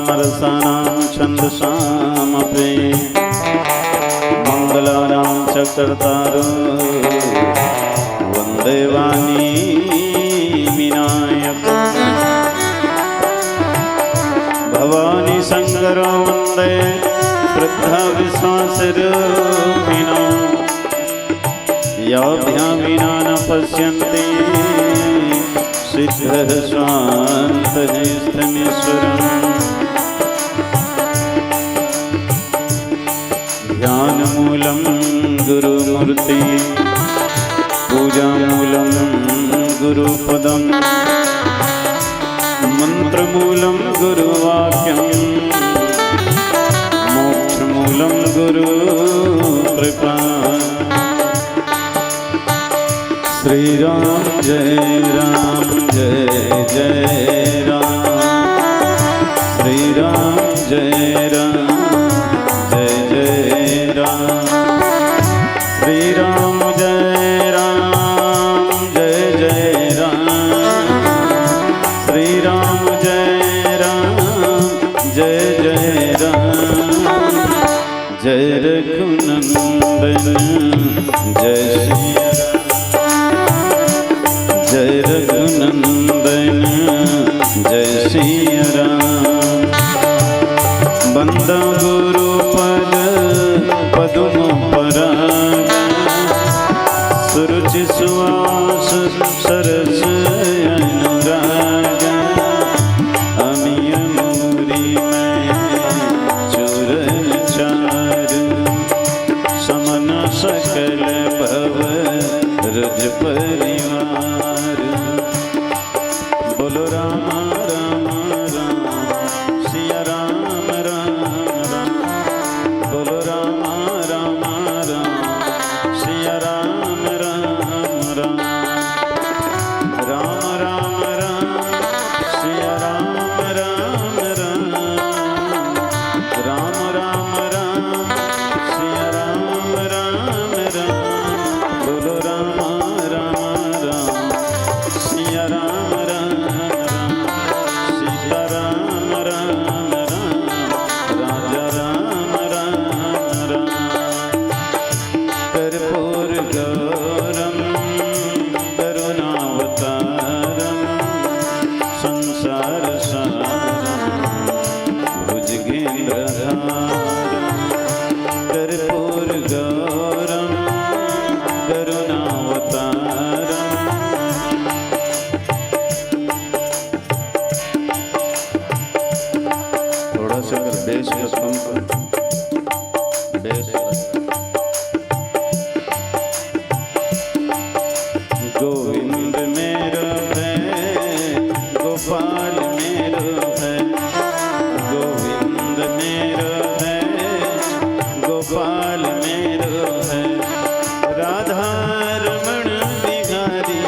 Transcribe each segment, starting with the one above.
रसानां छन्दसामपि मङ्गलानां च कर्तारो वन्दे वाणी विनायकम् भवानी शङ्करो वन्दे श्रद्धा विश्वासरूपिणो याभ्यां विना न पश्यन्ति सिद्धः स्वान्तः स्थमीश्वरम् ध्यानमूलं गुरुमूर्ति पूजामूलं गुरुपदम् मंत्रमूलं गुरुवाक्यं मोक्षमूलं गुरुकृपा श्रीराम जय जय राम श्रीराम जय राम श्रीराम जय राम जय राम श्रीराम जय राम जय राम जय रघुनंदन जय श्री जय रघुनंदन जय श्री राम बंदा गुरु पद पदुम पराग सुरुचि सुवास सरस अनुराग अमिय मूरी में चूरन चार समन सकल भव रज परिवार बोलो राम राम राम सिया राम राम राम बोलो राम राम राम सिया राम राम राम राम राम राम सिया राम राम राम राम राम राम सिया राम राम राम बोलो राम राम राम सिया राम राम राम सीता राम राम राम राजा राम राम राम कर्पूर गौरम करुणावतारम संसार सारम भुजगेन्द्रहारम कर्पूर गौरम करुणावतारम थोड़ा सा अगर बेस का कम कर बेस गोविंद मेरो है गोपाल मेरो है गोविंद मेरो है गोपाल मेरो है राधा रमण बिहारी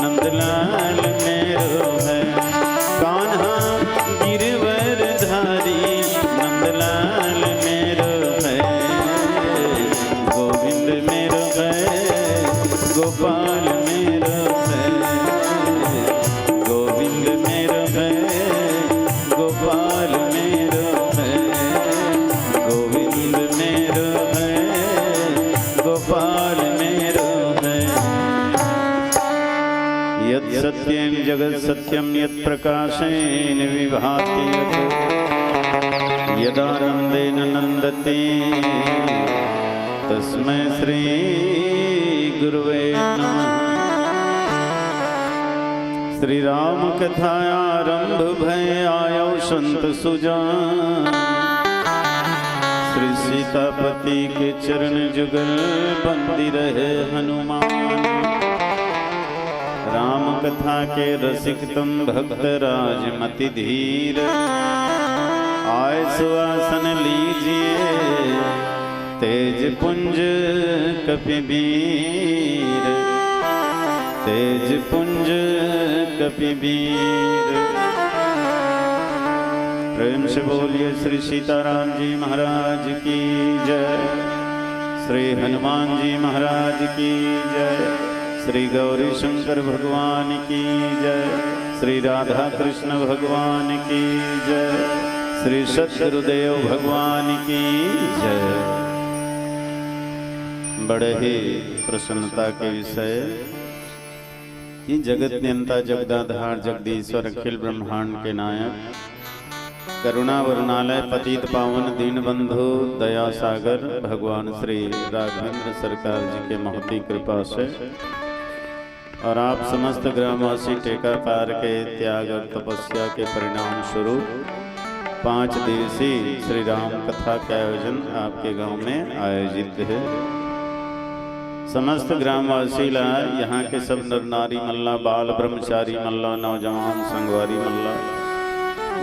नंदलाल मेरो है कान्हा गिरवर धारी नंदलाल मेरो है गोविंद मेरो है गोपाल मेरो है गोविंद मेरो है गोपाल मेरो है गोविंद मेरो है गोपाल मेरो है यत् सत्यं जगत् सत्यं यत् प्रकाशेन विभाति यदानन्देन नन्दति तस्मै श्री गुरुवे नमः। श्री राम कथायारंभ भय आयो संत सुजान श्री सीतापति के चरण जुगल बंदी रहे हनुमान राम कथा के रसिक तुम भक्त राज मति धीर आय सुआसन लीजिए तेज पुंज कपिवीर तेज पुंज कपिवीर। प्रेम से बोलिए श्री सीताराम जी महाराज की जय, श्री हनुमान जी महाराज की जय, श्री गौरी शंकर भगवान की जय, श्री राधा कृष्ण भगवान की जय, श्री सद्गुरुदेव भगवान की जय। बड़े ही प्रसन्नता के विषय कि जगत नियंता जगदाधार जगदीश्वर अखिल ब्रह्मांड के नायक करुणा वरुणालय पतित पावन दीन बंधु दया सागर भगवान श्री राघवेंद्र सरकार जी के महती कृपा से और आप समस्त ग्रामवासी टेकाकार के त्याग और तपस्या के परिणाम स्वरूप 5 दिवसीय श्री राम कथा का आयोजन आपके गांव में आयोजित है। समस्त ग्रामवासी ला यहाँ के सब नर नारी मल्ला, बाल ब्रह्मचारी मल्ला, नौजवान संगवारी मल्ला,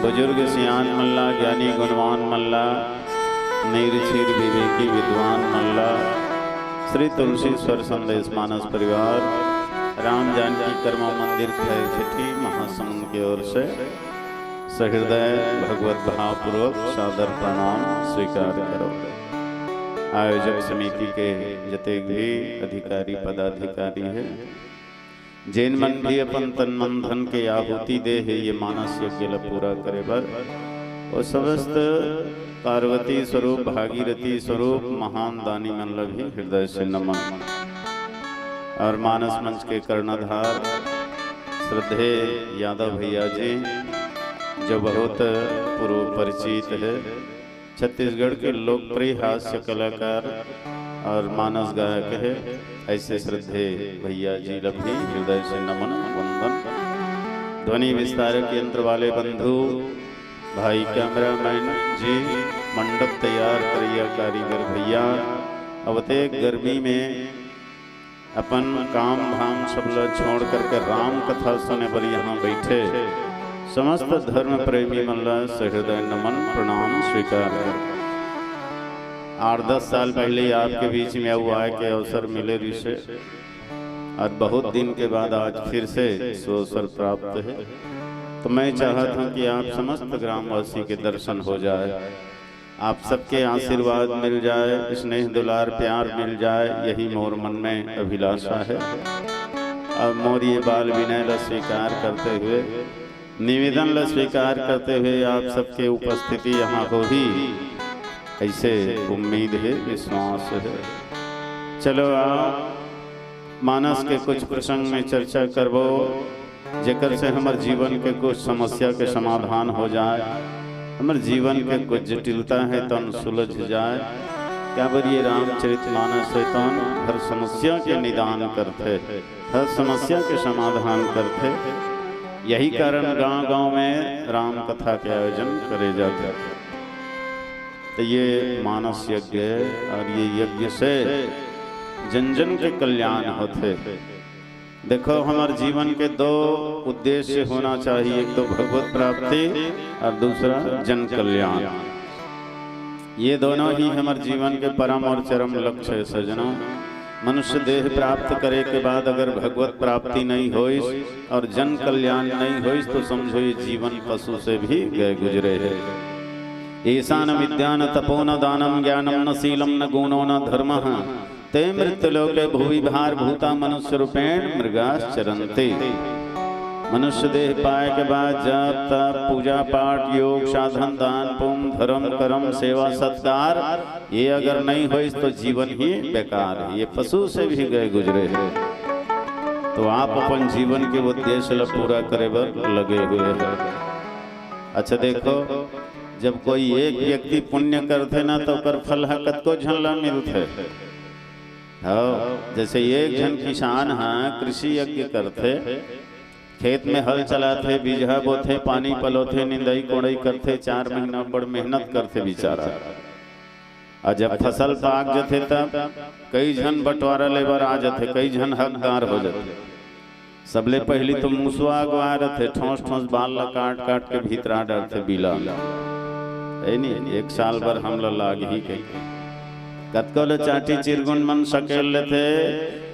बुजुर्ग सियान मल्ला, ज्ञानी गुणवान मल्ला, नीरछीर विवेकी विद्वान मल्ला, श्री तुलसीश्वर संदेश मानस परिवार, राम जानकी कर्मा मंदिर खैर छठी महासमुंद की ओर से सहृदय भगवत भावपूर्वक सादर प्रणाम स्वीकार करो। आयोजक समिति के जते भी अधिकारी पदाधिकारी है, जैन मन भी अपन तन मन धन के आहुति दे है ये मानस यज्ञ पूरा करे बर और समस्त पार्वती स्वरूप भागीरथी स्वरूप महान दानी मन भी हृदय से नमन। और मानस मंच के कर्णधार श्रद्धे यादव भैया जी जो बहुत पूर्व परिचित है, छत्तीसगढ़ के लोकप्रिय हास्य कलाकार और मानस गायक है, ऐसे श्रद्धे भैया जी लभी हृदय से नमन वंदन। ध्वनि विस्तारक यंत्र वाले बंधु भाई कैमरामैन जी, मंडप तैयार करिया कारीगर भैया, अवते गर्मी में अपन काम धाम सब लोग छोड़ करके राम कथा सुने पर यहाँ बैठे समस्त धर्म प्रेमी मल्ला सहृदय नमन प्रणाम स्वीकार कर। 8-10 साल पहले आपके बीच में हुआ के अवसर मिले ऋषि और बहुत दिन के बाद आज फिर से सो अवसर प्राप्त है। तो मैं चाहता हूँ कि आप समस्त ग्रामवासी के दर्शन हो जाए, आप सबके आशीर्वाद मिल जाए, स्नेह दुलार प्यार मिल जाए, यही मोर मन में अभिलाषा है। और मोर ये बाल विनय ला स्वीकार करते हुए, निवेदन ला स्वीकार करते हुए आप सबके उपस्थिति यहाँ हो ही ऐसे उम्मीद है, विश्वास है। चलो आप मानस के कुछ प्रसंग में चर्चा करबो जेकर से हमारे जीवन के कुछ समस्या के समाधान हो जाए, हमारे जीवन के कुछ जटिलता है तो सुलझ जाए। क्या बोलिए रामचरित मानस है तो हर समस्या के निदान करते, हर समस्या के समाधान करते। यही कारण गांव-गांव में राम कथा के आयोजन करे जाते। तो ये मानस यज्ञ है और ये यज्ञ से जन जन के कल्याण होते। देखो हमारे जीवन के 2 उद्देश्य होना चाहिए, एक तो भगवत प्राप्ति और दूसरा जन कल्याण। ये दोनों ही हमारे जीवन के परम और चरम लक्ष्य है सजनों। मनुष्य देह प्राप्त करे के बाद अगर भगवत प्राप्ति नहीं होइस और जन कल्याण नहीं होइस तो समझो ये जीवन पशु से भी गए गुजरे है। ऐसा न विद्या न तपो न दानम ज्ञानम न शीलम न गुणो न धर्म ते मृत्युलोके भुवि भार भूता मनुष्य रूपेण मृगाश्चरन्ते। मनुष्य देह पाए के बाद जप तप पूजा पाठ योग साधन दान पुण्य धर्म कर्म सेवा सत्कार ये अगर नहीं हो तो जीवन ही बेकार है, ये पशु से भी गए गुजरे हैं। तो आप अपन जीवन के उद्देश्य ला पूरा करे बर लगे हुए हैं। अच्छा देखो, जब कोई एक व्यक्ति पुण्य करते ना तो कर फल हकत को झनला मिलते। जैसे एक जन किसान हाँ कृषि यज्ञ करते, खेत में हल चलाते, बीजहा बोथे, पानी पलोथे, निंदाई कोड़ाई करते, 4 महीना बड़ मेहनत करते बेचारा। और जब फसल पाक जाते तब कई जन बंटवारा लेबर आ जाते, कई जन हकदार हो जाते। सबले पहली तो मुसवा अगवा रहते, ठोस ठोस बाल ला काट काट के भीतरा डालते बीला। नहीं 1 साल भर हम लाग ही के कतको ले चाटी चिरगुन मन सकेल लेते,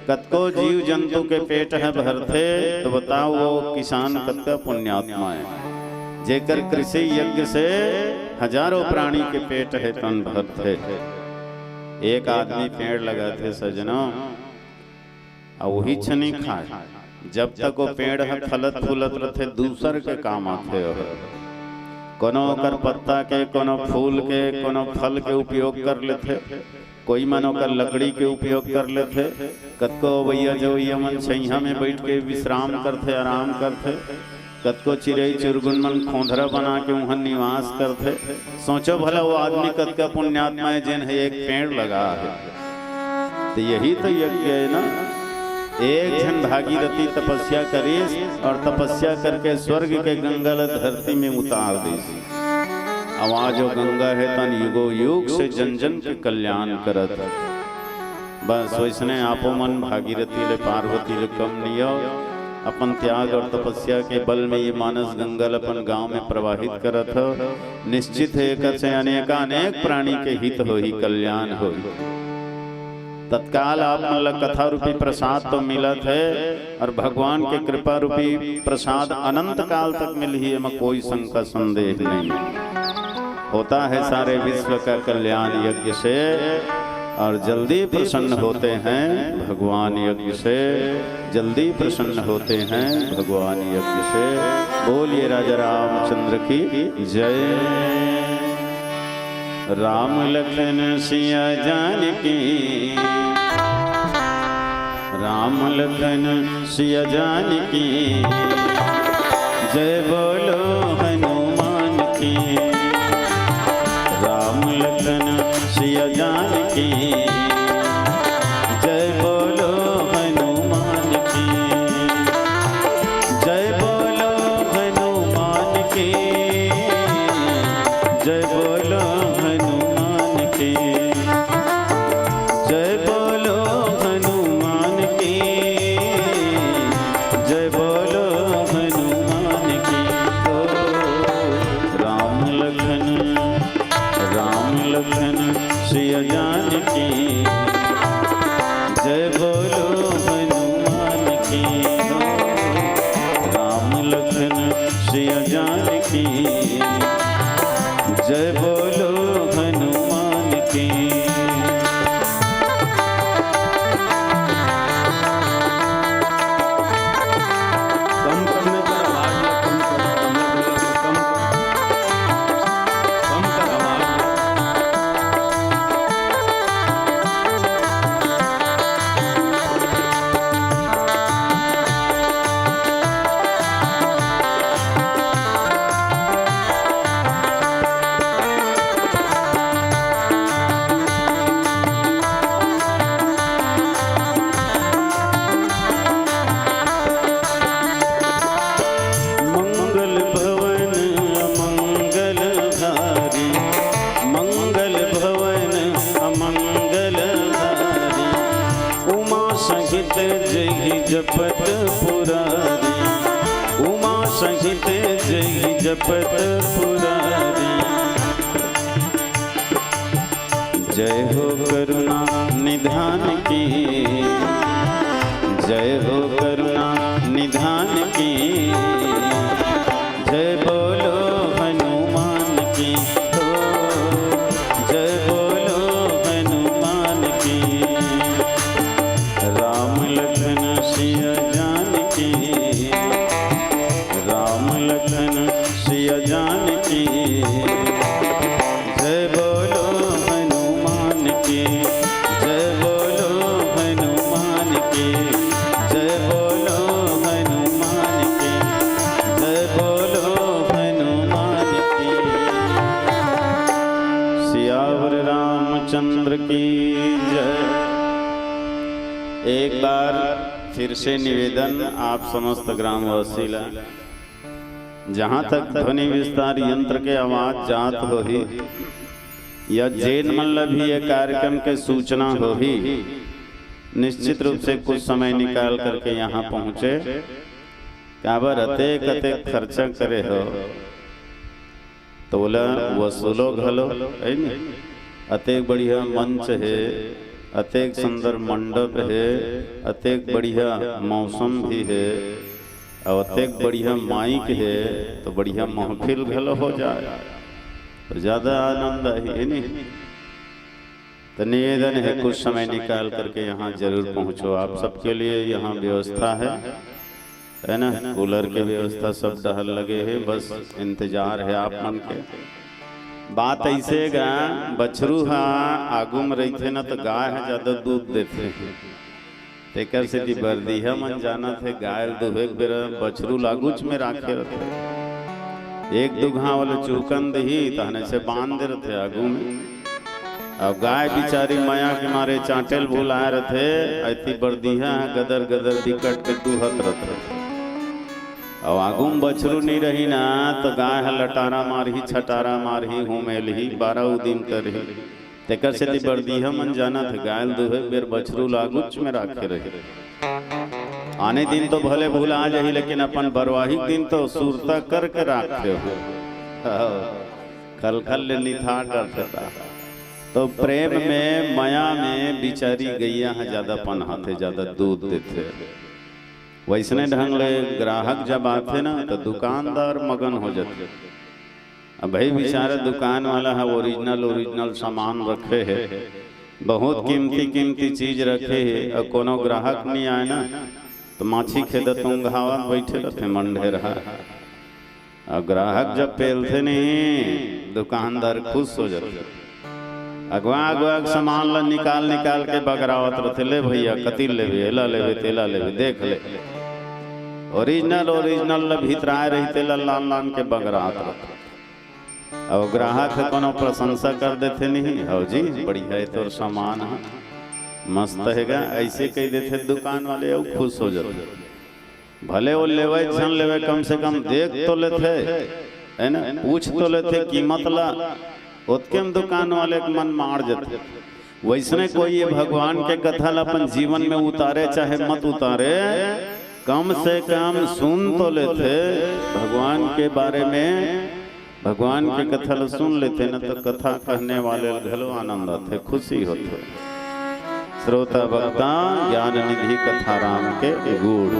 कतको जीव जंतु के पेट है भरते। तो बताओ वो किसान कतका पुण्यात्मा है जेकर कृषि यज्ञ से हजारों प्राणी के पेट है तन भरते। एक आदमी पेड़ लगाते सजनों और वही छनी खाए, जब तक वो पेड़ है फलत फूलत रहते दूसर के काम आते हो। कोनो कर पत्ता के, कोनो फूल के, कोनो फल के उपयोग कर लेते, कोई मनो कर लकड़ी के उपयोग कर लेते, कतको भैया जो यमन छैया में बैठ के विश्राम करते, आराम करते, कतको चिड़ई चुरगुन मन खोंधरा बना के वहाँ निवास करते। सोचो भला वो आदमी कतका पुण्यात्मा है जिन है एक पेड़ लगा है। तो यही तो यज्ञ है ना, एक जन भागीरथी तपस्या करे और तपस्या करके स्वर्ग के गंगा धरती में उतार दे। आवाज जो गंगा है तन युगो युग से जन जन के कल्याण करत। बस वैसने आपो मन भागीरथी ले पार्वती ले कम नियो, अपन त्याग और तपस्या के बल में ये मानस गंगा अपन गांव में प्रवाहित करत हो। निश्चित है एक से अनेक प्राणी के हित हो ही कल्याण हो। तत्काल आप मतलब कथा रूपी प्रसाद तो मिलत है और भगवान के कृपा रूपी प्रसाद अनंत काल तक मिल ही में कोई शंका संदेह नहीं। होता है सारे विश्व का कल्याण यज्ञ से और जल्दी प्रसन्न होते हैं भगवान यज्ञ से, जल्दी प्रसन्न होते हैं भगवान यज्ञ से। बोलिए राजा रामचंद्र की जय। राम लखन सिया जानकी, राम लखन सिया जानकी, जय बोलो हनुमान की। राम लखन सिया जानकी, जय बोलो हनुमान की। जय बोलो हनुमान की, जय बोलो हनुमान की। जय बोलो हनुमान की, जय बोलो हनुमान की। राम लखन सिया जानकी, जय बोलो हनुमान की। राम लखन सिया जानकी, जय बोलो हनुमान की। जपत पुरारी, उमा सहित जय जपत पुरारी। जय हो करुणा निधान की, जय हो करुणा निधान की। जय बोलो हनुमान की, जय बोलो हनुमान की। राम लखन सिया जानकी, राम लखन सिया जानकी। जय बोलो हनुमान की, जय बोलो हनुमान की। जय बोलो हनुमान की, जय बोलो हनुमान की। सियावर रामचंद्र की जय। एक बार फिर से निवेदन आप समस्त ग्रामवासी ला, जहाँ तक ध्वनि विस्तार यंत्र के आवाज जात हो ही या जैन मल्ल भी ये कार्यक्रम के सूचना हो ही, निश्चित रूप से कुछ समय निकाल करके यहाँ पहुँचे। क्या बार अतेक अतेक खर्चा करे हो तो बोला वसूलो घलो है नहीं। अतेक बढ़िया मंच है, अतेक सुंदर मंडप है, अतेक बढ़िया मौसम भी है और अतेक बढ़िया माइक है, तो बढ़िया महफिल घलो हो जाए तो ज़्यादा आनंद है नहीं। तो निवेदन है कुछ समय निकाल करके यहाँ जरूर पहुँचो। आप सबके लिए यहाँ व्यवस्था है है ना, कूलर की व्यवस्था सब डहल लगे है, बस इंतजार है आप मन के। बात ऐसे गा बछरू हा आगू में रहते ना तो गाय है ज्यादा दूध देते हैं, तेकर से दी बर्दी है मन जाना थे गाय दुहे बेर बछरू लागूच में राखे रहते, एक दुघा वाले चूकन दही तहने से बांध दे रहे आगू में। अब गाय बिचारी माया के मारे चांटेल भूलाए रहे, ऐसी बर्दिया गदर गदर दिक्कत के दूहत रहे। अब आगू में बछरू नहीं रही ना तो गाय है लटारा मारही छटारा मारही हुमेल ही 12 दिन करही, तेकर से बर्दिया मन जाना थे गाय दुहे बेर बछरू लागूच में राखे रहे। आने दिन तो भले भूल आ जाही, लेकिन अपन बरवाही दिन तो सुरता करके राखे हो, खल खल ले निथार करता। तो प्रेम में माया में बिचारी गैया है ज्यादा पनहाते ज्यादा दूध देते। वैसने ढंग ले ग्राहक जब आते ना तो दुकानदार मगन हो जाते। अब भाई बेचारा दुकान वाला है ओरिजिनल सामान रखे है, बहुत कीमती चीज रखे है, और कोनो ग्राहक नहीं आए ना तो माछी खेदत उंघावा बैठे रहते मंडे रहा। और ग्राहक जब पेलते नहीं दुकानदार खुश हो जाते, अगवा सामान ला निकाल के बगरावत रहते, ले भैया कति लेवे एला लेवे तेला लेवे देख ले, ओरिजिनल ला भीतराए रहते लान के बगरात रहते। और ग्राहक है कोनो प्रशंसा कर देते नहीं, हो जी बढ़िया है तो सामान है मस्त हैगा, ऐसे कह देते दुकान वाले और खुश हो जाते। भले वो लेवे छन लेवे कम से कम देख तो लेते है ना, पूछ तो लेते कीमत ला, उसके दुकान वाले के मन मार जाते। वैसने कोई ये भगवान के कथा अपन जीवन में उतारे चाहे मत उतारे, कम से कम सुन तो लेते भगवान के बारे में, भगवान की कथा सुन लेते न तो कथा कहने वाले घलो आनंद आते, खुशी होते। श्रोता भक्ता ज्ञान निधि कथा राम के गुड़,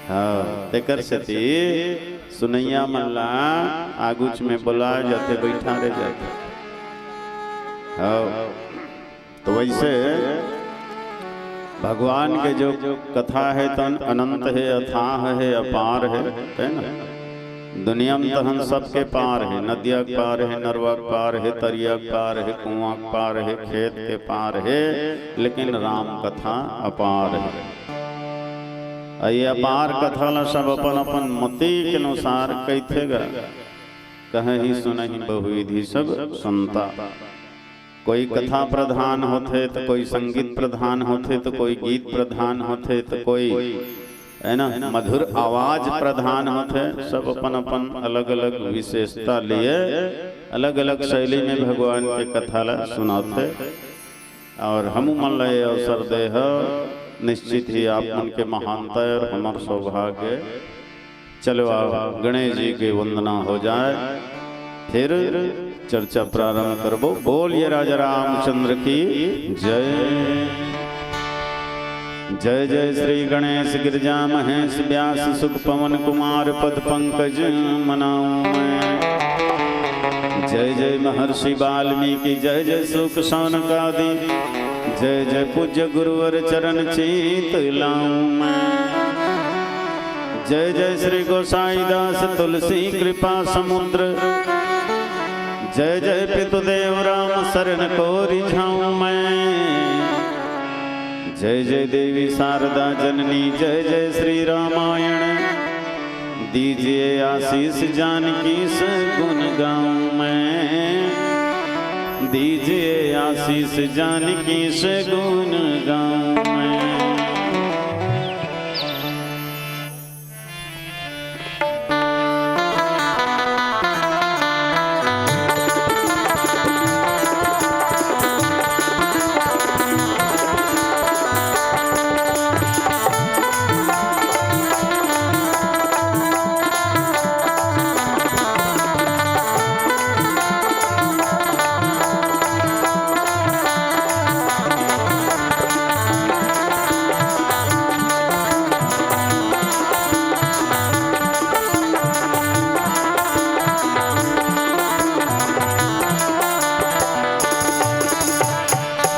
हाँ तेकर सती सुनैया मल्ला आगुच में बुला जाते बैठा रह जाते। हाँ तो वैसे भगवान के जो कथा है तो अनंत है, अथाह है, अपार है ना। दुनिया में तो हम सबके पार है, नदिया के पार है, नरवा के पार है, तरिया के पार है, कुआं के पार है, खेत के पार है, लेकिन राम कथा अपार है। ये अपार कथा ला सब अपन अपन मति के अनुसार कहते कहे ही सुनहि बहुविधि सब सुनता। कोई कथा प्रधान होते तो कोई संगीत प्रधान होते तो कोई गीत प्रधान होते तो कोई है ना मधुर आवाज प्रधान होते, सब अपन अपन अलग अलग विशेषता लिए अलग अलग शैली में भगवान के कथा ला सुनाते। और हम मन लय अवसर दे निश्चित ही आप मन के महानता और हमार सौभाग्य। चलो गणेश जी के वंदना हो जाए, फिर चर्चा प्रारंभ करबो। बोलिए राजा रामचंद्र की जय। जय जय श्री गणेश गिरजा महेश व्यास सुख पवन कुमार पद पंकज मनाऊं मैं। जय जय महर्षि वाल्मीकि जय जय सुख सौनकादि, जय जय पूज्य गुरुवर चरण चीत लाऊं मैं। जय जय श्री गोसाई दास तुलसी कृपा समुद्र, जय जय पितुदेव राम शरण को रिझाऊं मैं। जय जय देवी शारदा जननी जय जय श्री रामायण, दीजिए आशीष जानकी से गुण गाऊं मैं। दीजिए आशीष जानकी से गुण गाऊं मैं।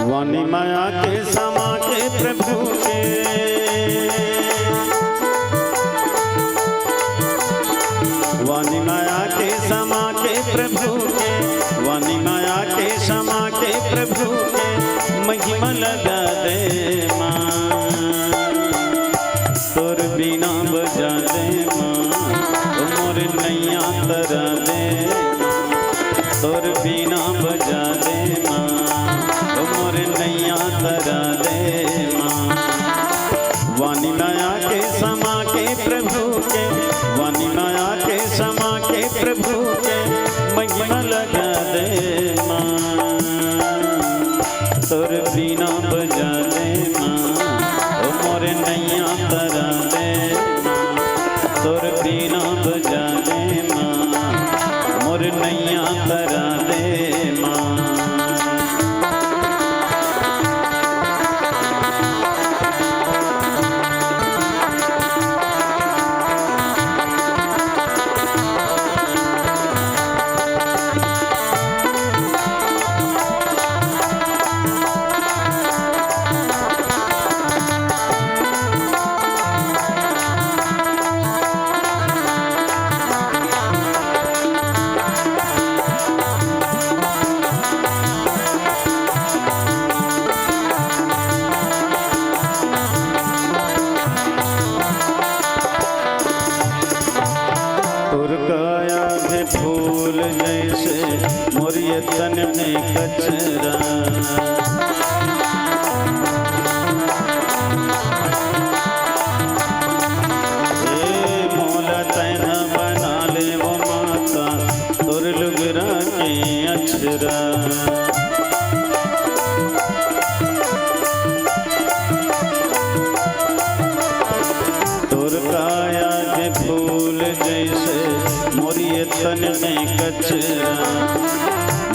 वाणी माया के समा के प्रभु के, प्रभु के, वाणी माया के समा के प्रभु के, महिमा लगा दे माँ। तोर बीना बजा दे माँ, मोर नैया तरा दे, तोर बीना बजा दे माँ, मोर नैया तरा दे माँ। वाणी माया के समा के प्रभु के, वाणी माया के समा के प्रभु के, महिमा लगा दे माँ। तोर बीना बजा दे माँ, मोर नैया तरा दे माँ। तोर बीना बजा दे माँ, मोर नैया तरा दे माँ। फूल जैसे मोरिय तन में कचरा, मोला तैना बना ले वो माता तोर लुगरा के अक्षरा। तोर काया के फूल जैसे मोरिय तन में कचरा,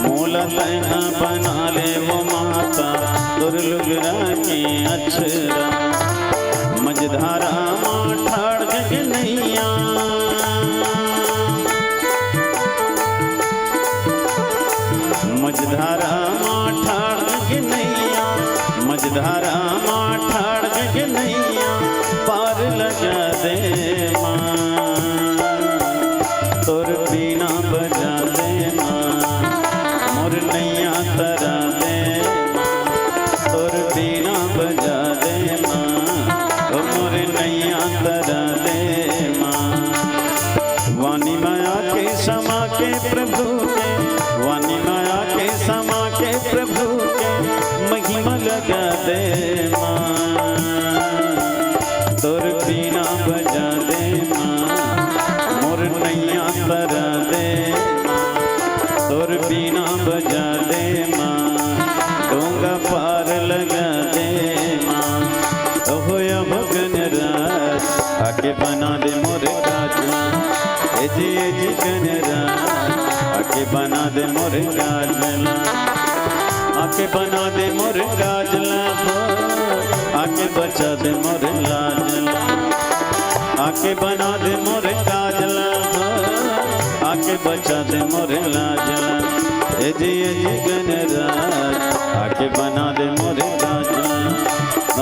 मोला तैना बना ले वो माता तोर लुगरा के अक्षरा। मझधारा माँ ठाड़ के नैया, मझधारा माँ ठाड़ के नैया, मझधारा माँ ठाड़ के नैया, पार लगा दे माँ। तोर बीना बजा दे माँ, मोर नैया तरा दे माँ। तोर बीना बजा दे माँ, मोर नैया तरा दे माँ। वाणी माया के समा के प्रभु के, वाणी माया के समा के प्रभु के, महिमा लगा दे माँ। तोर बीना बजा दे माँ, मोर नैया तरा दे माँ। तोर बीना बजा दे माँ, डोंगा पार लगा दे माँ। ओहो गन रात आके बना दे मोर काजला, एजी गन रात आके बना दे मोर काजला, आके बना दे मोर काजला, आके बचा दे मोर लाजला। आके बना दे मोर काजला, आके बचा दे मोर लाजला। एजी गन रात आके बना दे मोर काजला,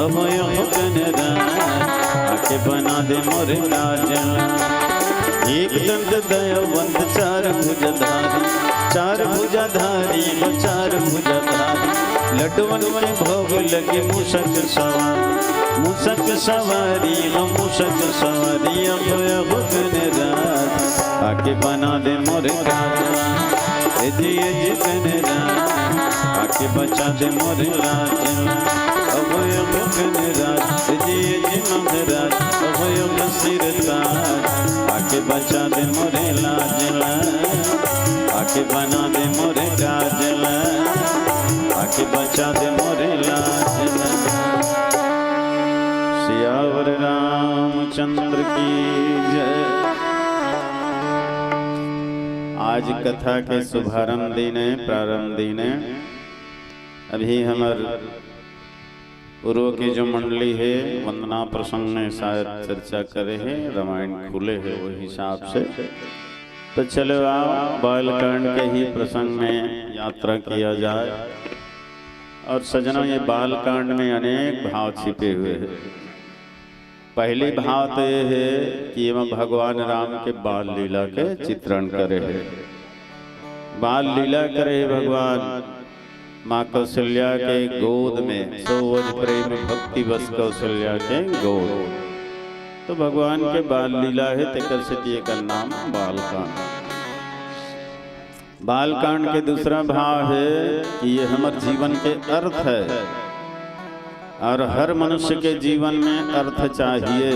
अहो गन रात आके बना दे मोर काजला। एक दंत दयावंत चार भुजधारी, चार भुजधारी वो चार भुजधारी। लड्डुवन में भोग लगे मूषक सवारी, मूषक सवारी वो मूषक सवारी। अब गन रात आके बना दे मोर काजला, एजी गन रात आके बचा दे मोर लाजला। अब गन रात एजी मंगराज, अब सिर ताज आके बचा दे मोर लाजला, आके बना दे मोर काजला, आके बचा दे मोर लाजला। सियावर रामचंद्र की जय। आज कथा के शुभारंभ दिने प्रारंभ दिने अभी हमार पूर्व की जो मंडली है वंदना प्रसंग में शायद चर्चा करे है, रामायण खुले है वो हिसाब से। तो चलो आओ बालकांड के ही प्रसंग में यात्रा किया जाए। और सजनों ये बालकांड में अनेक भाव छिपे हुए हैं। पहली भाव तो ये है कि ये भगवान राम के बाल लीला के चित्रण करे है। बाल लीला करे भगवान माँ कौशल्या के गोद में, सोवज प्रेम भक्ति बस कौशल्या के गोद। तो भगवान के बाल लीला है तेकर से का नाम बालकांड। बालकांड के दूसरा भाव है कि ये हमारे जीवन के अर्थ है, और हर मनुष्य के जीवन में अर्थ चाहिए।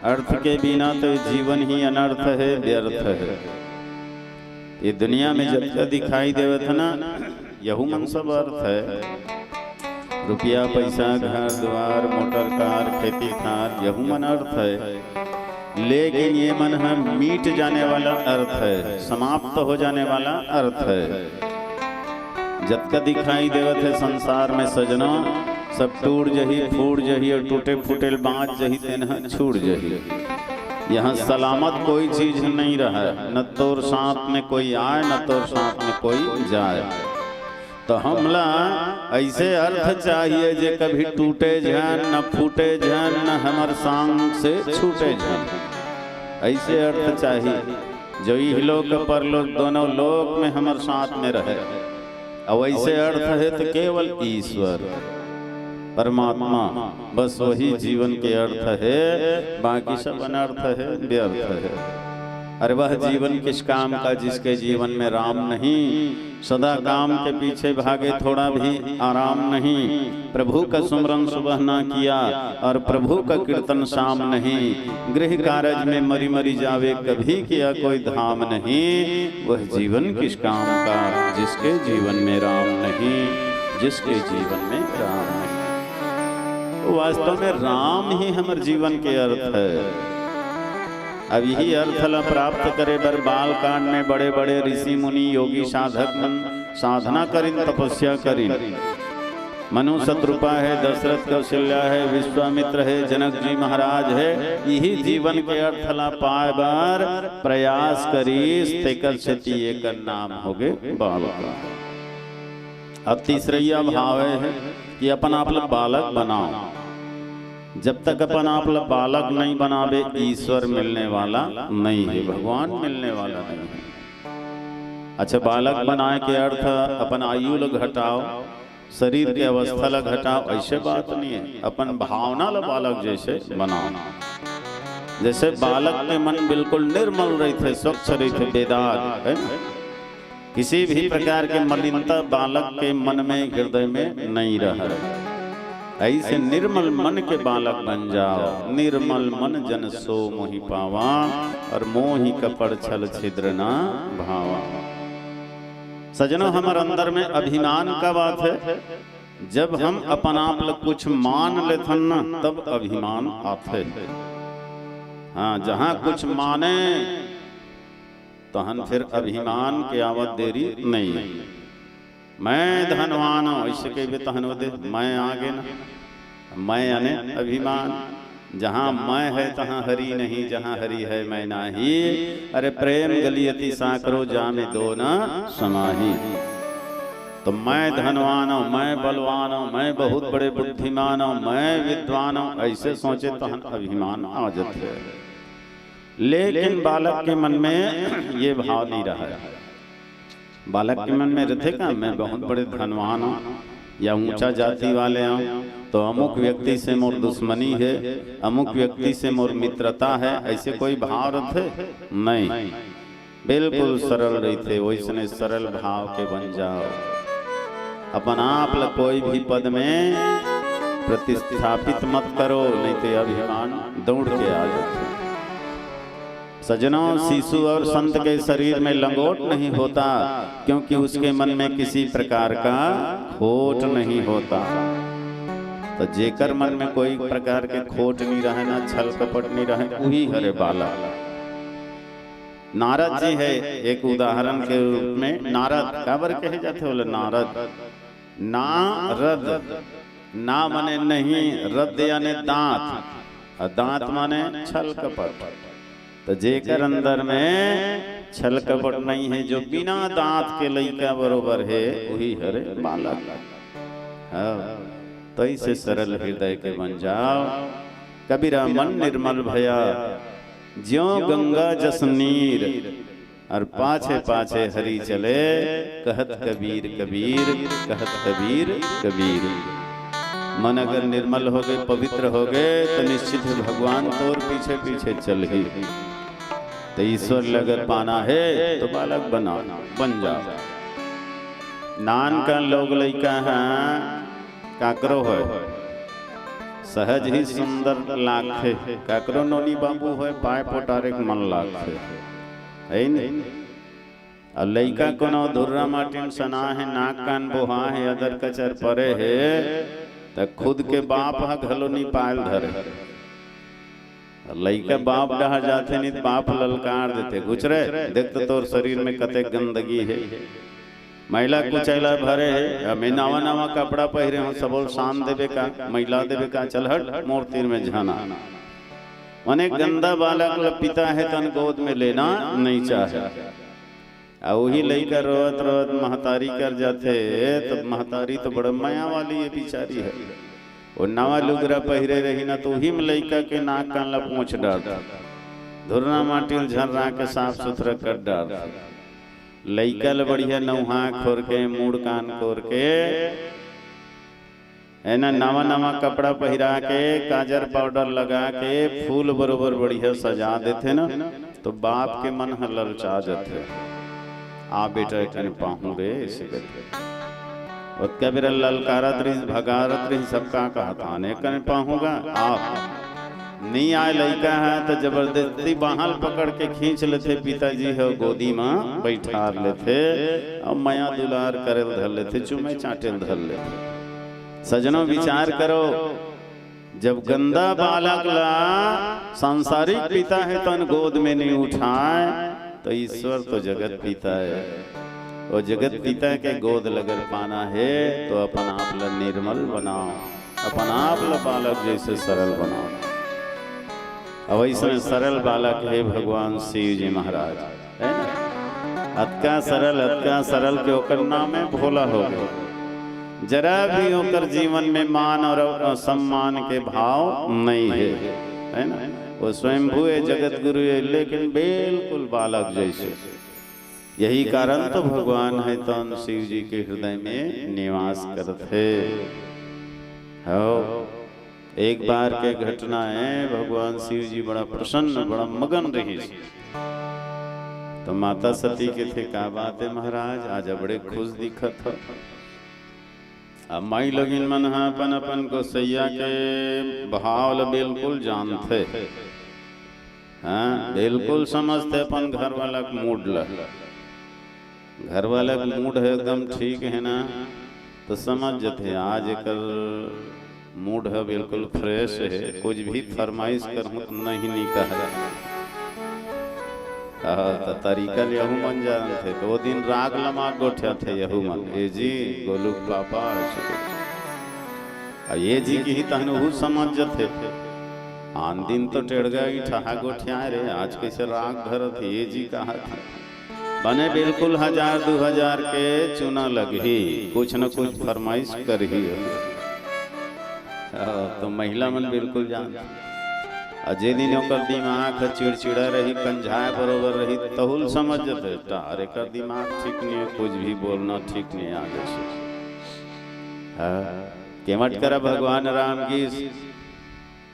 अर्थ के बिना तो जीवन ही अनर्थ है, व्यर्थ है। ये दुनिया में जब तक दिखाई देवत है ना, यहू मन सब अर्थ है। रुपया पैसा घर द्वार मोटर कार खेती खार यहू मन अर्थ है। लेकिन ये मन है मीट जाने वाला अर्थ है, समाप्त हो जाने वाला अर्थ है। जब तक दिखाई देवत है संसार में सजना, सब टूट जही फूट जही और टूटे फूटे बाँच जही तेना छूट जही। यहाँ सलामत कोई चीज नहीं रहा है, न तोर साथ में कोई आए न तोर साथ में कोई जाए। तो हमला ऐसे अर्थ चाहिए जे कभी टूटे झन न फूटे झन न हमर सांग से छूटे झन। ऐसे अर्थ चाहिए जो इहलोक परलोक दोनों लोक में हमर साथ में रहे। और ऐसे अर्थ है तो केवल ईश्वर परमात्मा, बस वही जीवन के अर्थ है, बाकी सब अनर्थ है, व्यर्थ है। अरे वह जीवन किस काम का जिसके जीवन में राम नहीं, सदा काम के पीछे भागे थोड़ा भी आराम नहीं। प्रभु का सुमरन सुबह ना किया और प्रभु का कीर्तन शाम नहीं। गृह कार्य में मरी मरी जावे कभी किया कोई धाम नहीं। वह जीवन किस काम का जिसके जीवन में राम नहीं, जिसके जीवन में राम नहीं। वास्तव में राम ही हमारे जीवन के अर्थ है। अब यही अर्थ ला प्राप्त करे बर बाल कांड में बड़े बड़े ऋषि मुनि योगी साधक मन साधना करिन, तपस्या करिन। मनु शत्रुपा है, दशरथ कौशल्या है, विश्वामित्र है, जनक जी महाराज है। यही जीवन के अर्थ ला पाए बार प्रयास करीस तेकर से एक नाम हो गए बाल कांड। अब तीसरा भाव है कि अपन आप बालक बनाओ। जब तक अपन आप बालक नहीं बनावे ईश्वर मिलने वाला नहीं है, भगवान मिलने वाला नहीं है। अच्छा, बालक बनाए के अर्थ अपन आयु ल घटाओ, शरीर के अवस्था ल घटाओ, ऐसे बात नहीं है। अपन भावना ल बालक जैसे बनाओ। जैसे बालक के मन बिल्कुल निर्मल रहते, स्वच्छ रहते, बेदाग है, किसी भी प्रकार के मलिनता बालक के मन में हृदय में नहीं रहा। ऐसे निर्मल मन के बालक बन जाओ। निर्मल मन जन सो मोहि पावा, और मोहि कपड़ छल छिद्र ना भावा। सजनों, हमारे अंदर में अभिमान का बात है। जब हम अपन आप लोग कुछ मान लेथन ना, तब अभिमान आते। हाँ, जहाँ कुछ माने तहन फिर अभिमान के आवत देरी नहीं। मैं धनवान हूँ ऐसे कहे तहन दे मैं आगे ना, मैं अने अभिमान। जहाँ मैं है तहाँ हरि नहीं, जहाँ हरि है मैं नाही। अरे प्रेम गलियति साकरो जामे दो ना समाही। तो मैं धनवान हूँ, मैं बलवान हूँ, मैं बहुत बड़े बुद्धिमान हूँ, मैं विद्वान हूँ, ऐसे सोचे तहन अभिमान आ जाते है। लेकिन बालक के मन में ये भाव नहीं रहा है। बालक के मन में रहते का मैं बहुत बड़े धनवान हूँ या ऊंचा जाति वाले हूँ, तो अमुक व्यक्ति से मोर दुश्मनी है, अमुक व्यक्ति से मोर मित्रता है, ऐसे कोई भाव रहते नहीं। बिल्कुल सरल रहते, वैसने सरल भाव के बन जाओ। अपन आप ल कोई भी पद में प्रतिस्थापित मत करो, नहीं तो अभिमान दौड़ के आ जाते। सजनों, शिशु और संत के शरीर में लंगोट नहीं होता, क्योंकि उसके मन में किसी प्रकार का खोट नहीं होता। तो जेकर मन में कोई प्रकार के खोट नहीं रहे ना, छल कपट नहीं रहे, वही हरे बाला। नारद जी है एक उदाहरण के रूप में। नारद काबर कहे जाते बोले नारद। नारद ना माने नहीं, रद यानी दांत, और दांत माने छल कपट। तो जेकर अंदर में छल कपट नहीं है, जो बिना दांत के लइका बरोबर है, वही हरे बालक। तो ऐसे सरल हृदय के बन जाओ। कबीरा मन निर्मल भया ज्यों गंगा जस नीर, और पाछे पाछे हरि चले, कहत कबीर कबीर, कहत कबीर कबीर। मन अगर निर्मल हो गए, पवित्र हो गए, तो निश्चित है भगवान तोर पीछे पीछे चल ही। तो ईश्वर अगर पाना है तो बालक बन जाओ। नान का लोग लइका है काकरो है, सहज ही सुंदर लाखे, काकरो नोनी बाबू है पाए पोटारे मन लाखे है नहीं। और लइका कोनो धुर्रा माटिन सना है, नाक कान बोहा है, अदर कचर परे है, तो खुद के बाप हा घलो नहीं पायल धरे। लइका बाप डहा जाते नहीं, बाप ललकार देते, गुजरे देख तो तोर शरीर में कते गंदगी है, महिला कुचैला भरे है, हमें नवा नवा कपड़ा पहरे हो, सबोल शान देवे का, महिला देवे का, चल हट मोर तीर में झाना। माने गंदा बालक पिता है तन गोद में लेना नहीं चाहे। वही लइका रोत रोत महतारी कर जाते, तो महतारी तो बड़ा माया वाली है बेचारी है, वो नवा लुगरा पहरे रही ना, तो वही में लइका के नाक कान ला पूछ डालता, धुरना माटी झर्रा के साफ सुथरा कर डालता। लइका ल बढ़िया नौहा खोर के, मूड कान खोर के, है ना, नवा नवा कपड़ा पहरा के, काजर पाउडर लगा के, फूल बरोबर बढ़िया सजा देते ना, तो बाप के मन ह ललचा जाते, आ बेटा कन पाहू रे ऐसे करते। और क्या बेरा ललकारत रही, भगारत रही, सबका कहता ने कन पाहूंगा, आप नहीं आए लइका है तो जबरदस्ती बाहल पकड़ के खींच लेते, पिताजी है गोदी में बैठा लेते, अब माया दुलार करे धर लेते, चुमे चाटे धर लेते। सजनों विचार करो, जब गंदा बालक ला सांसारिक पिता है तन गोद में नहीं उठाए, तो ईश्वर तो जगत पिता है, और जगत पिता के गोद लगर पाना है तो अपन आप ला निर्मल बनाओ, अपन आप ला बालक जैसे सरल बनाओ। अब ऐसे सरल बालक है भगवान शिव जी महाराज, है ना। अतका सरल के ओकर नाम है भोला हो गए। जरा भी ओकर जीवन में मान और सम्मान के भाव नहीं है ना। वो स्वयंभू है, जगत गुरु है, लेकिन बिल्कुल बालक जैसे। यही कारण तो भगवान है तन शिव जी के हृदय में निवास करते हो। एक बार के घटना है, भगवान शिव जी बड़ा प्रसन्न, बड़ा मगन रही, तो माता सती के थे का बात है महाराज, आज बड़े खुश दिखत हो। अब माई लोगिन मन अपन अपन गोसैया के भाव बिल्कुल जानते, हाँ बिल्कुल समझते, अपन घर वाला का मूड ला, घर वाला का मूड है एकदम ठीक है ना, तो समझ जाते आज कल मूड है बिल्कुल फ्रेश है, कुछ भी फरमाइश करूँ तो नहीं कहा, तो तरीका यहू मन जानते। तो वो दिन राग लमा गोठ्या थे यहू मन, ए जी गोलू पापा, ये जी की ही तहन समझ जाते। आन दिन तो टेढ़गा ही ठहा गोठ्या रे, आज कैसे राग धरत, ये जी कहा था बने बिल्कुल 1000-2000 के चुना लगी, कुछ न कुछ फरमाइश कर ही। तो महिला मन बिल्कुल जान, अजय दिन ओकर दिमाग चिड़चिड़ा रही, कंझाए बरोबर रही, तहुल समझ जाते अरे कर दिमाग ठीक नहीं है, कुछ भी बोलना ठीक नहीं आगे से। केवट करा भगवान राम की,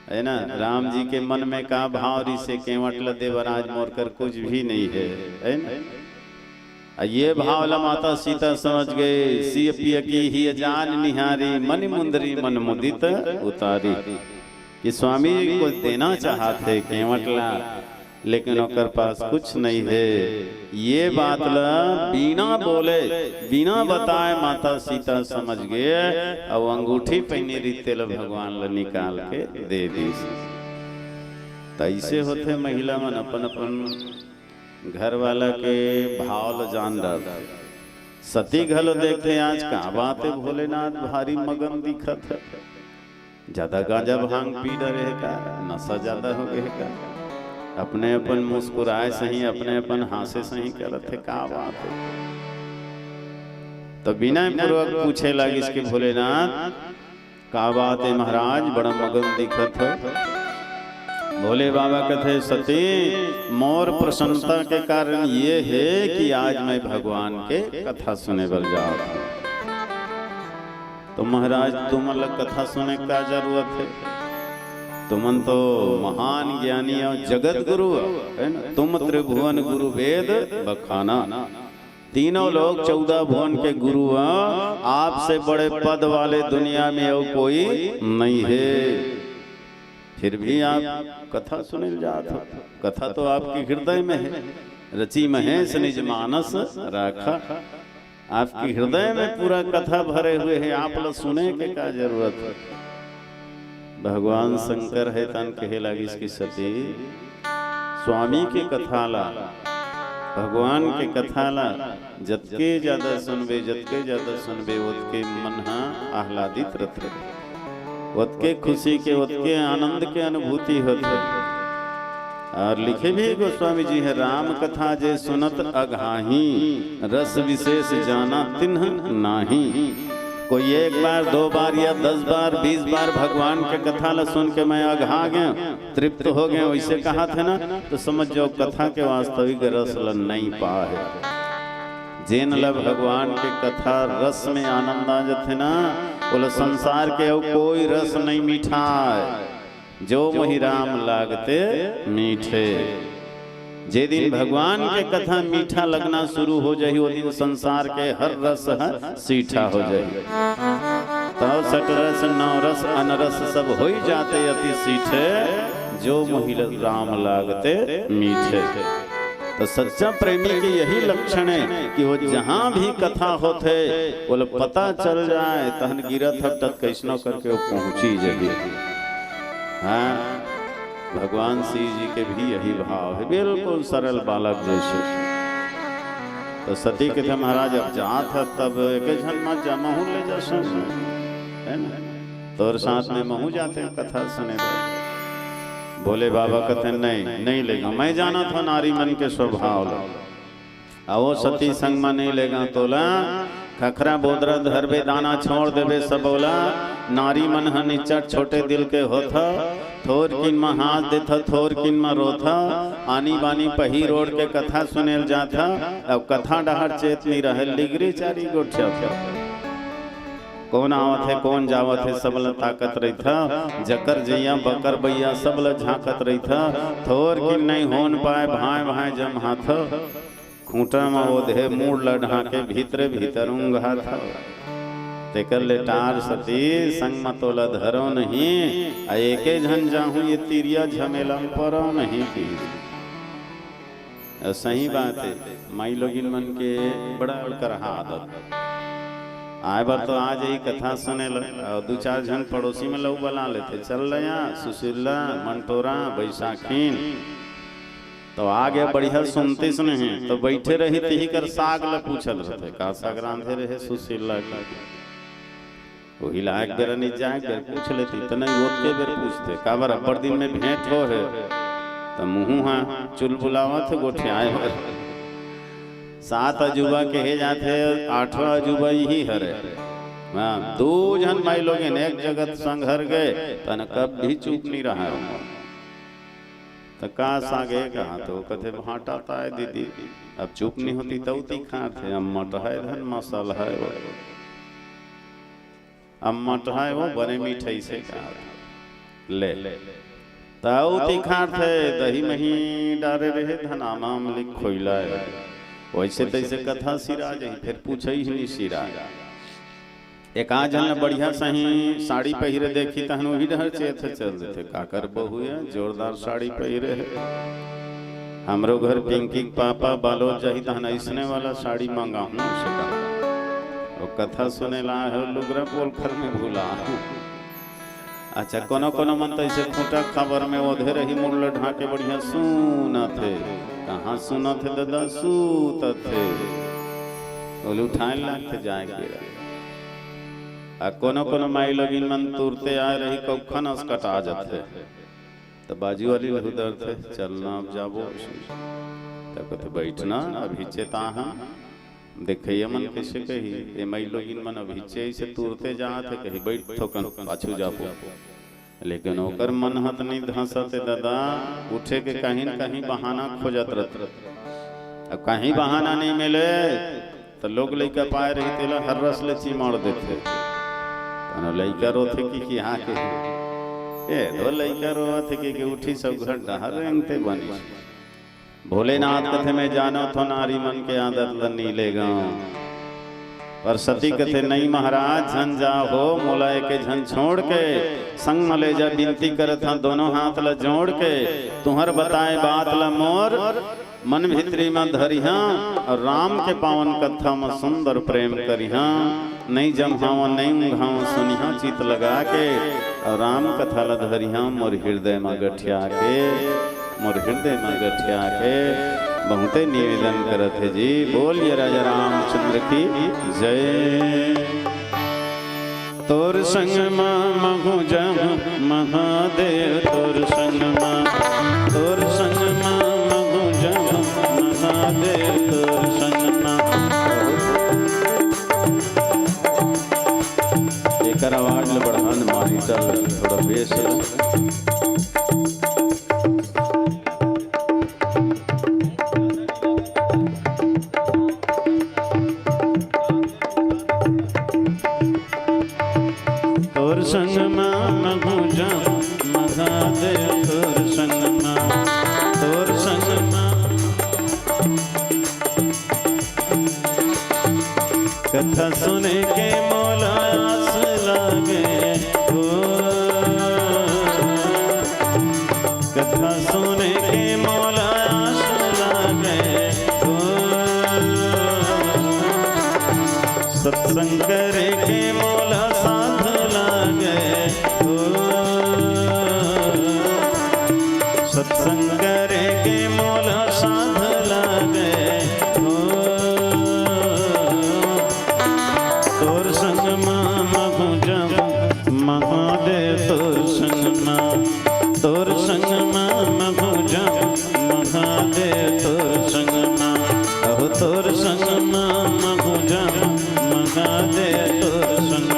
है ना, राम जी के मन में का भाव रही से केवट ल देवराज मोर कर कुछ भी नहीं है ना। ये भाव ला माता सीता समझ गए, सिय पिय की ही जान निहारी, मनि मुंदरी मन मुदित उतारी, कि स्वामी जी को देना चाहते केवट ला, लेकिन ओकर पास कुछ नहीं है। ये बात ला बिना बोले बिना बताए माता सीता समझ गए, अब अंगूठी पहनी रीते ला भगवान ला निकाल के दे दी। तैसे होते महिला मन अपन अपन घर वाला के भाव ल जान डाल। सती घलो देखते आज का बात है, भोलेनाथ भारी मगन दिखत है, ज्यादा गांजा भांग पी रहे का, नशा ज्यादा हो गए का, अपने अपन मुस्कुराए सही, अपने अपन हासे सही करत है, का बात है। तो बिना पूर्वक पूछे लगे इसके भोलेनाथ का बात है महाराज, बड़ा मगन दिखत है। भोले बाबा कहते सती मोर प्रसन्नता के कारण ये है कि आज मैं भगवान के कथा सुने बर जा रहा हूं। तो महाराज तुम अलग कथा सुने का जरूरत है, तुमन तो महान ज्ञानी और जगत गुरु है ना। तुम त्रिभुवन गुरु वेद बखाना, तीनों लोग 14 भुवन के गुरु हैं, आपसे बड़े पद वाले दुनिया में और कोई नहीं है, फिर भी आप कथा सुने जाते हो। कथा तो आपके हृदय में है, रची महेश निज मानस राखा, आपके हृदय में पूरा कथा भरे हुए है, आप लोग सुने के क्या जरूरत है। भगवान शंकर है तन कहे लगी इसकी सती स्वामी की कथा ला, भगवान के कथा ला जतके ज्यादा सुनबे जतके ज्यादा सुनबे उतके मन आह्लादित रत रहे, उतके खुशी के उतके आनंद के अनुभूति होते। और लिखे भी गोस्वामी जी है, राम कथा जे सुनत अघाही, रस विशेष जाना तिन्ह नाही। कोई एक बार 2 बार या 10 बार 20 बार भगवान के कथा ला सुन के मैं अघा गया, तृप्त हो गया, वैसे कहा थे ना, तो समझ जाओ कथा के वास्तविक रस ल नहीं पा है। जेन ल भगवान के कथा रस में आनंद आ जाते ना, बोले संसार के और कोई रस नहीं मीठा है, जो मोहि राम लागते मीठे। जे दिन भगवान के कथा मीठा लगना शुरू हो जाए, वो दिन संसार के हर रस सीठा हो जाए। तो सट रस नौ रस अनरस सब हो जाते अति सीठे, जो मोहि राम लागते मीठे। तो सच्चा प्रेमी की यही लक्षण है कि वो जहाँ भी कथा होते बोले पता चल जाए तहन गिरत हटत कैसनो करके वो पहुंची जगह। हाँ, भगवान शिव जी के भी यही भाव है, बिल्कुल सरल बालक जैसे। तो सती के थे महाराज अब जात है तब एक मत जा महू ले जा है ना, तो और साथ में महू जाते हैं कथा सुने। भोले बाबा कहते नहीं लेगा, मैं जाना था नारी मन के स्वभाव वो सती संग में नहीं लेगा, तोला खखरा बोदरा धरबे दाना छोड़ देवे सब बोला। नारी मन निचट छोटे दिल के होता, थोर किन में हाथ देता थोर किन में रोथा, आनी बानी पही रोड के कथा सुनेल जाता। अब कथा डहर चेत नहीं रहे, लिगरी चारी गोठिया कौन आवत है कौन जावत है सबल ताकत रही था, जकर जैया बकर बैया सबल झांकत रही था। थोर किन नहीं होन पाए भाई भाई जम हाथ, खूंटा में ओधे मूड लढ़ा के भीतरे भीतर ऊँघा था। तेकर लेटार सती संग मतोला धरो नहीं, एके झन जाहूँ ये तिरिया झमेला परो नहीं की। सही बात है, माई लोगिन मन के बड़ा कर आदत आए बार तो आज यही कथा सुने लो, 2-4 जन पड़ोसी में लोग बुला लेते, चल रहा सुशीला मंटोरा बैसाखीन, तो आगे बढ़िया सुनते सुने हैं। तो बैठे रही थी कर साग ल पूछल रहते, का साग रांधे रहे सुशीला का, वही लायक बेरा नहीं जाए बेर पूछ लेती, तो नहीं ओत के बेर पूछते का बार अपर दिन में भेंट हो है, तो मुँह हाँ चुल बुलावा थे गोठे आए हो। 7 अजूबा कहे जाते, 8वां अजूबा यही हरे। हाँ, 2 जन भाई लोग एक जगत संघर गए, तन कब भी चुप नहीं रहा। तो का सागे कहा, तो कहते भाटा है दीदी, अब चुप नहीं होती तो खाते, अम्मट है धन मसल है वो, अम्मट है वो बने मीठे से कहा ले ताऊ खाते, दही मही डारे रहे धना मामली खोइला है। वैसे तैसे कथा सिरा जाए, फिर पूछे ही नहीं सिरा। एक आज जन बढ़िया सही साड़ी पहिरे देखी तहन वही डर चेत चल देते, काकर बहू है जोरदार साड़ी पहिरे है, हमरो घर पिंकी पापा बालो जाही तहन ऐसने वाला साड़ी मांगा हूँ और कथा सुने ला है लुगरा बोल खर में भूला। अच्छा कोनो कोनो मन तो ऐसे खूंटा खबर में ओधे रही मुरल ढाके बढ़िया सुना थे, कहाँ सुना थे दादा सूत थे, बोले उठाए लाते जाए। आ कोनो कोनो माई लोगिन मन तुरते आए रही कौखन अस्कट आ जाते, तो बाजू वाली उधर थे चलना अब जाबो, तब कहते बैठना अभी चेता देखिए मन कैसे कही, ये माई लोगिन मन अभी से तुरते जा थे कही बैठ थोकन पाछू जाबो, लेकिन ओकर मन हत नहीं धंसत दादा, उठे के कहीं न कहीं बहाना खोजत रहत। अब कहीं बहाना नहीं मिले तो लोग लइका पाए रही तेला हर रस ले चिमाड़ देते। तो लइका रोथे कि यहाँ के ए दो लइका रोथे कि उठी सब घर डहर रेंगते बनी। भोलेनाथ कथे में जानो तो नारी मन के आदत ल नीले गाँव, पर सती कथे नहीं महाराज झन जा हो मोला के झन छोड़ के संग में ले जा विनती करत हाँ दोनों हाथ ल जोड़ के, तुहर बताए बात ल मोर मन भितरी में धरिहा और राम के पावन कथा में सुंदर प्रेम करिहा। नहीं जमहाव नहीं उघाव सुनिहा चित लगा के, और राम कथा ल धरिहा मोर हृदय में गठिया के, मोर हृदय में गठिया के। बहुते निवेदन करत है जी, बोलिए राजा रामचंद्र की जय। तोर संग महु जम महादेव, तोर संग तोर संग महु जम महादेव, तोर संग एक आवाज में बढ़ान मारी चल थोड़ा बेस। तोर संग महु जम महादेव, तोर संग तोर संग कथा सुने के मोला आस लागे हो, कथा सुने के मोला आस लागे हो, सत्संग करे के मोला साथ लागे हो, सत्संग करे के मोला साथ लागे हो। तोर संग महु जम महादेव, तोर संग तोर संग महु जम महादेव, तोर संग अहो तोर संग महु जम महादेव, तोर संग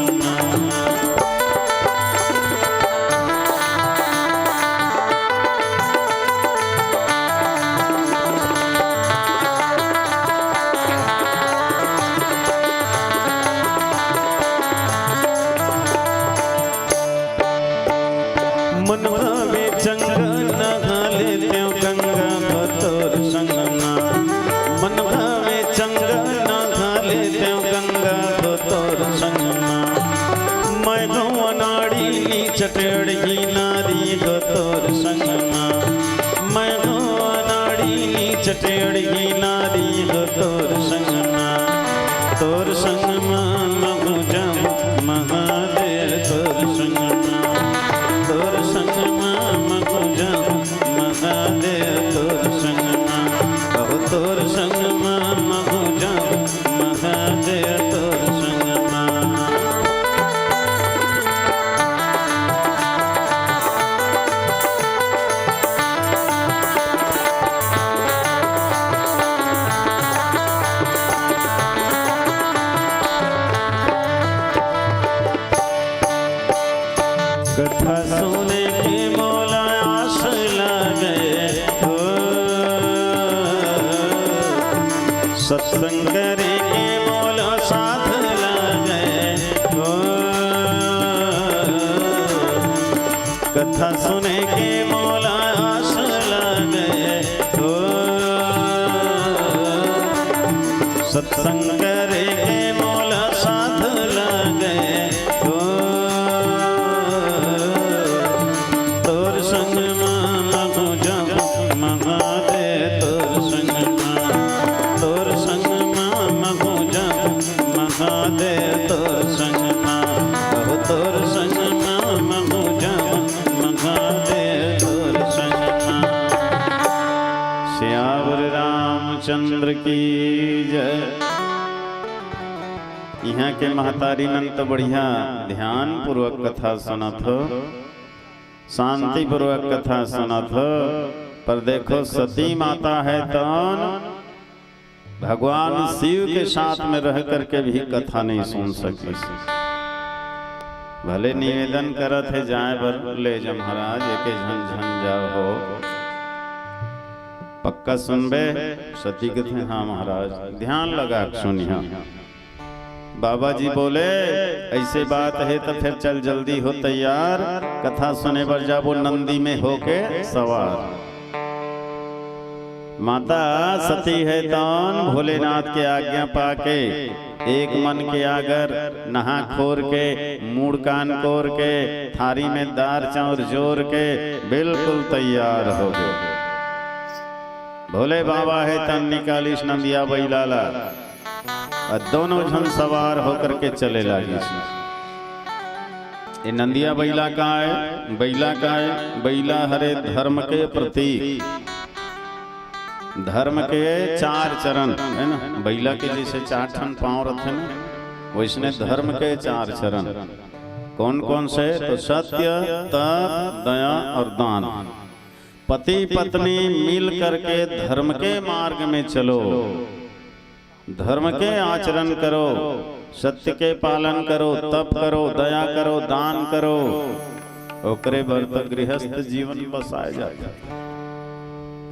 मन भावे चंगा नहा ले त्यों गंगा तोर संगना, मन भावे चंगा नहा ले त्यों गंगा तोर संगना। मैं गौ नाड़ी नी चटेड़ी नारी गो तोर संगना, मैं गौ नाड़ी नी चटेड़ी नारी गो तोर संगना। तोर संग महु जम महादेव, तोर संगना तोर संग महु जम महादेव, तोर संग अहो तोर संग महु जम महादेव, तोर संग कथा सुने के मोला आस लागे हो, सत्संग करे के मोला साथ लागे हो, कथा सुने के मोला आस लागे हो, सत्संग करे के मोला साथ लागे हो। तोर संग महु जम महादेव, तोर संग तोर संग महु जम महादेव, तोर संग अहो तोर संग महु जम महादेव, तोर संग। श्यावर रामचंद्र की जय। यहाँ के महतारी नंद तो बढ़िया ध्यान पूर्वक कथा सुनत हो, शांति पूर्वक कथा सुनत हो, पर देखो सती माता है तो भगवान शिव के साथ में रह करके भी कथा नहीं सुन सकी। भले निवेदन करत है जाए बर ले जा महाराज एके झन झन जाओ हो। पक्का सुनबे? सती कहते हाँ महाराज, ध्यान लगा सुनिया। बाबा जी बोले ऐसे बात है तो फिर चल जल्दी हो तैयार, कथा सुने बर जाबो नंदी में होके सवार। माता सती है तौन भोलेनाथ के आज्ञा पाके एक मन के आगर नहा खोर के मूड कान कोर के थारी में दार चाउर जोर के बिल्कुल तैयार हो गए। भोले बाबा है तन निकालिश नंदिया बैलाला और दोनों जन सवार होकर के चले लागी। ये नंदिया बैला का है, बैला का है, बैला हरे धर्म के प्रतीक, धर्म के चार चरण है ना। बैला के जैसे चार ठन पांव रहते ना, वैसने धर्म के चार चरण कौन कौन से? तो सत्य, तप, दया और दान। पति पत्नी मिल करके धर्म के मार्ग में चलो, धर्म के आचरण करो, सत्य के पालन करो, तप करो, दया करो, दान करो, ओकरे बर तो गृहस्थ जीवन बसाए जाता।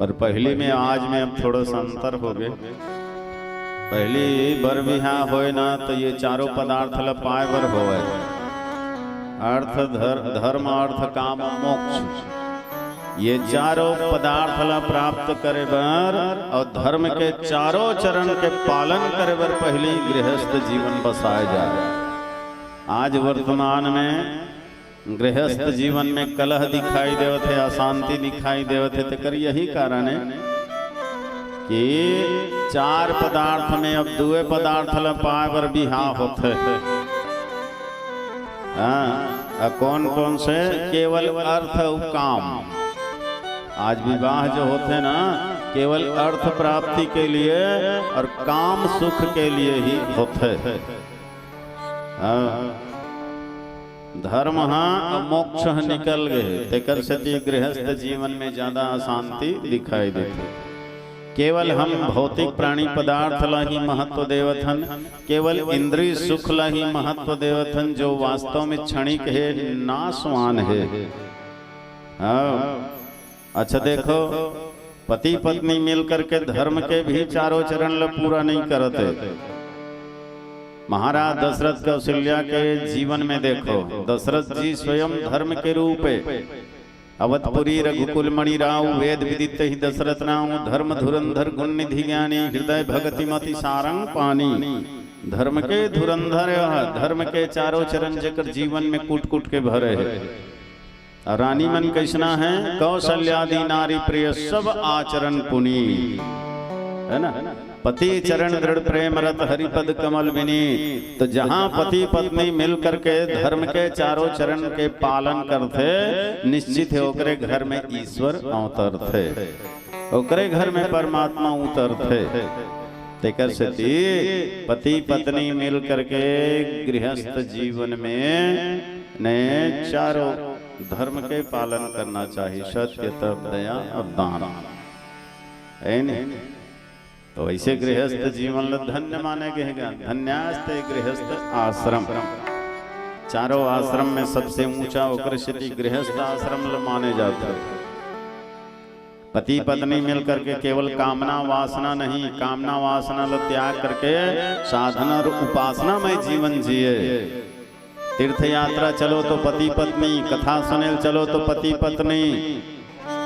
पर पहली में आज में अब थोड़ा सा अंतर हो गए। पहली बर बिहार होए ना तो ये चारों पदार्थ ल पाए बर होए, अर्थ धर्म अर्थ काम मोक्ष, ये चारों पदार्थ ला प्राप्त करे बर और धर्म के चारों चरण के पालन करे बर पहली गृहस्थ जीवन बसाए जाए। आज वर्तमान में गृहस्थ जीवन में कलह दिखाई देवत है, अशांति दिखाई देवत है। तेकर यही कारण है कि चार पदार्थ में अब दुए पदार्थ ला पाए बर बिहार होते है। हाँ, कौन कौन से? केवल अर्थ और काम। आज विवाह जो होते ना केवल अर्थ प्राप्ति के लिए और काम सुख के लिए ही होते हैं। धर्म हाँ मोक्ष निकल गए, तेकर से गृहस्थ जीवन में ज्यादा अशांति दिखाई देती। केवल हम भौतिक प्राणी पदार्थ ला ही महत्व देवथन, केवल इंद्रिय सुख ला ही महत्व देवथन, जो वास्तव में क्षणिक है, नाशवान है। हाँ, अच्छा देखो, पति पत्नी मिलकर के धर्म के भी चारों चरण ल पूरा नहीं करते। महाराज दशरथ कौशल्या के जीवन में देखो, दशरथ जी स्वयं धर्म के रूप है। अवधपुरी रघुकुल मणि राव वेद विदित ही दशरथ राव, धर्म धुरंधर गुण निधि ज्ञानी, हृदय भगति मति सारंग पानी। धर्म के धुरंधर, धर्म के चारों चरण जेकर जीवन में कूट कूट के भरे है। रानी मन कैसना है? कौशल्यादि नारी प्रिय सब आचरण पुनी, है ना। पति चरण दृढ़ प्रेम रत हरिपद कमल बिनी। तो जहाँ पति पत्नी मिल करके धर्म के चारों चरण के पालन करते, निश्चित है ओकरे घर में ईश्वर अवतरते, ओकरे घर में परमात्मा उतरते। तेकर से पति पत्नी मिल करके गृहस्थ जीवन में ने चारों धर्म के पालन करना चाहिए, सत्य, तप, दया और दान, है नहीं? तो ऐसे गृहस्थ जीवन धन्य माने गए। धन्यास्ते गृहस्थ आश्रम। चारों आश्रम में सबसे ऊंचा उकृष्टि गृहस्थ आश्रम माने जाते। पति पत्नी मिलकर के केवल कामना वासना नहीं, कामना वासना ल त्याग करके साधना और उपासना में जीवन जिए। तीर्थ यात्रा चलो तो पति पत्नी, कथा सुने चलो तो पति पत्नी,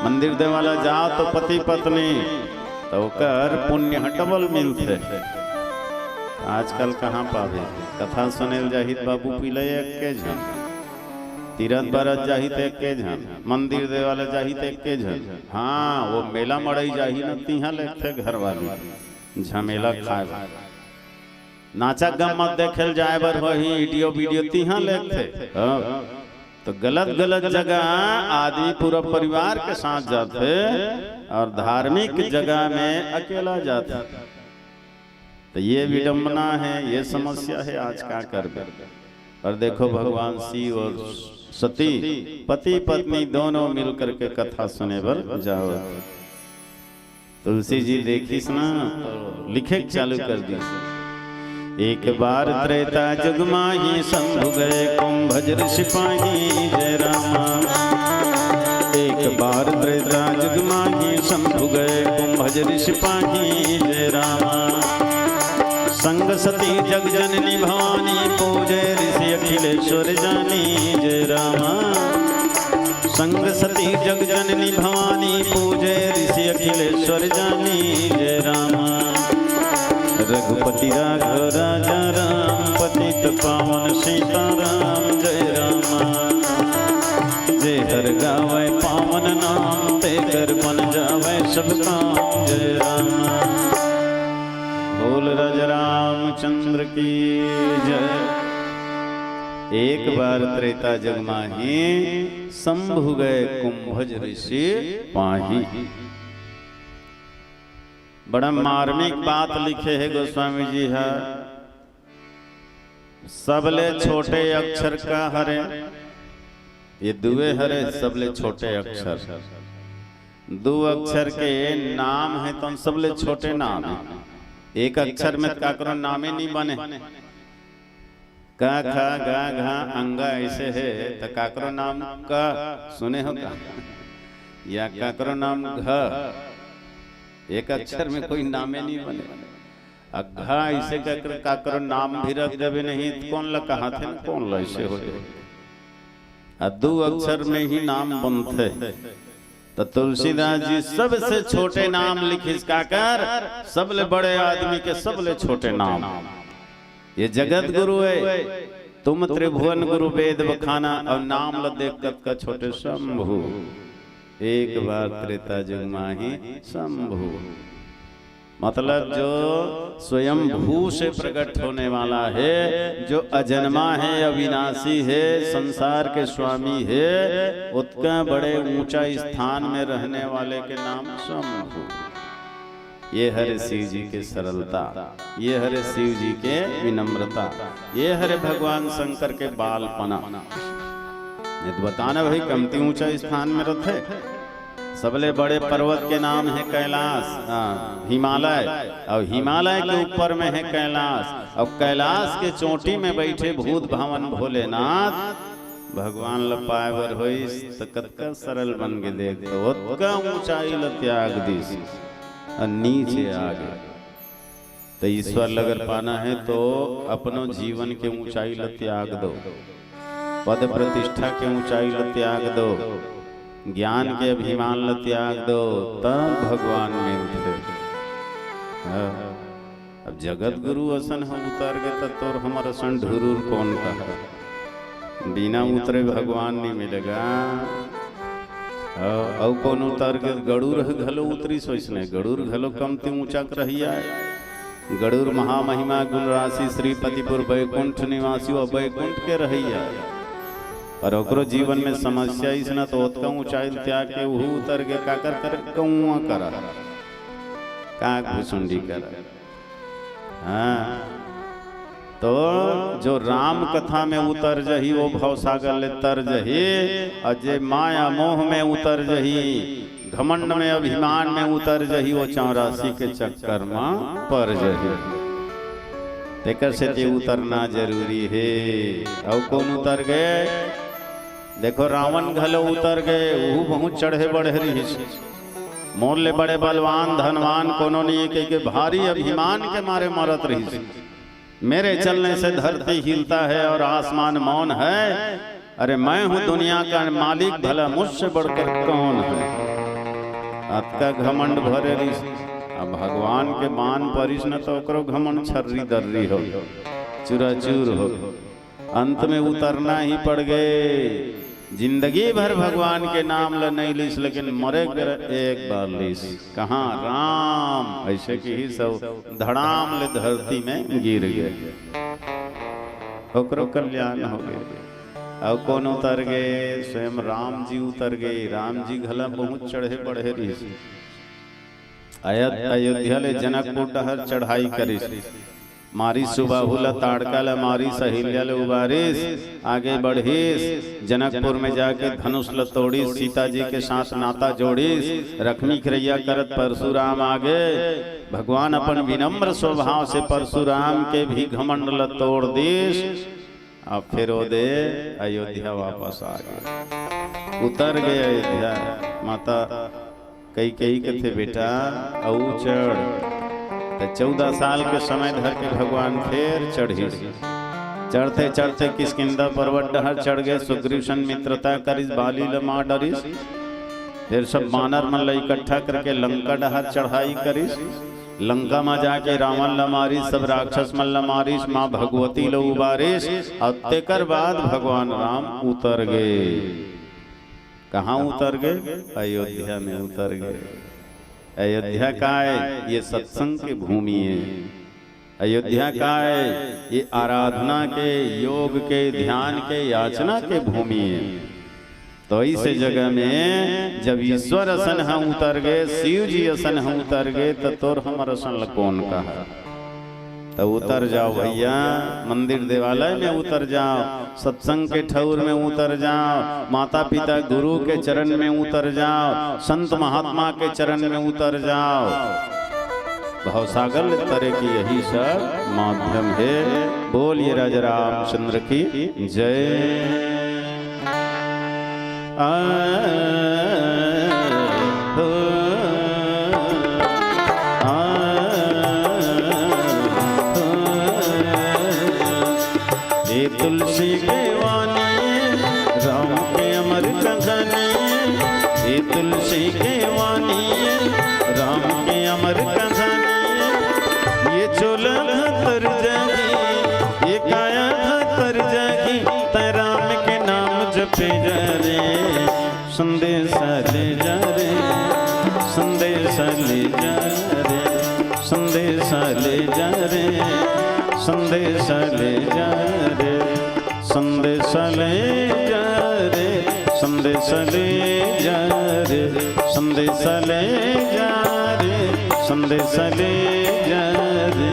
मंदिर देवाला जाओ तो पति पत्नी, तो कर पुण्य डबल मिलते। आजकल कहाँ पावे? कथा सुने जाहित बाबू पीले एक झन, तीरथ बरत जाहित एक झन, मंदिर देवाला जाहित एक झन। हाँ, वो मेला मड़ई जाही न तिहा लेते घर वाली झमेला खाए। नाचा गम्मत देखे जाए बर वही वीडियो तिहा लेते। तो गलत गलत जगह आदमी पूरा परिवार के साथ जाते और धार्मिक जगह में अकेला जाता। तो ये विडंबना है, ये समस्या है आज का कर। और देखो भगवान शिव और सती पति पत्नी दोनों मिलकर के कथा सुने पर जाओ। तुलसी जी देखिस ना, लिखे चालू कर दी। एक बार त्रेता जुग माही शंभु गए कुंभज ऋषि पाही जय रामा। एक बार त्रेता जुग माही शंभु गए कुंभज ऋषि पाही जय रामा। संग सती जग जननी भवानी पूजे ऋषि अखिलेश्वर जानी जय रामा। संग सती जग जननी भवानी पूजे ऋषि अखिलेश्वर जानी जय रामा। रघुपति राघव राजा राम पतित पावन सीताराम जय रामा। जय हर गावे पावन नाम ते कर बन जावे सब काम जय रामा। बोल राजा रामचंद्र की जय। एक बार त्रेता जग माही शंभु गए कुंभज ऋषि पाही। बड़ा मार्मिक बात लिखे है गोस्वामी जी है। सबले छोटे अक्षर का हरे, ये दुए हरे सबले छोटे अक्षर। दो अक्षर के नाम है तो सबले छोटे नाम है। एक अक्षर में का करो नामे नहीं बने। का खा गा घा अंगा ऐसे है तो काकरो नाम का सुने हो का या काकरो नाम घ, एक अक्षर में कोई नामे नहीं बने। अघा ऐसे काकरो नाम भी रख देवे नहीं तो कौन ला कहा थे कौन ला ऐसे हो जाए। दो अक्षर में ही नाम बनते। तो तुलसीदास जी सबसे छोटे नाम लिखिस काकर, सबले बड़े आदमी के सबले छोटे नाम। ये जगत गुरु है, तुम त्रिभुवन गुरु वेद बखाना और नाम ल देख का छोटे शंभु। एक बार त्रेता जुग माही शंभु मतलब जो स्वयं भू से प्रकट होने वाला है, जो अजन्मा है, अविनाशी है, संसार के स्वामी है, उसका बड़े ऊंचा स्थान में रहने वाले के नाम शंभु। ये हरे शिव जी के सरलता, ये हरे शिव जी के विनम्रता, ये हरे भगवान शंकर के बालपना। ये तो बताना भाई कमती ऊंचा स्थान में रहते। सबले बड़े पर्वत के नाम है कैलाश, हिमालय, और हिमालय के ऊपर में है कैलाश, और कैलाश के चोटी में बैठे भूत भावन भोलेनाथ भगवान लपावर होई तो कतका सरल बन के देख तो ऊंचाई ल त्याग दिस और नीचे आ गए। तो ईश्वर अगर पाना है तो अपनो जीवन के ऊंचाई ल त्याग दो, पद प्रतिष्ठा के ऊंचाई ल त्याग दो, ज्ञान के अभिमान ल त्याग दो, तब भगवान मिलते। अब जगत गुरु असन हम उतर गए तो तोर हमारा असन ढुरूर कौन कहा। बिना उतरे भगवान नहीं मिलेगा। और कौन उतर गए गड़ूर घलो उतरी सोचने, गड़ूर घलो कमती ऊंचा रहिया। गड़ूर महामहिमा गुण राशि श्रीपतिपुर बैकुंठ निवासी और बैकुंठ के रहिया। और ओकरो जीवन में समस्या इस न तो ओतका ऊंचाई त्याग के वहू उतर के काकर कर कौआ करा काक भुसुंडी करा। हाँ तो जो राम कथा में उतर जही वो भवसागर ले तर जही, और जे माया मोह में उतर जही, घमंड में अभिमान में उतर जही, वो 84 के चक्कर में पर जही। तेकर से ते उतरना जरूरी है। और कौन उतर गए देखो, रावण घलो उतर गए, वो बहुत चढ़े बढ़े रही। मोरले बड़े बलवान धनवान कोनो नहीं के भारी अभिमान के मारे मरत रही। मेरे चलने से धरती हिलता है और आसमान मौन है। अरे मैं हूँ दुनिया का मालिक, भला मुझसे बढ़कर कौन है। अतका घमंड भरे रही। अब भगवान के मान परिस न तो करो घमंड छर्री दर्री हो, चूराचूर हो। अंत में उतरना ही पड़ गए। जिंदगी भर भगवान के नाम ल नहीं लीस, लेकिन मरे एक बार लीस। कहाँ राम ऐसे की ही सब धड़ाम ले धरती में गिर गए, ओकरो कल्याण हो गए। और कौन उतर गए? स्वयं राम जी उतर गए। राम जी घला बहुत चढ़े बढ़े रही। अयोध्या ले जनकपुर डहर चढ़ाई करी। मारी सुबाहुला ताड़काला मारी सहेलिया ले उबारिस आगे बढ़ीस जनकपुर में जाके धनुष लतोड़ी सीता जी के साथ नाता जोड़ीस रखमी खरैया करत परशुराम आगे भगवान अपन विनम्र स्वभाव से परशुराम के भी घमंड लतोड़ दीस। अब फिर वो दे अयोध्या वापस आ गए, उतर गए अयोध्या। माता कई के थे बेटा औ चढ़। 14 साल के समय धर के भगवान फिर चढ़ी। चढ़ते चढ़ते किष्किंधा पर्वत डहर चढ़ गए। सुग्रीव मित्रता करिस बाली लमा डरिस। फिर सब बानर मन ला इकट्ठा करके लंका डहर चढ़ाई करिस। लंका में जाके रावण ला मारिस, सब राक्षस मन ला मारिस, माँ भगवती ला उबारिस। और तेकर बाद भगवान राम उतर गए। कहाँ उतर गए? अयोध्या में उतर गए। अयोध्या का है? ये सत्संग की भूमि है। अयोध्या का है? ये आराधना के, योग के, ध्यान के, याचना के भूमि है। तो इस जगह में जब ईश्वर असन हम उतर गए, शिव जी असन हम उतर गए, तो तोर हमर असन कौन कहा? तो उतर जाओ भैया, मंदिर देवालय में उतर जाओ, सत्संग के ठौर में उतर जाओ, माता पिता गुरु के चरण में उतर जाओ, संत महात्मा के चरण में उतर जाओ। भवसागर तरह की यही सब माध्यम है। बोलिए राजा रामचंद्र की जय। तुलसी के वाणी राम के अमर कहानी, ये तुलसी के वाणी राम के अमर कहानी। ये चोला तर जागी, ये काया तर जागी, तै राम के नाम जपे जा रे। संदेश ले जा रे, संदेश ले जा रे, संदेश ले जा रे, संदेश ले जा रे, संदेश ले जा रे, संदेश ले जा रे, संदेश ले जा रे, संदेश ले जा रे।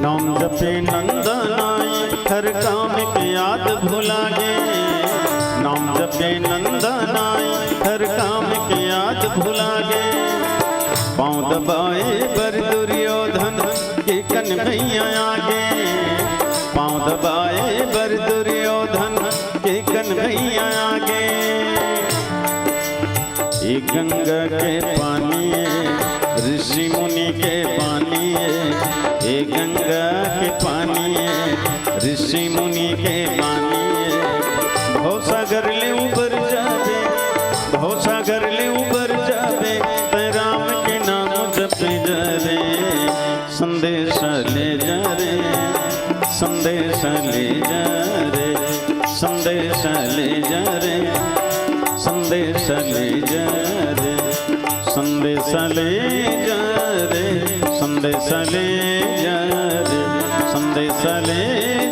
नाम जपे नंदनाई हर काम के याद भुला गे। नाम जपे नंदनाई हर काम के याद भुला गे। पाँव दबाए बर दुर्योधन के कन्हैया आगे। पाँव दबाए बर दुर्योधन के कन्हैया आगे। ये गंगा के पानी ऋषि मुनि के पानी, ये गंगा के पानी ऋषि मुनि के पानी। भवसागर ले उबर जावे, भवसागर ले उबर जावे, तै राम के नाम जपे जा रे। संदेश ले जा रे, संदेश ले जा रे, संदेश ले जा रे, संदेश ले जा रे, संदेश ले जा रे, संदेश ले जा रे, संदेश ले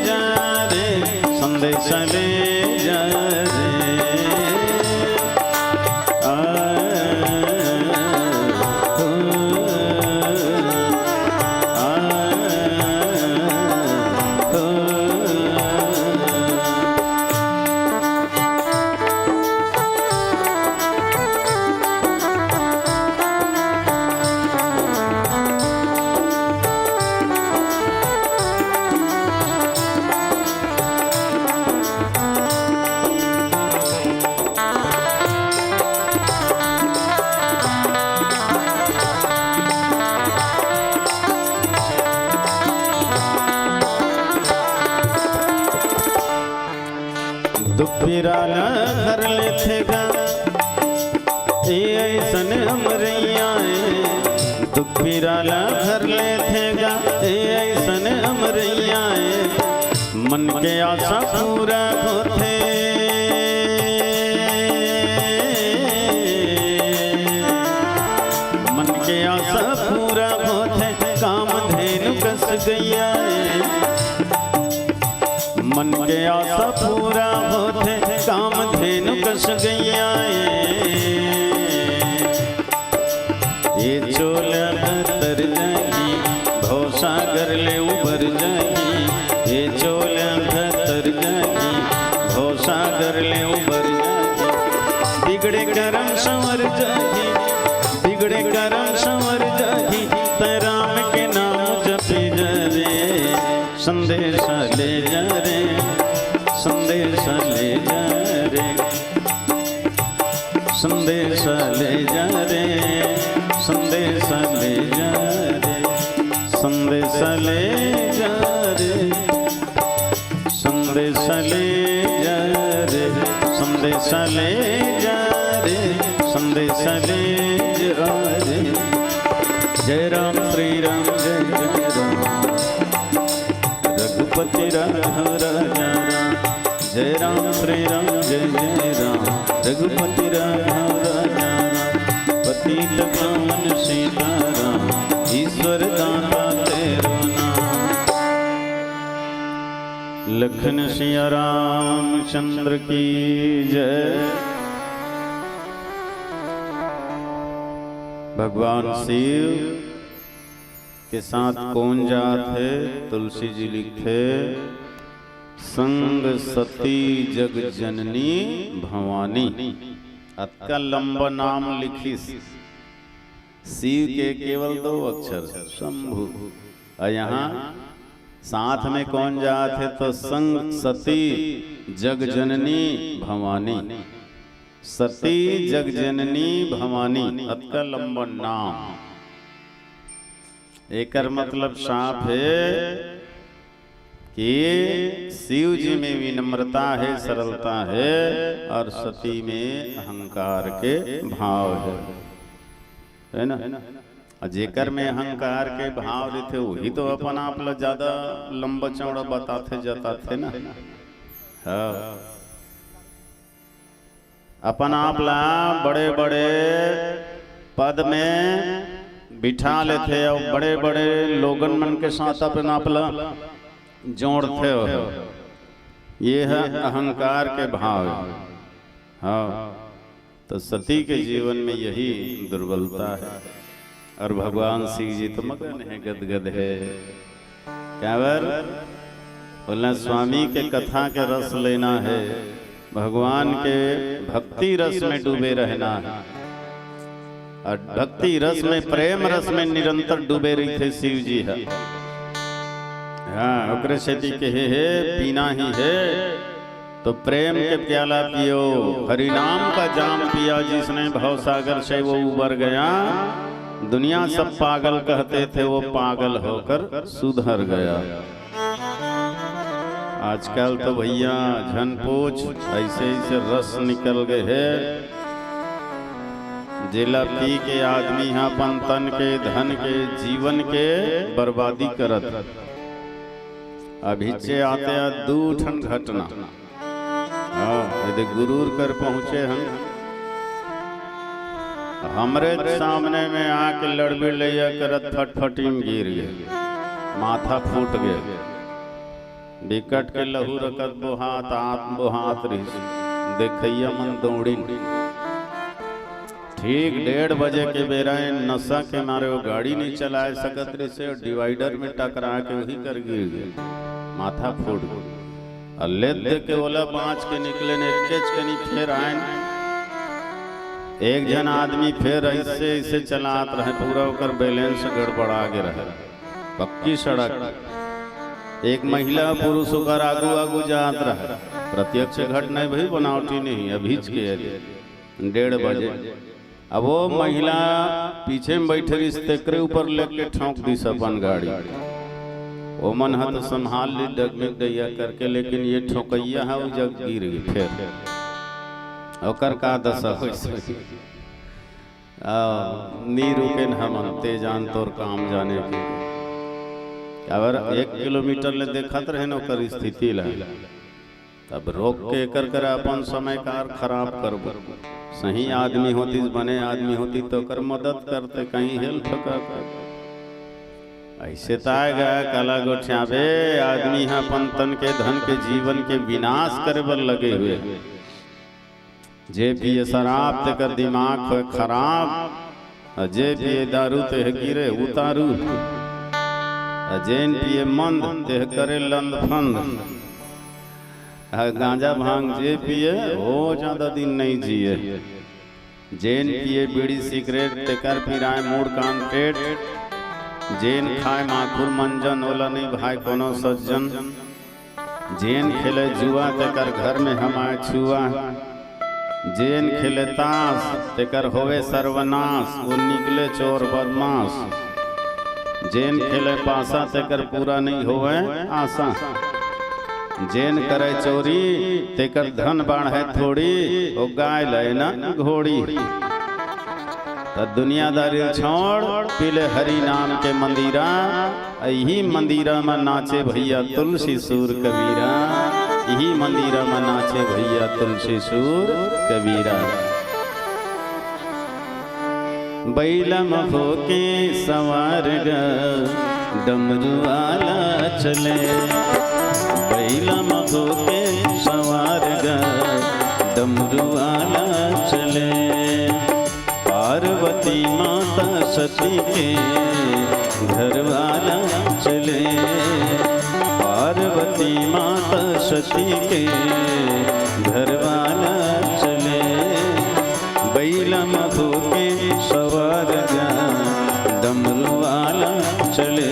जा रे, संदेश ले जा रे। पिराला घर लेते गा ऐसन अमरैया दुख पिराला घर लेते गा ऐसन अमरैया मन के आशा पूरा होते मन के आशा पूरा होते काम धेनु कस गैया मन के आशा पूरा होते काम धेनु कस गैया ये चोल तर जागी भवसागर ले उबर जागी ये चोल तर जागी भवसागर ले उबर जागी बिगड़े करम संवर जागी बिगड़े करम संवर जागी राम के नाम जपे जा रे संदेश ले जा रे संदेश ले जा रे संदेश ले जा रे संदेश ले जा रे संदेश ले जा रे संदेश ले जा रे संदेश ले जा रे संदेश ले जा रे जय राम श्री राम जय जय राम रघुपति राघव राजा राम जय राम श्री राम जय जय राम रघुपति राघव राजा राम पतित पावन सीताराम ईश्वर दाता तेरो नाम लखन सिया राम चंद्र की जय। भगवान शिव के साथ कौन जात है? तुलसी जी लिखे संग सती जग जननी भवानी। अत्का लंबा नाम लिखी शिव के केवल 2 अक्षर शंभु। और यहाँ साथ में कौन जात है? तो संग सती जग जननी भवानी। सती जग जननी भवानी अत्का लंबा नाम। एकर मतलब साफ है कि शिव जी में विनम्रता है, सरलता है और सती में अहंकार के भाव है ना। और जेकर में अहंकार के भाव रहते वही तो अपन आप ला ज्यादा लंबा चौड़ा बताते जताते ना। हाँ, अपन आप ला बड़े बड़े पद में बिठा लेते और बड़े बड़े लोगन मन के साथ अपन आप ला जोड़ते हो। ये है अहंकार के भाव। हाँ, तो सती के जीवन में यही दुर्बलता है। और भगवान शिव जी तो मगन है, गदगद है। क्या बोलना? स्वामी के कथा के रस लेना है, भगवान के भक्ति रस में डूबे रहना है। और भक्ति रस में, प्रेम रस में निरंतर डूबे रही थे शिव जी है। हाँ, ओकरे सेती के है पीना ही है तो प्रेम के प्याला पियो। हरि नाम का जाम पिया जिसने भवसागर से वो उबर गया। दुनिया सब पागल कहते थे, वो पागल होकर सुधर गया। आजकल तो भैया झन पूछ ऐसे ऐसे रस निकल गए है। जिला पी के आदमी यहाँ अपन तन के, धन के, जीवन के बर्बादी करत। अभी से आते 2 ठन घटना। हाँ, यदि गुरूर कर पहुँचे हमरे सामने में आके लड़बे लिया करत फटफटी में गिर गए, माथा फूट गया, बिकट के लहू रकत बोहात आत्म बोहात रही। देखिया मन दौड़ी। ठीक 1:30 बजे के बेरा नशा के मारे वो गाड़ी नहीं चला सकत रही से, डिवाइडर में टकरा के वही कर गिर गए, माथा फूट गया। ले दे के बोला 5 के निकले ने के नहीं फिर आए। एक जन आदमी फिर ऐसे ऐसे चलात रहे, पूरा होकर बैलेंस गड़बड़ा के रहे। पक्की सड़क, एक महिला पुरुष होकर आगू आगू जात रहे। प्रत्यक्ष घटना भी बनावटी नहीं, अभी के 1:30 बजे। अब वो महिला पीछे में बैठे रिश्ते ऊपर लेके ठोंक दी अपन गाड़ी। वो मन हा तो संभाल ली डगमिग दैया करके, लेकिन ये ठोकैया है वो जग गिर गई फिर ओकर का दशा हो नी रुके हम ते जान तोर काम जाने की। अगर 1 किलोमीटर ले देखत रहे न ओकर स्थिति ला, तब रोक के कर अपन समय कार खराब करब। सही आदमी होती, बने आदमी होती तो कर मदद करते, कहीं हेल्प करते। ऐसे ताएगा काला गोठियाबे आदमी है अपन तन के धन के जीवन के विनाश करे बर लगे हुए। जे पिए शराब ते कर दिमाग हो खराब, जे पिए दारू ते गिरे उतारू, जेन पिए मंद ते करे लंद फंद। गांजा भांग जे पिए वो ज्यादा दिन नहीं जिए। जेन पिए बीड़ी सिगरेट ते कर पिराए मूड कान पेट। जेन खाए माखुर मंजन ओला नहीं भाई कोनो सज्जन। जेन खेले जुआ ते कर घर में हमारे छुआ। जेन खेले ताश ते कर होवे सर्वनाश, वो निकले चोर बदमाश। जेन खेले पासा ते कर पूरा नहीं होवे आशा। जेन करे चोरी ते कर धन बाढ़े थोड़ी, वो गाय लय ना घोड़ी। तो दुनियादारी छोड़ पीले हरि नाम के मंदिरा, यही मंदिरा में नाचे भैया तुलसी सूर कबीरा। यही मंदिरा में नाचे भैया तुलसी सूर कबीरा। बैलम होके सवार ग डमरू वाला चले। बैलम होके सवार ग डमरू वाला चले। पार्वती माता सती के घर वाला चले। पार्वती माता सती के घर वाला चले। बैलम होके सवार गा डमरू वाला चले।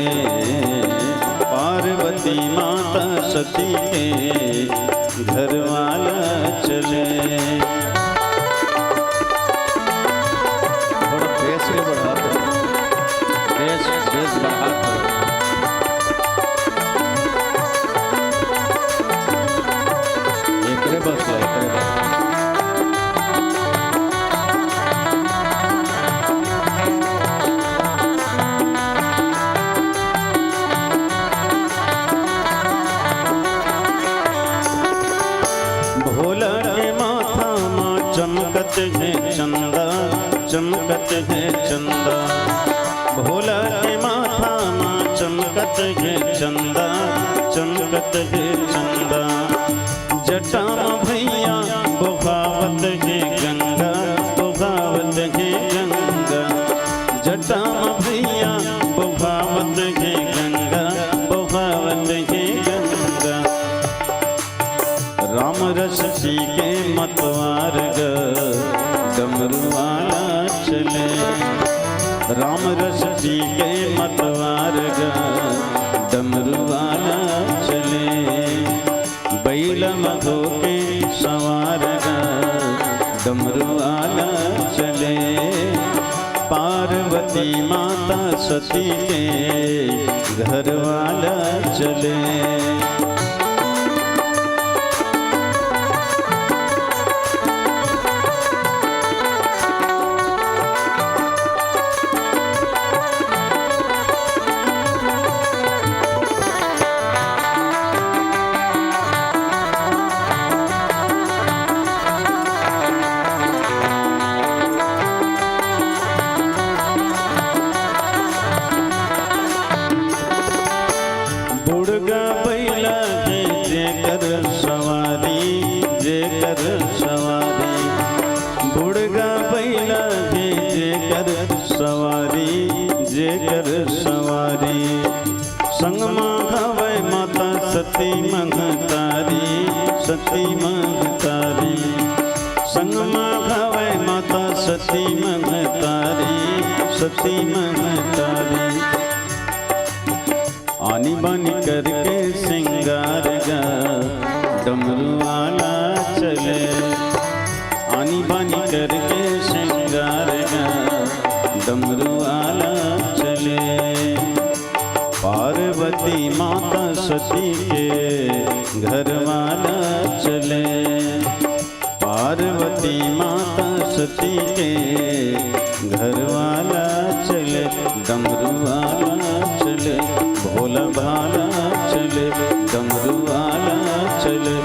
पार्वती माता सती के घर वाला चले। भोला के माथा माँ चमकत है चंदा, चमकत है चंदा। भोला के माथा माँ चमकत है चंदा, चमकत है चंदा। जटा भैया बहावत है गंगा, बहावत है गंगा। जटा भैया बहावत है गंगा, बहावत है गंगा। राम रस पी के मतवार ग डमरू वाला चले। राम रस पी के मतवार ग डमरू वाला चले। बैलम होके सवार ग डमरू वाला चले। पार्वती माता सती के घर वाला चले। बुढ़गा बैला है जेकर सवारी, जेकर सवारी। बुढ़गा बैला है जेकर सवारी, जेकर सवारी। संग माघवे माता सती महतारी, सती महतारी। संग माघवे माता सती महतारी, सती महतारी। आनी बानी करके सिंगार गा डमरू वाला चले। आनी बानी करके सिंगार गा डमरू वाला चले। पार्वती पार्वती माता सती के घर वाला चले, पार्वती माता सती के घर वाला चले, डमरू वाला चले, भोला भाला चले, डमरू वाला चले,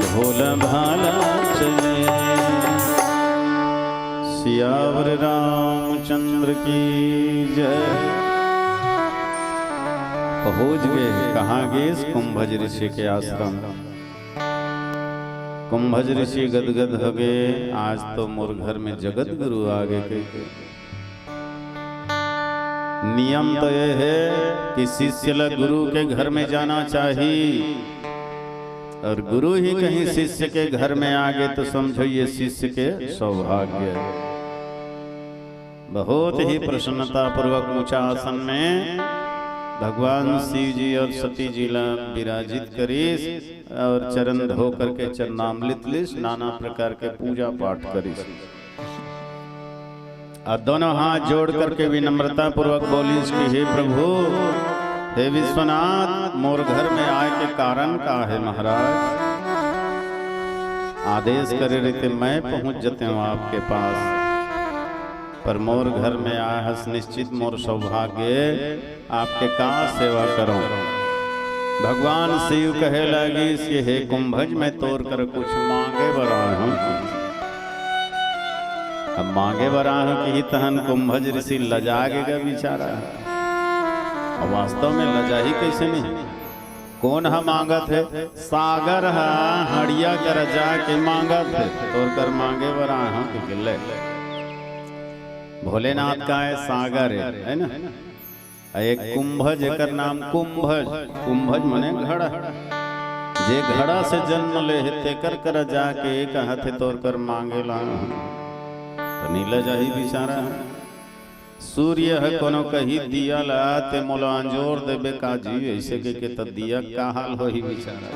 भोला भाला चले। सियावर रामचंद्र की जय। पहुँच गए कहाँ गए? कुंभज ऋषि के आश्रम। कुंभज ऋषि गदगद हो गए, आज तो मोर घर में जगत गुरु आ गए। नियम तो यह है कि शिष्य लग गुरु के घर में जाना चाहिए, और गुरु ही कहीं शिष्य के घर में आ गए तो समझो ये शिष्य के सौभाग्य। बहुत ही प्रसन्नता पूर्वक ऊंचा आसन में भगवान शिव जी और सती जी ला विराजित करीस, और चरण धो करके चरणामृत लिस, नाना प्रकार के पूजा पाठ करीस, और दोनों हाथ जोड़ करके विनम्रता पूर्वक बोलीस कि हे प्रभु, हे विश्वनाथ, मोर घर में आए के कारण का है महाराज? आदेश करे रहते मैं पहुंच जाते हूँ आपके पास, पर मोर घर में आए हस निश्चित मोर सौभाग्य, आपके का सेवा करूं। भगवान शिव कहे लगी कि हे कुंभज, मैं तोड़ कर कुछ मांगे बरा हूं। अब मांगे बरा हूं कि तहन कुंभज ऋषि लजागेगा बेचारा। और वास्तव में लजा ही कैसे नहीं? कौन हा मांगत है? सागर हा हड़िया कर जा के मांगत है, तोड़ कर मांगे बरा हूं कि गिले। भोलेनाथ का है सागर है ना, एक कुंभज, एक नाम कुंभज। कुंभज मने घड़ा, जे घड़ा से जन्म ले तेकर कर जाके एक हाथे तोड़ कर मांगे ला, तो नीला जाही बेचारा। सूर्य है कोनो कही दिया ला ते मोला अंजोर देबे काजी, ऐसे के तो दिया का हाल हो ही बेचारा।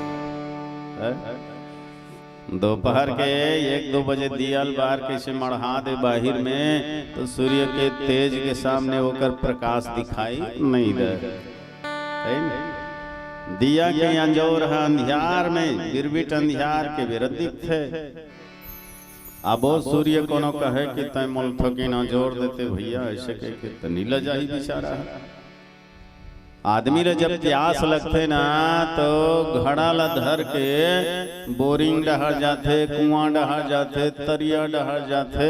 दोपहर के 1-2 बजे दियल बार कैसे मढ़ा दे बाहिर में, तो सूर्य के तेज के सामने होकर प्रकाश दिखाई नहीं दे। दिया के अंजोर है अंधियार में, गिरबिट अंधियार के विरदित थे। अब वो सूर्य कोनो कहे कि तय मोल थकी ना जोर देते भैया, ऐसे के तो नीला जाही बेचारा। आदमी रे जब प्यास लगते ना तो घड़ा ला धर के बोरिंग डहर जाते, कुआं डहर जाते, तरिया डहर जाते,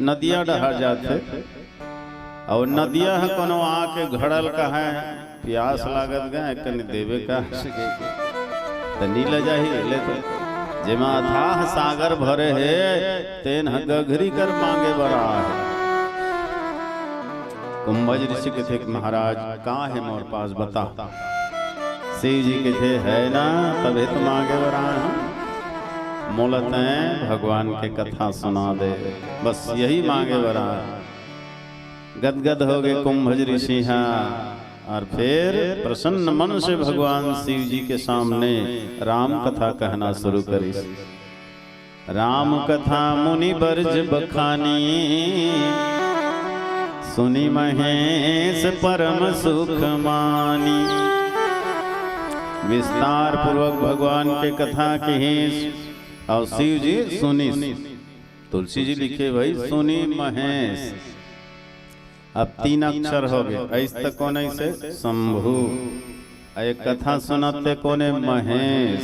नदिया डहर जाते, और नदिया है कोनो आके घड़ल का है प्यास लागत गए कन देवे का तो नीला जाही ले, तो जेमा अथाह सागर भरे है तेन गघरी कर मांगे बरा है। कुंभज ऋषि के थे महाराज का है मोर पास बता। शिव जी के थे है ना, तभी तो मांगे बरा मोलत है भगवान के कथा सुना दे, बस यही मांगे बरा। गदगद हो गए कुंभज ऋषि, और फिर प्रसन्न मन से भगवान शिव जी के सामने राम कथा कहना शुरू करी। राम कथा मुनि बरज बखानी, सुनी महेश परम सुख मानी। विस्तार पूर्वक भगवान के कथा की, और शिव जी सुनी। तुलसी जी लिखे भाई सुनी महेश, अब 3 अक्षर हो गए। ऐसे तक कौन ऐसे शंभु, एक कथा सुनाते कोने महेश।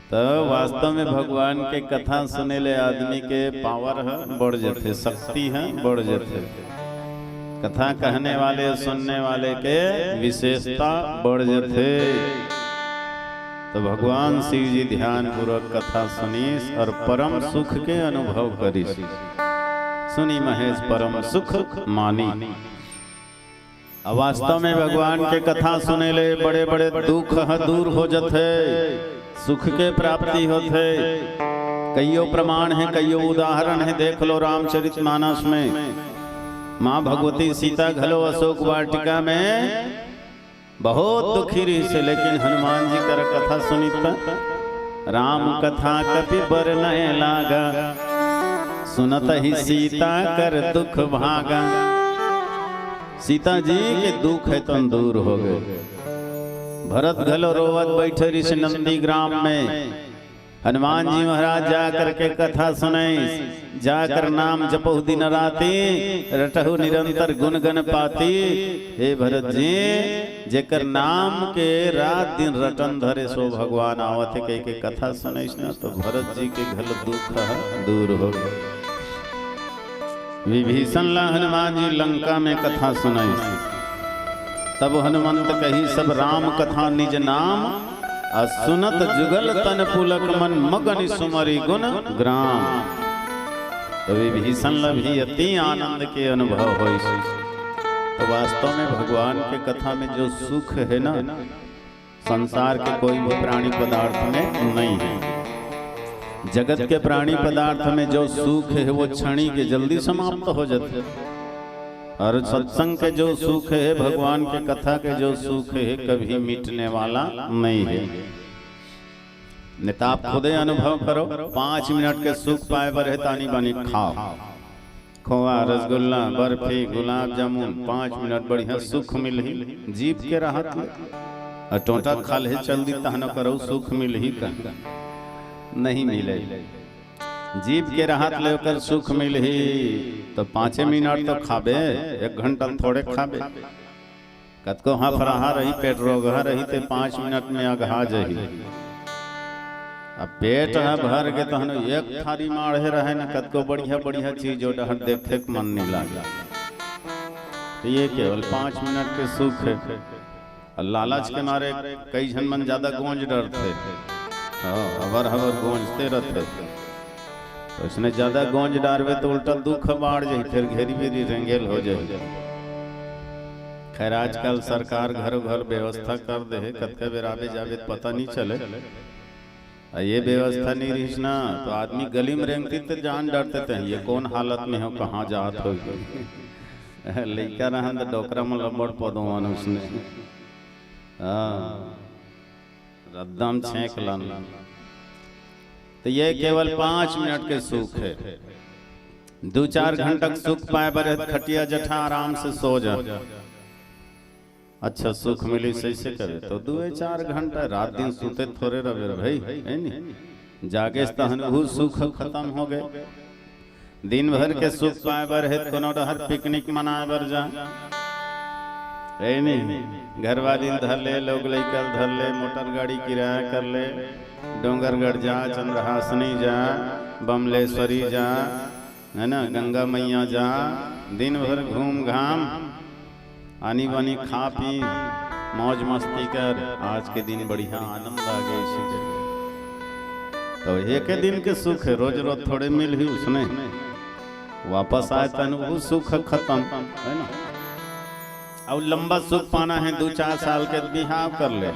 तो वास्तव में भगवान के कथा सुने ले आदमी के पावर है बढ़ जाते, शक्ति है बढ़ जाते, कथा कहने वाले सुनने वाले के विशेषता बढ़ जाते। तो भगवान शिव जी ध्यान पूर्वक कथा सुनीस और परम सुख के अनुभव करीस। सुनी महेश परम सुख मानी। वास्तव में भगवान के कथा सुने ले बड़े बड़े दुख दूर हो जाते, सुख के प्राप्ति होते। कईयों प्रमाण है, कईयों उदाहरण है, देख लो रामचरितमानस में। माँ भगवती सीता घलो अशोक वाटिका में बहुत दुखी रही से, लेकिन हनुमान जी कर कथा सुनी था। राम कथा कपि बरनए लागा, सुनत ही सीता कर दुख भागा। सीता जी के दुख है तो दूर हो गए। भरत घलो रोवत बैठे ऋषि नंदी ग्राम में। हनुमान जी महाराज जा करके कथा सुनाई, जाकर नाम जपहु दिन राती, रटहु निरंतर गुण गण पाती। हे भरत जी, जेकर नाम के रात दिन रटन धरे सो भगवान आवत है के कथा सुनाइस ना, तो भरत जी के घल दुख दूर हो गए। विभीषण ला हनुमान जी लंका में कथा सुनाई, तब हनुमंत कही सब राम कथा निज नाम, सुनत जुगल तन पुलक मन मगन सुमरी गुण ग्राम। तो विभीषण ला भी अति आनंद के अनुभव होई। तो वास्तव में भगवान के कथा में जो सुख है ना, संसार के कोई भी प्राणी पदार्थ में नहीं है। जगत के प्राणी पदार्थ में जो सुख है वो क्षणी के जल्दी समाप्त हो जाते हैं, और सत्संग के जो सुख है, भगवान के कथा के जो सुख है, कभी मिटने वाला नहीं है। नेता खुदे अनुभव करो, 5 मिनट के सुख पाए बर तानी बानी खाओ, खोआ रसगुल्ला बर्फी गुलाब जामुन, 5 मिनट बढ़िया सुख मिल ही, जीप के राहत और टोटा खाल है चल दी तहन करो सुख मिल ही का नहीं मिले। जीव के राहत लेकर सुख मिल ही तो 5 मिनट तो खाबे, 1 घंटा थोड़े खाबे। कतको हाँ फराहा रही पेट रोगा रही ते 5 मिनट में अघा जही। अब पेट है भर के तो एक थारी माढ़े रहे ना, कतको बढ़िया बढ़िया चीज डहर देखे के मन नहीं लागे। तो ये केवल 5 मिनट के सुख है। लालच के मारे कई जन मन ज्यादा गूंज डरते, हवर हवर गूंजते रहते, तो उसने ज्यादा गूंज डारवे तो उल्टा दुख बाढ़ जाए, फिर घेरी बेरी रेंगेल हो जाए। खैर आजकल सरकार घर घर व्यवस्था कर दे, कतका बेर आवे जावे पता नहीं चले। ये व्यवस्था नहीं रही ना तो आदमी गली में रेंगती तो जान डरते थे, ये कौन हालत में हो, कहाँ जात हो। लड़का रहा तो डोकरा में लंबड़ पौधवान उसने रद्दम छेक लन। तो ये केवल 5 मिनट के सुख है। 2-4 घंटा सुख पाए बरे खटिया जठा आराम से सो जा, अच्छा सुख मिली सही से करे तो 2-4 घंटा रात दिन सुते थोड़े रहे भाई है नहीं, जागे तहन सुख खत्म हो गए। दिन भर के सुख पाए बर है कोनो हर पिकनिक मनाए बर जा है नहीं, घर वाली धर ले, लोग लेकर धर ले, मोटर गाड़ी किराया कर ले, डोंगरगढ़ जा, चंद्रहासनी जा, बमलेश्वरी जा, है ना, गंगा मैया जा, दिन भर घूम घाम आनी बानी खा पी मौज मस्ती कर। आज के दिन बढ़िया आनंद आ गए। तो एक दिन के सुख है, रोज रोज थोड़े मिल ही उसने वापस आए तन वो सुख खत्म है ना। अब लंबा सुख पाना है 2-4 साल के बिहाव कर ले,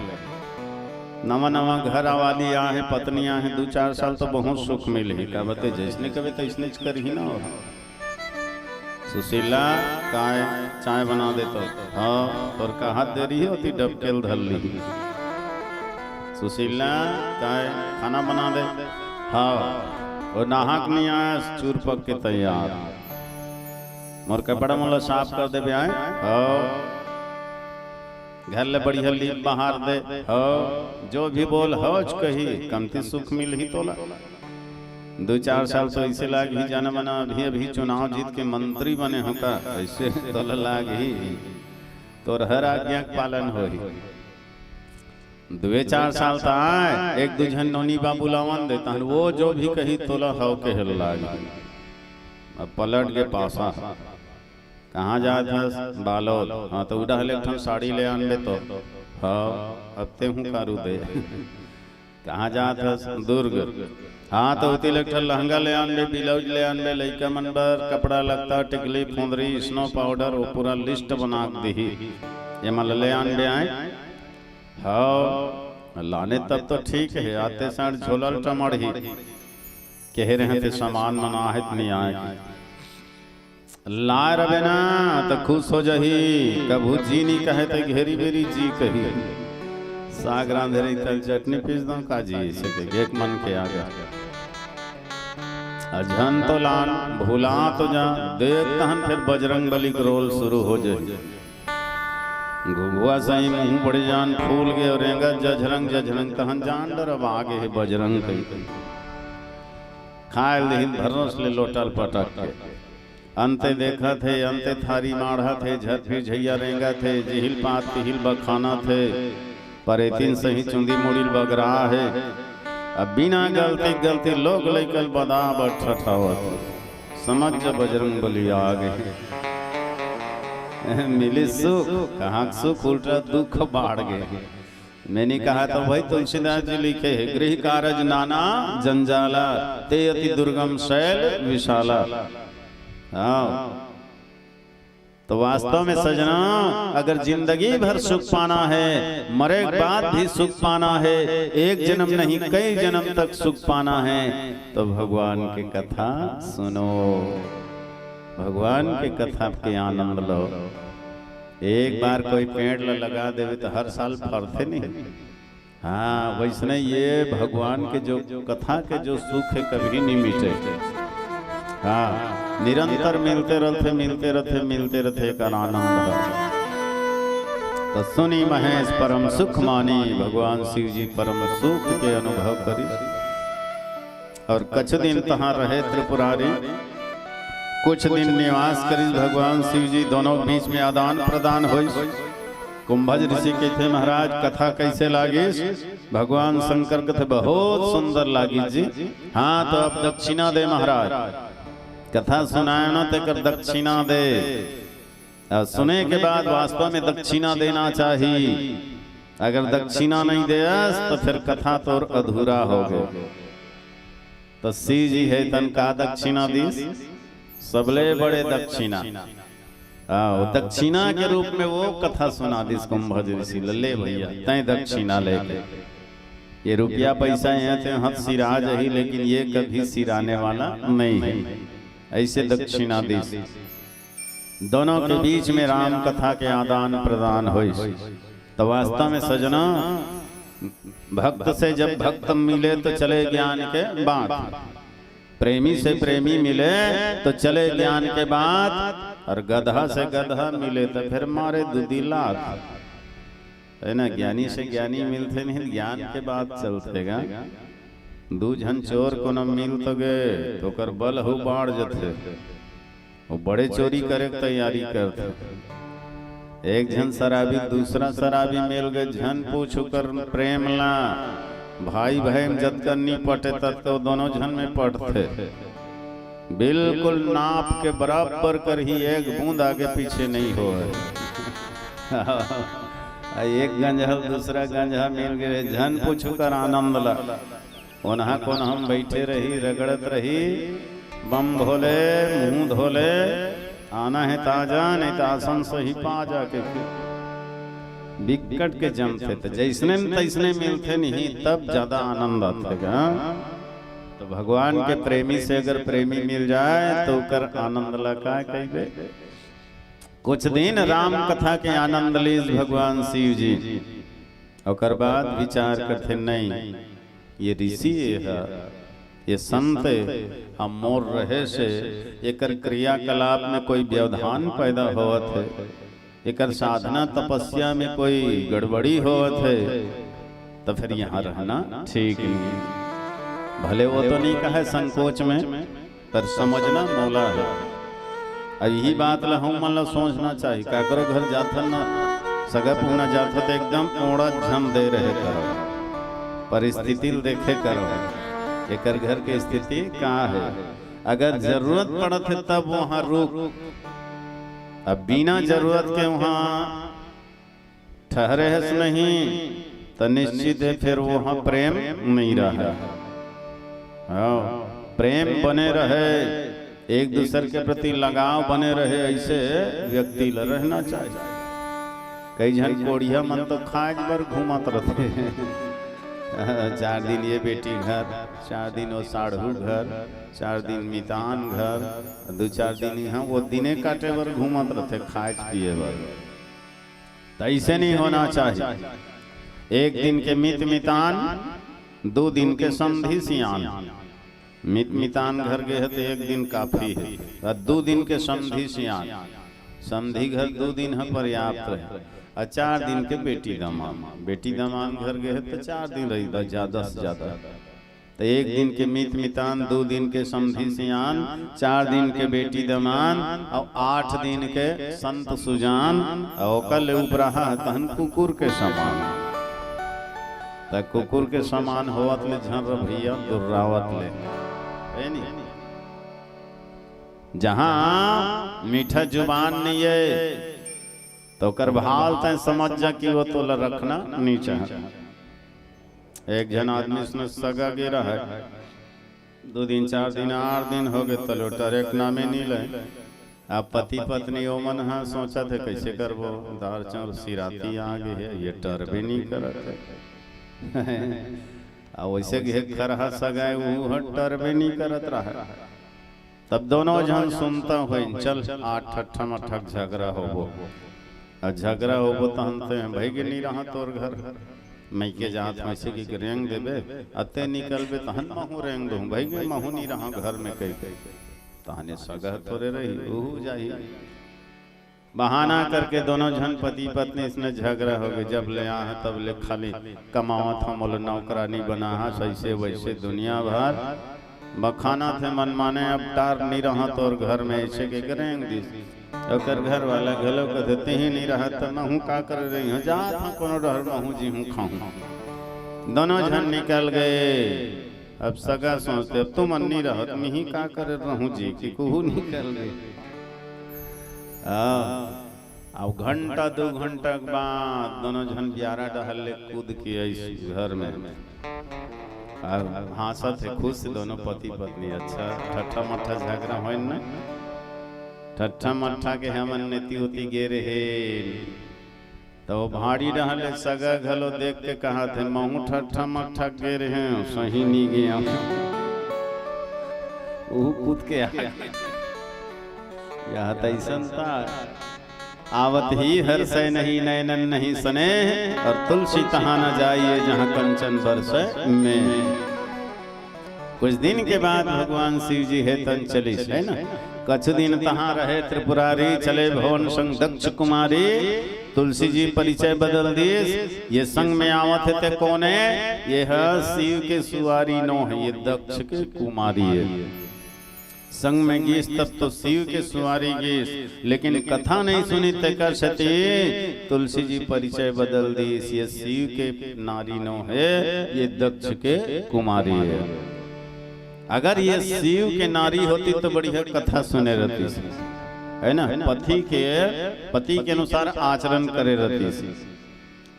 नवा नवा घर आवाली आ है, पत्नियां हैं, 2-4 साल तो बहुत सुख मिल ही का बते जैसने कभी तो इसने कर ही ना। सुशीला काय चाय बना दे तो हाँ, और कहा दे रही होती डबकेल धर ली। सुशीला काय खाना बना दे, हाँ, और नाहक नहीं आया चूर पक के तैयार, मोर कपड़ा मोला साफ कर दे आए, हाँ, घर ले बढ़िया लीप बाहर दे, हाँ, जो भी बोल हौज कही कमती सुख मिल ही तोला। 2-4 साल तो ऐसे लाग ही जाना मना, अभी चुनाव जीत के मंत्री बने हो का, ऐसे तोला लाग ही तो हर आज्ञा पालन हो ही। 2-4 साल तो आए, 1-2 जन नोनी बाबू लावन देता है, वो जो भी कही तोला हो के हिल लाग। अब पलट के पासा कहाँ जा था बालोद, हाँ तो उड़ा ले साड़ी ले आन ले तो हाँ अब ते हूँ कारू दे। कहाँ जा था दुर्ग, हाँ तो उती लगता लहंगा ले आन ले, ब्लाउज ले आन ले, लइका मनबर कपड़ा लगता, टिकली फुंदरी स्नो पाउडर, वो पूरा लिस्ट बना दी ये मल ले आन ले आए। हाँ लाने तब तो ठीक है, आते साढ़ झोलल टमड़ ही कह रहे थे सामान मना है नहीं आए ला रबे ना तो खुश हो जही, कभू जी नहीं कहे तो घेरी बेरी जी कही, साग रांधे तल चटनी पीस दो का जी से एक मन के आ गया। अजहन तो लान भूला तो जा देख तहन फिर बजरंग बली का रोल शुरू हो जाए। घुघुआ सही मुंह बड़े जान फूल गए और रेंगा जझरंग तहन जान डर अब आगे है बजरंग कही खाए दिन भरस ले लोटल पटक के अंते देखा थे अंते थारी माढ़ा थे झट फिर झैया रेंगा थे जिहिल पात तिहिल बखाना थे परेतिन सही चुंदी मुड़िल बगरा है अब बिना गलती लोग लेकल बदा बठावत समझ बजरंग बली आ गए मिली सुख कहाँ सुख उल्टा दुख बाढ़ गए। मैंने कहा तो भाई तुलसीदास जी लिखे है गृह कारज नाना जंजाला ते अति दुर्गम शैल विशाला। हाँ तो वास्तव में सजना अगर जिंदगी भर सुख पाना है मरे के बाद भी सुख पाना है एक जन्म नहीं कई जन्म तक सुख पाना है तो भगवान की कथा सुनो भगवान की कथा के आनंद लो। एक बार कोई पेड़ लगा देवे तो हर साल फरते नहीं। हाँ वैसने ये भगवान के जो कथा के जो सुख है कभी नहीं मिटे। हाँ निरंतर मिलते रहते का आनंद। तो सुनी महेश परम सुख मानी भगवान शिव जी परम सुख के अनुभव करी और कुछ दिन तहाँ रहे त्रिपुरारी कुछ दिन निवास करी भगवान शिव जी दोनों बीच में आदान प्रदान हुई। कुंभज ऋषि के थे महाराज कथा कैसे लागी भगवान शंकर के थे बहुत सुंदर लागी जी। हाँ तो अब दक्षिणा दे महाराज कथा सुनाए ना तो कर दक्षिणा दे। सुने के बाद वास्तव में दक्षिणा देना चाहिए। अगर दक्षिणा नहीं दे तो फिर कथा तो अधूरा हो गए। तो शिव जी है तन का दक्षिणा दी सबले बड़े दक्षिणा। दक्षिणा के रूप में वो कथा सुना दी कुंभज ऋषि ले भैया तय दक्षिणा ले ये रुपया पैसा यहाँ हाथ सिरा ही लेकिन ये कभी सिराने वाला नहीं है। ऐसे दक्षिणा दी दोनों के बीच में राम कथा के आदान प्रदान हुई। तो वास्तव में सजना भक्त से जब भक्त मिले तो चले ज्ञान के बाद प्रेमी से प्रेमी मिले तो चले ज्ञान के बाद और गधा से गधा मिले तो फिर मारे दूधी लात है ना। ज्ञानी से ज्ञानी मिलते नहीं ज्ञान के बाद चलते गा। दू झन चोर को न मिल तो गए तो कर बल हो बाढ़ जते वो बड़े चोरी करे तैयारी करते। एक झन शराबी दूसरा शराबी मिल गए झन पूछू कर प्रेम ला भाई बहन जत करनी पटे तब तो दोनों झन में पड़ते बिल्कुल नाप के बराबर कर ही एक बूंद आगे पीछे नहीं हो। एक गंजा दूसरा गंजा मिल गए झन पूछू कर आनंद ला ओनहा कोन हम बैठे रही रगड़त रही बम भोले मुंह धोले आना है ताजा नहीं तो आसन सही पा जाके बिकट के जमते थे जैसने तैसने मिलते नहीं तब ज्यादा आनंद आता। तो भगवान के प्रेमी से अगर प्रेमी मिल जाए तो कर आनंद लगा कहे। कुछ दिन राम कथा के आनंद लीज भगवान शिव जी और बाद विचार करते नहीं ये ऋषि है ये संत हम मोर रहे से एकर क्रियाकलाप में कोई व्यवधान पैदा होवत है एकर साधना तपस्या में कोई गड़बड़ी होवत है तो फिर यहाँ रहना ठीक नहीं। भले वो तो नहीं कहे संकोच में पर समझना मौला है। अब यही बात ला हम मतलब सोचना चाहिए क्या करो घर जाता ना सगा पूना जाता तो एकदम ओड़ा झम दे रहे करो परिस्थिति देखे करो एकर घर की स्थिति कहाँ है। अगर जरूरत पड़त है तब वहाँ रुक अब बिना जरूरत के वहाँ ठहरे है नहीं तो निश्चित है फिर वहाँ प्रेम नहीं रहा। प्रेम बने रहे एक दूसरे के प्रति लगाव बने रहे ऐसे व्यक्ति रहना चाहिए। कई जन कोड़िया मन तो खाज पर घूमत रहते 4 दिन ये बेटी घर 4 दिन वो साढ़ू घर 4 दिन मितान घर 2-4 दिन यहाँ वो दिने काटे बर घूमत रहते खाए पिए बर। तो ऐसे नहीं होना चाहिए। एक दिन के मितान 2 दिन के संधि सियान मितान घर गए तो 1 दिन काफी है 2 दिन के संधि सियान समधी घर 2 दिन है पर्याप्त रहे, और 4 दिन के बेटी दामाद घर गए तो 4 दिन रही ज्यादा से ज्यादा। तो 1 दिन के मित मितान, 2 दिन के समधी सियान, 4 दिन के बेटी दामाद और 8 दिन के संत सुजान, और कल उपरहा तहन कुकुर के समान। तो कुकुर के समान होवत ले झर भैया दुर्रावत ले है नी। जहाँ मीठा जुबान नहीं है तो कर भाल तय समझ जा कि वो तो रखना नहीं चाह। एक जन आदमी इसने सगा गिरा है, 2 दिन 4 दिन 8 दिन हो गए तो लोटर एक नामे नहीं ले। अब पति पत्नी ओमन हाँ सोचा थे कैसे करबो, दार चार सिराती आ गई है, ये टर भी नहीं करत है वैसे खरहा सगाए वो टर भी नहीं करत रहा। तब दोनों जन सुनता हुए चल 8 ठट्ठा मठक झगड़ा होबो, झगड़ा होबो तो हमते हैं भाई के नहीं रहा तोर घर मैं के जात वैसे की रेंग देबे अते निकलबे तहन महू रेंग दूं भाई के महू नहीं रहा घर में कई तहने सगह तोरे रही ओहू जाही। बहाना करके दोनों जन पति पत्नी इसने झगड़ा हो गए। जब ले आ तब ले खाली कमावत हम नौकरानी बना ऐसे वैसे दुनिया भर बखाना थे मन माने। अब टार नहीं रहा तो घर में ऐसे के करेंगे दिस अकर घर वाला गलो का देते ही नहीं रहा तो महू का कर रही हूँ जा कोनो डर महू जी हूँ खाऊं। दोनों जन निकल गए। अब सगा सोचते अब तुम अन्नी रहो तुम ही का कर रहूं जी कि कुहू निकल गए। अब घंटा 2 घंटा के बाद दोनों जन 11 डहल कूद के घर में हंसत है खुश दोनों पति पत्नी। अच्छा ठट्ठा मट्ठा झगड़ा हो न ठट्ठा मट्ठा के हमन नेती होती गे रहे तो भारी रहले सगा घलो देख के कहा थे महू ठट्ठा मट्ठा गे रहे सही नहीं गया वो कूद के आ यह तैसन था। आवत ही हर से नहीं नैनन नहीं सने और तुलसी तहाँ न जाइए जहाँ कंचन बरसे में। कुछ दिन के बाद भगवान शिव जी है तन चली है ना कछ दिन तहाँ रहे त्रिपुरारी चले भवन संग दक्ष कुमारी। तुलसी जी परिचय बदल दिए ये संग में आवत है ते कौन है ये है शिव के सुवारी नो है ये दक्ष के कुमारी है। संग में गीस तब तो शिव के सुवारी गीस लेकिन कथा नहीं सुनी ते कर सती। तुलसी जी परिचय बदल दी ये शिव के नारी नो है ये दक्ष के कुमारी है। अगर ये शिव के नारी होती तो बढ़िया कथा सुने रहती है ना पति के अनुसार आचरण करे रहती।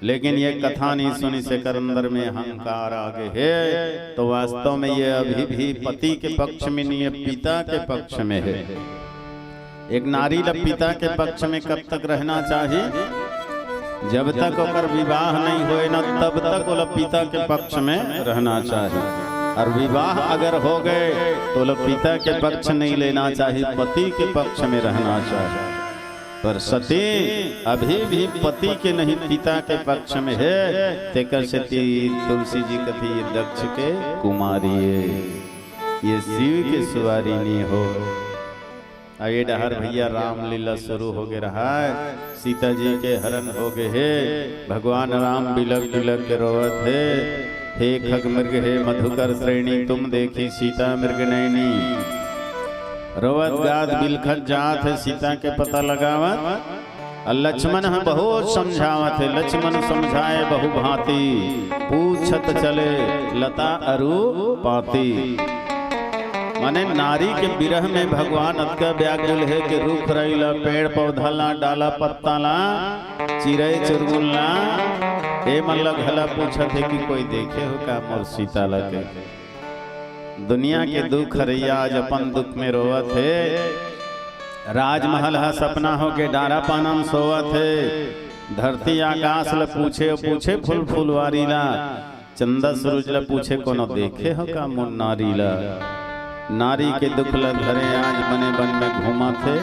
लेकिन ये कथा नहीं सुनी से कर अंदर में अहंकार आगे है तो वास्तव में ये अभी भी पति के पक्ष में नहीं है पिता के पक्ष में है। एक नारी पिता के पक्ष में कब तक रहना चाहिए जब तक ओकर विवाह नहीं होए ना तब तक वो पिता के पक्ष में रहना चाहिए। और विवाह अगर हो गए तो पिता के पक्ष नहीं लेना चाहिए पति के पक्ष में रहना चाहिए। पर सती अभी भी पति के नहीं पिता के पक्ष में है तेकर सती तुलसी जी कथी ये दक्ष के कुमारी है ये शिव के सुवारी नहीं हो। ये डहर भैया रामलीला शुरू हो गए रहा है। सीता जी के हरण हो गए है। भगवान राम बिलक बिलक के रोवत है हे खग मृग हे मधुकर श्रेणी तुम देखी सीता मृग नैनी। रोवत गात बिलखत जात है सीता के पता लगावत। लक्ष्मण बहुत समझावत है लक्ष्मण समझाए बहु भांति पूछत चले लता अरु पाती। माने नारी के विरह में भगवान अतका व्याकुल है कि रुख रईला पेड़ पौधा ला डाला पत्ता ला चिड़ै चुरमुला ए मल्ला घला पूछत है कि कोई देखे हो का मोर सीता ला के। दुनिया के दुख हरैया आज अपन दुख में रोवत है। राजमहल हा सपना हो के डारा पानम सोवत है। धरती आकाश ला पूछे पूछे फूल फुलवारी ला चंदा सूरज ला पूछे कोनो देखे हो का मोर नारी ला। नारी के दुख ला धरे आज बने बन में घूमा थे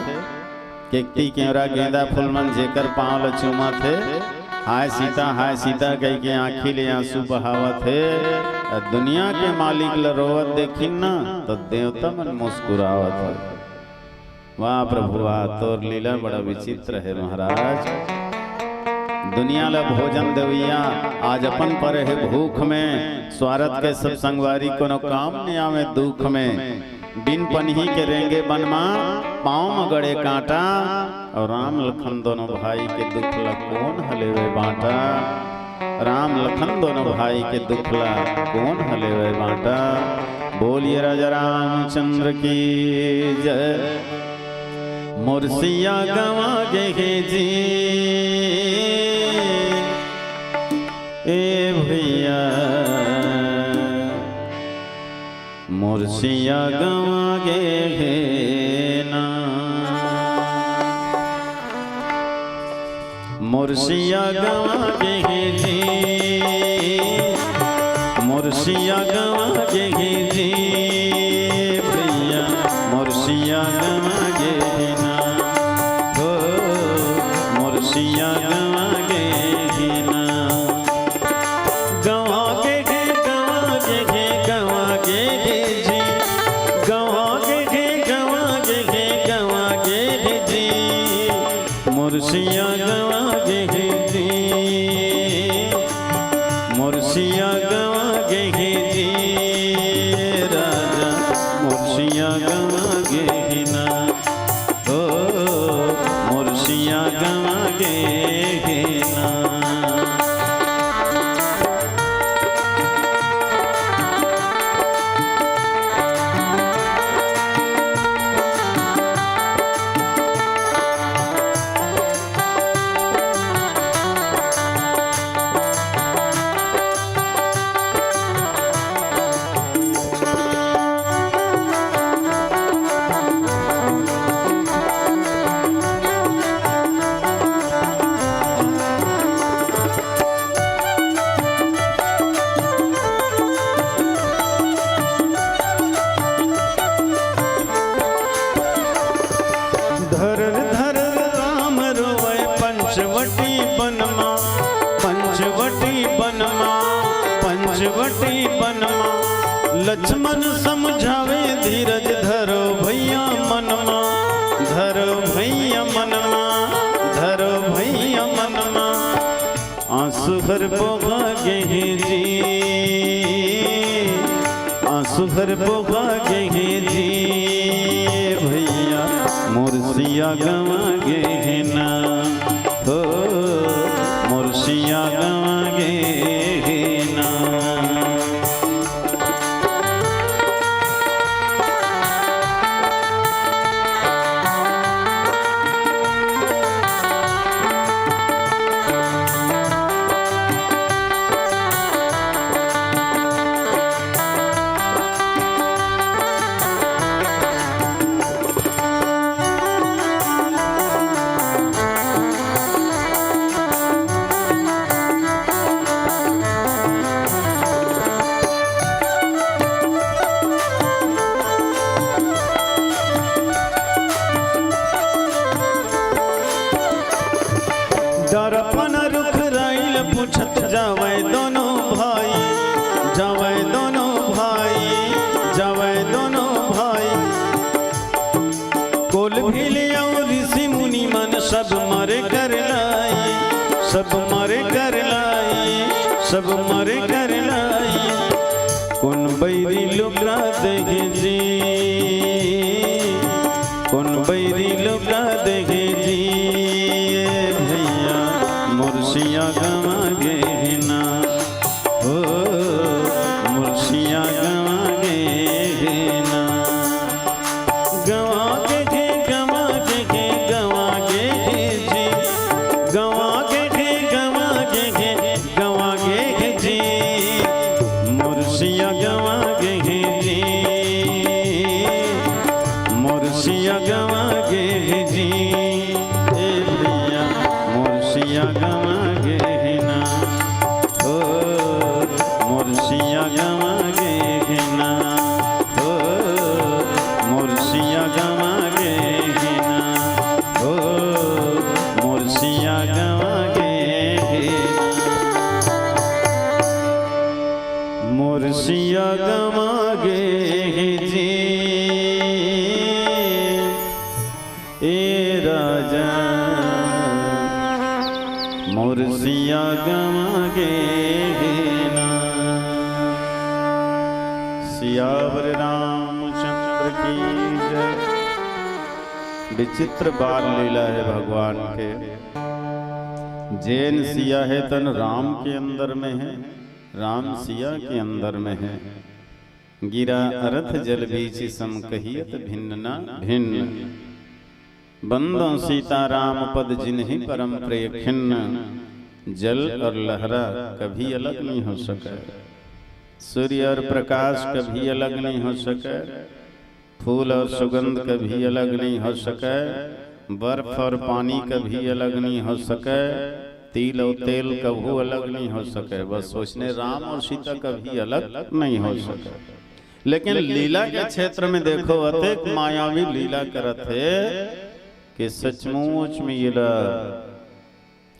केकती केवरा गेंदा फूल मन जेकर पाँव ला चूमा थे। हाय सीता कह के आँखी ले आंसू बहावत है। दुनिया के मालिक ला रोवत देखी ना तो देवता मन मुस्कुरावत है। वाह प्रभु वाह, तोर लीला बड़ा विचित्र है महाराज। दुनिया ला भोजन देविया, आज अपन पर है भूख में। स्वार्थ के सब संगवारी कोनो काम नहीं आवे दुख में। बिन पनही के रेंगे बनमा, पाँव में गड़े कांटा। और राम लखन दोनों भाई के दुख ला कौन हलेवे बांटा। राम लखन दोनों भाई के दुख ला कौन हलेवे बांटा। बोलिए राजा रामचंद्र की जय। मुर्सिया गवा गे जी ए भैया, मुर्सिया गवा गे ना। मुर्सिया गवा गे जी, मुर्सिया गवा गे जी भैया, मुर्सिया गवा गे ना। हो मुर्सिया गवा गे ना। गवा गे गवा गे गवा गे जी, गवा गे गवा गे गवा गे जी, मुर्सिया गवा गे जी, मुर्सिया गवा गे जी राजा, मुर्सिया गवा गे ना। ओ मुर्सिया गवा गे ना। पंचवटी बनमा, पंचवटी बनमा, पंचवटी बनमा। लक्ष्मण समझावे धीरज धरो भैया मनमा, धरो भैया मनमा, धरो भैया मनमा। आंसू भर पोगा गे जी, आंसू भर पोगा गे जी भैया, मुर्सिया गवा गे ना। हो मुर्सिया गवा गे ना। दर्पण रुख राइल पूछत जावे दोनों भाई, जावे दोनों भाई, जावे दोनों भाई। कोल भील और ऋषि मुनि मन सब मरे कर लाई, सब मरे कर लाई, सब मरे कर लाई। कौन बैरी लुका देखे जी, कौन बैरी लुका देखे जी मुर्सिया गवा गे ना। हो मुर्सिया गवा गे ना। गवा गे गवा गे गवा गे जी, गवा गे गवा गे गवा गे जी, मुर्सिया गवा गे जी, मुर्सिया गवा गे जी ए भैया, मुर्सिया गवा गे ना। हो मुर्सिया गवा गे ना। हो मुर्सिया गवा गे ना। हो मुर्सिया गवा गे ना। मुर्सिया गवा गे जी ए राजा मुर्सिया गवागे ना। सियावर रामचंद्र की जय। विचित्र बाल लीला है भगवान के। जैन सिया है तन राम के अंदर में है, राम सिया के अंदर में है। गिरा अरथ जल बीच सम कहियत भिन्न न भिन्न। बंदों सीता राम पद जिन्हीं परम प्रिय खिन्न। जल और लहरा कभी अलग नहीं हो सके, सूर्य और प्रकाश कभी अलग नहीं हो सके, फूल और सुगंध कभी अलग नहीं हो सके, बर्फ और पानी कभी अलग नहीं हो सके, तिल और तेल कभी अलग नहीं हो सके। बस सोचने राम और सीता कभी अलग नहीं हो सके। लेकिन लीला के क्षेत्र में देखो अतिक मायावी लीला करत है कि सचमुच में ये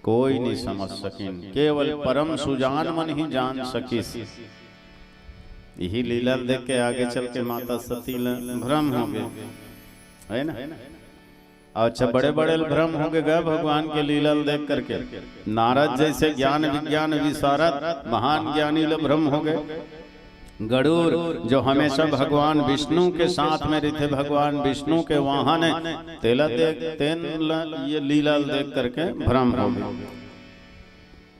कोई नहीं समझ सकिन, केवल परम सुजान मन ही जान सकिस। यही लीला देख के आगे चल के माता सती भ्रम हो गए, है ना। अच्छा, बड़े बड़े भ्रम हो गए भगवान के लीला देख करके। नारद जैसे ज्ञान विज्ञान विशारद महान ज्ञानी भ्रम हो गए। गरुड़ जो हमेशा भगवान विष्णु के साथ में रहते, भगवान विष्णु के वाहन है, तेला देख ये लीला देख करके भ्रम हो गए।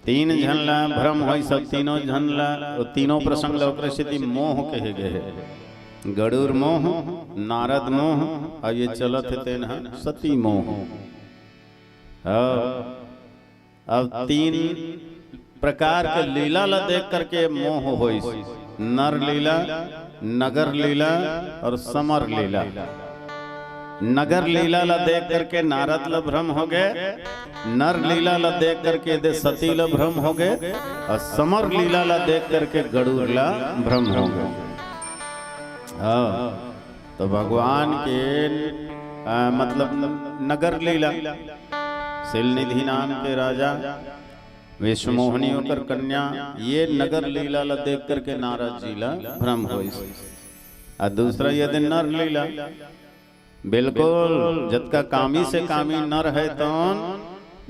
तीन झनला भ्रम हो, सब तीनों झनला तीनों प्रसंग लोक स्थिति मोह कहे गए। गरुड़ मोह, नारद मोह और ये चलत है तेन सती मोह। अब तीन प्रकार के लीला ला देख करके मोह हो। नर लीला, नगर लीला और समर लीला। नगर लीला ला देख करके नारद ला भ्रम हो गए, नर लीला ला देख करके दे सती ला भ्रम हो गए, और समर लीला ला देख करके गरुड़ ला भ्रम हो गए। तो भगवान के मतलब नगर लीला, शिलनिधि नाम के राजा विश्वमोहनी होकर कन्या, ये नगर लीला ला देख करके नारद जी ला भ्रम हो। और दूसरा ये दिन नर लीला, बिल्कुल जबका कामी से कामी नर है तो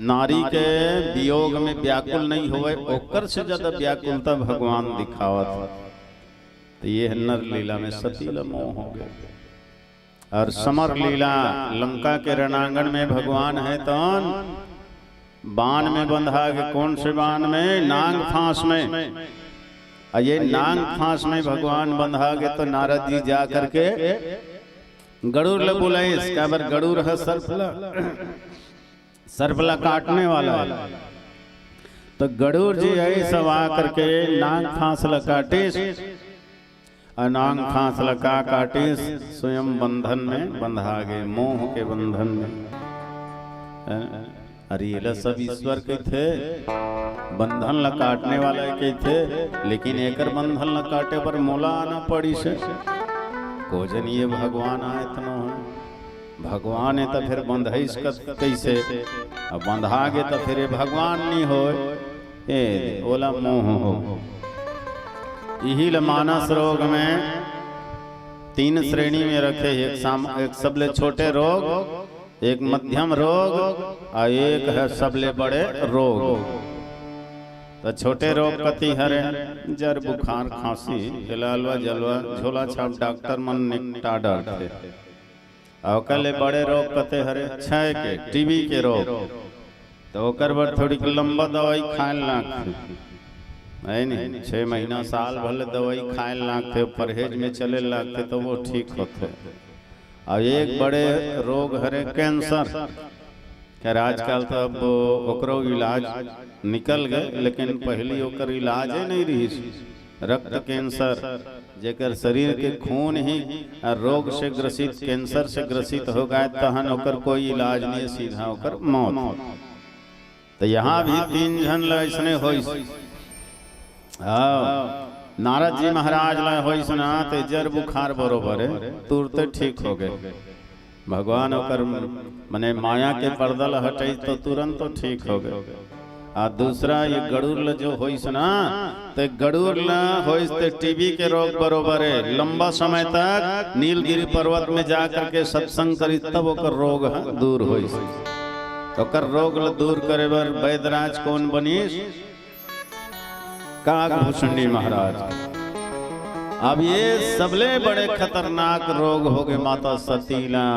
नारी के वियोग में व्याकुल नहीं होवे, ओकर से ज्यादा व्याकुलता भगवान दिखावत। तो ये नर लीला में सती ला मोह हो गया। और समर लीला, लंका के रणांगण में भगवान है तो बाण में बंधा के, कौन से बाण में? नांग फांस में। और ये नांग फांस में भगवान बंधा के तो नारद जी जा करके गरुड़ ले बुलाए। इसका बार गरुड़ है सर्पला, सर्पला काटने वाला है। तो गरुड़ जी आई सब आ करके नांग फांस ला काटिस, और नांग फांस ला का काटिस स्वयं बंधन में बंधा गए, मोह के बंधन में। अरे ये सब ईश्वर के थे, बंधन ला काटने वाला के थे, लेकिन एकर बंधन ला काटे पर मोला आना पड़ी से। को जन ये भगवान आए इतना है, भगवान है तो फिर बंधाइस कैसे? अब बंधा गे तो फिर भगवान नहीं हो, ए ओला मोह हो। यही ल मानस रोग में तीन श्रेणी में रखे, एक सबले छोटे रोग, एक मध्यम रोग और एक है सबले बड़े रोग। तो छोटे रोग कति हरे? जर बुखार खांसी हिलालवा जलवा झोला छाप डॉक्टर मन निकटा डरते। और कले बड़े रोग कते हरे? क्षय के, टीबी के रोग। तो ओकर बर थोड़ी लंबा दवाई खाए लागते, है नहीं? 6 महीना साल भले दवाई खाए लागते, परहेज में चले लागते तो वो ठीक होते। और एक बड़े रोग हरे कैंसर। खैर आजकल तो अब ओकरो इलाज निकल गए, लेकिन पहली ओकर इलाज नहीं रही। रक्त कैंसर, जेकर शरीर के खून ही रोग से ग्रसित, कैंसर से ग्रसित हो गए तहन ओकर कोई इलाज नहीं, सीधा ओकर मौत। तो यहाँ भी 3 जन ऐसने होइस। नारद जी महाराज ला होइस ना, ते जर बुखार बरोबर है तुरते ठीक हो गए। भगवान ओकर मने माया के पर्दा ला हटाई तो तुरंत तो ठीक हो गए। आ दूसरा ये गड़ुर जो होइस ना ते गड़ुर होइस ते टीबी के रोग बरोबर है। लंबा समय तक नीलगिरी पर्वत में जा करके सत्संग करी तब ओकर रोग दूर होइस। ओकर रोग दूर करे बर वैद्यराज कौन बनीस? काकभूषणी महाराज। अब ये सबले बड़े खतरनाक रोग हो गए माता सतीला।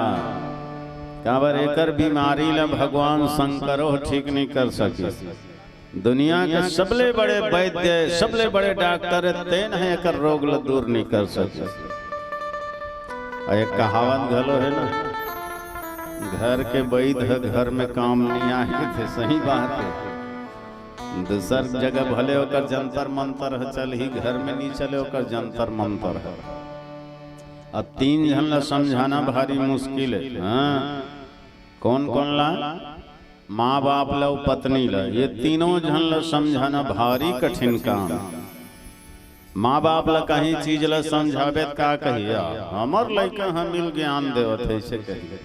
काबर एकर बीमारी ला भगवान शंकरो ठीक नहीं कर सके। दुनिया के सबले बड़े वैद्य सबले बड़े डॉक्टर तेन है एकर रोग ला दूर नहीं कर सके। एक कहावत घलो है ना, घर के वैद्य घर में काम नहीं आए थे। सही बात है। दूसर जगह भले होकर जंतर मंतर है, चल ही घर में नहीं चले होकर जंतर मंतर है। अब 3 जन ला समझाना भारी मुश्किल है। हाँ, कौन कौन ला? माँ बाप ला, पत्नी ला, ये तीनों जन ला समझाना भारी कठिन काम। माँ बाप ला कहीं चीज ला समझावे का कहिया हमर लड़का हम मिल ज्ञान देवत है ऐसे कहिए,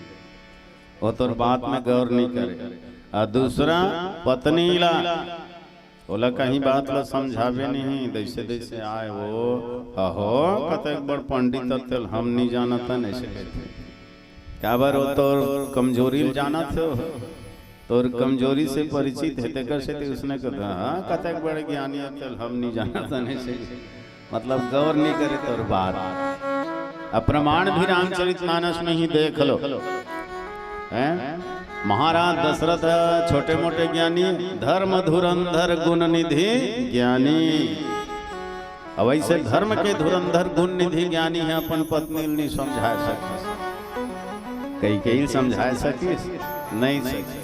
वो तो बात में गौर नहीं करे। और दूसरा पत्नी ला, बोला कहीं बात ला समझावे नहीं, दैसे दैसे आए वो अहो कतक बड़ पंडित तल हम नहीं जाना था ऐसे कहते। क्या बार हो तो कमजोरी जाना थे, तो कमजोरी से परिचित है तेकर से ते उसने कहा हाँ कतक बड़े ज्ञानी तल हम नहीं जाना था ऐसे, मतलब गौर नहीं करे तो बात। अब प्रमाण भी रामचरितमानस में ही देख लो। महाराज दशरथ छोटे मोटे ज्ञानी, धर्म धुरंधर गुण निधि ज्ञानी। अब ऐसे धर्म के धुरंधर गुण निधि ज्ञानी है अपन पत्नी नहीं समझा सके। कई समझा सके नहीं सके।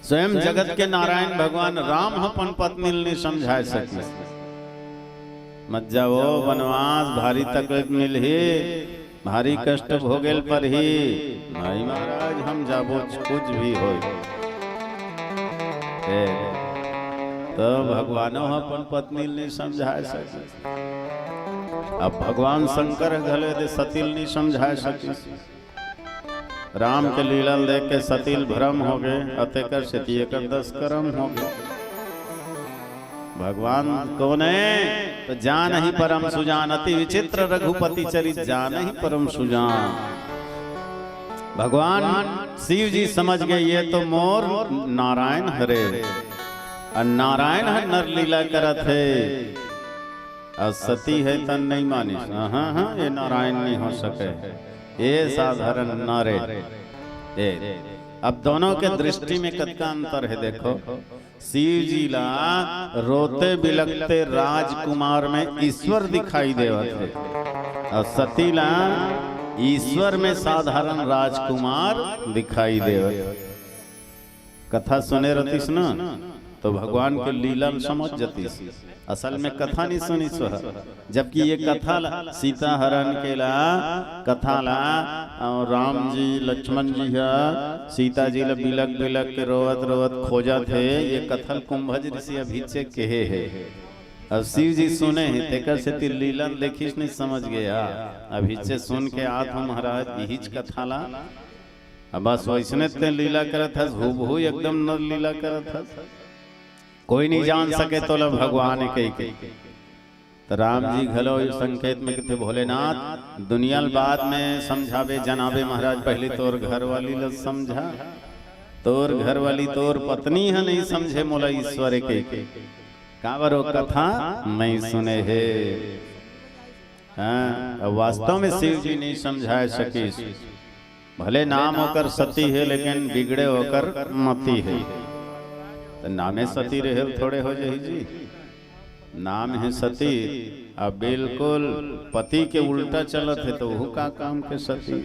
स्वयं जगत के नारायण भगवान राम अपन पत्नी नहीं समझा सके। मत जाओ वनवास भारी तकलीफ मिल ही, भारी कष्ट भोगेल पर ही नहीं महाराज हम जाबो कुछ भी हो। तो भगवानो अपन पत्नी नहीं समझा सके। अब भगवान शंकर घले दे सतील नहीं समझा सके। राम के लीला देख के सतील भ्रम हो गए, अतेकर से कर 10 कर्म हो गए। भगवान कौन है? तो जान ही परम सुजान, अति विचित्र रघुपति चरित जान ही परम सुजान। भगवान शिव जी समझ गए ये तो मोर नारायण हरे, और नारायण है नर लीला करत है, और सती है तन नहीं मानी। हाँ ये नारायण नहीं हो सके, ये साधारण नारे। अब दोनों के दृष्टि में कतका अंतर है देखो। शिव जी ला रोते बिलखते राजकुमार में ईश्वर दिखाई देवत है, और सती ला ईश्वर में साधारण राजकुमार दिखाई देवत। कथा सुने रतीस ना तो भगवान के लीला समझ जतीस। असल में कथा नहीं सुनी सोह, जबकि ये कथा सीता हरण के ला कथा ला और राम जी लक्ष्मण जी सीता जी ला बिलक बिलक के रोवत रोवत खोजा थे। ये कथल कुंभज ऋषि अभिचे कहे है। अब शिव जी सुने हैं तेकर से लीला देखिस नहीं समझ गया। अभिचे सुन के आत महाराज यही कथा ला, अब बस वैसने ते लीला करत है, हूबहू एकदम नर लीला करत है। कोई नहीं जान सके तो लो भगवान के तो राम जी घलो संकेत में कहते भोलेनाथ दुनिया बाद में समझावे जनावे महाराज, पहले तोर घर वाली लो समझा, तोर घर वाली तोर पत्नी है नहीं समझे मोला ईश्वर के कावरो कथा नहीं सुने है। हाँ, वास्तव में शिव जी नहीं समझा सके। भले नाम होकर सती है लेकिन बिगड़े होकर मती है। तो नामे सती रहे थोड़े हो जाए जी, नाम है सती, अब बिल्कुल पति के उल्टा चलत है तो वो का काम के सती।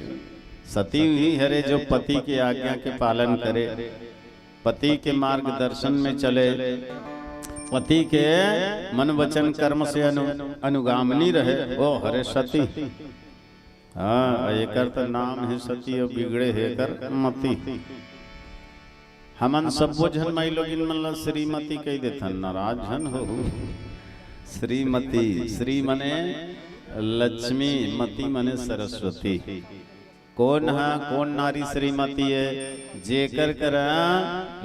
सती ही हरे जो पति की आज्ञा के पालन करे, पति के मार्गदर्शन में चले, पति के मन वचन कर्म से अनुगामिनी रहे, वो हरे सती। हाँ एक तो नाम है सती और बिगड़े है कर मती। हमन सबो झन माई लोग मन श्रीमती कह देथन, नाराज झन हो। श्रीमती, श्री मने लक्ष्मी, मती मने सरस्वती। कौन है, कौन नारी श्रीमती है? जेकर करा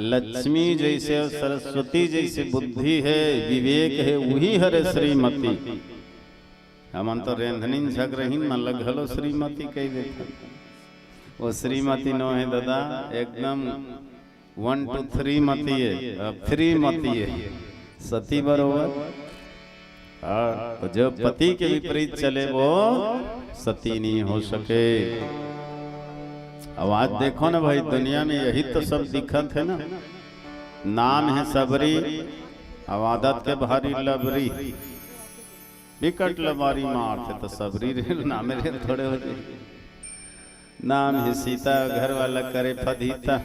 लक्ष्मी जैसे सरस्वती जैसे बुद्धि है, विवेक है, वही हरे श्रीमती। हम तो रेंधनी झक रही न लगलो श्रीमती कह देता। वो श्रीमती नो है दादा, एकदम 1 2 3 मती है, 3 मती है, सती बरोबर। तो जो पति के विपरीत चले वो सती नहीं हो सके। अब आज देखो ना भाई, दुनिया में यही तो सब दिक्कत है ना। नाम है सबरी, अब आदत के भारी लबरी, विकट लबारी मार थे तो सबरी रे नाम रे थोड़े हो जाए। नाम है सीता, घर वाला करे फदीता,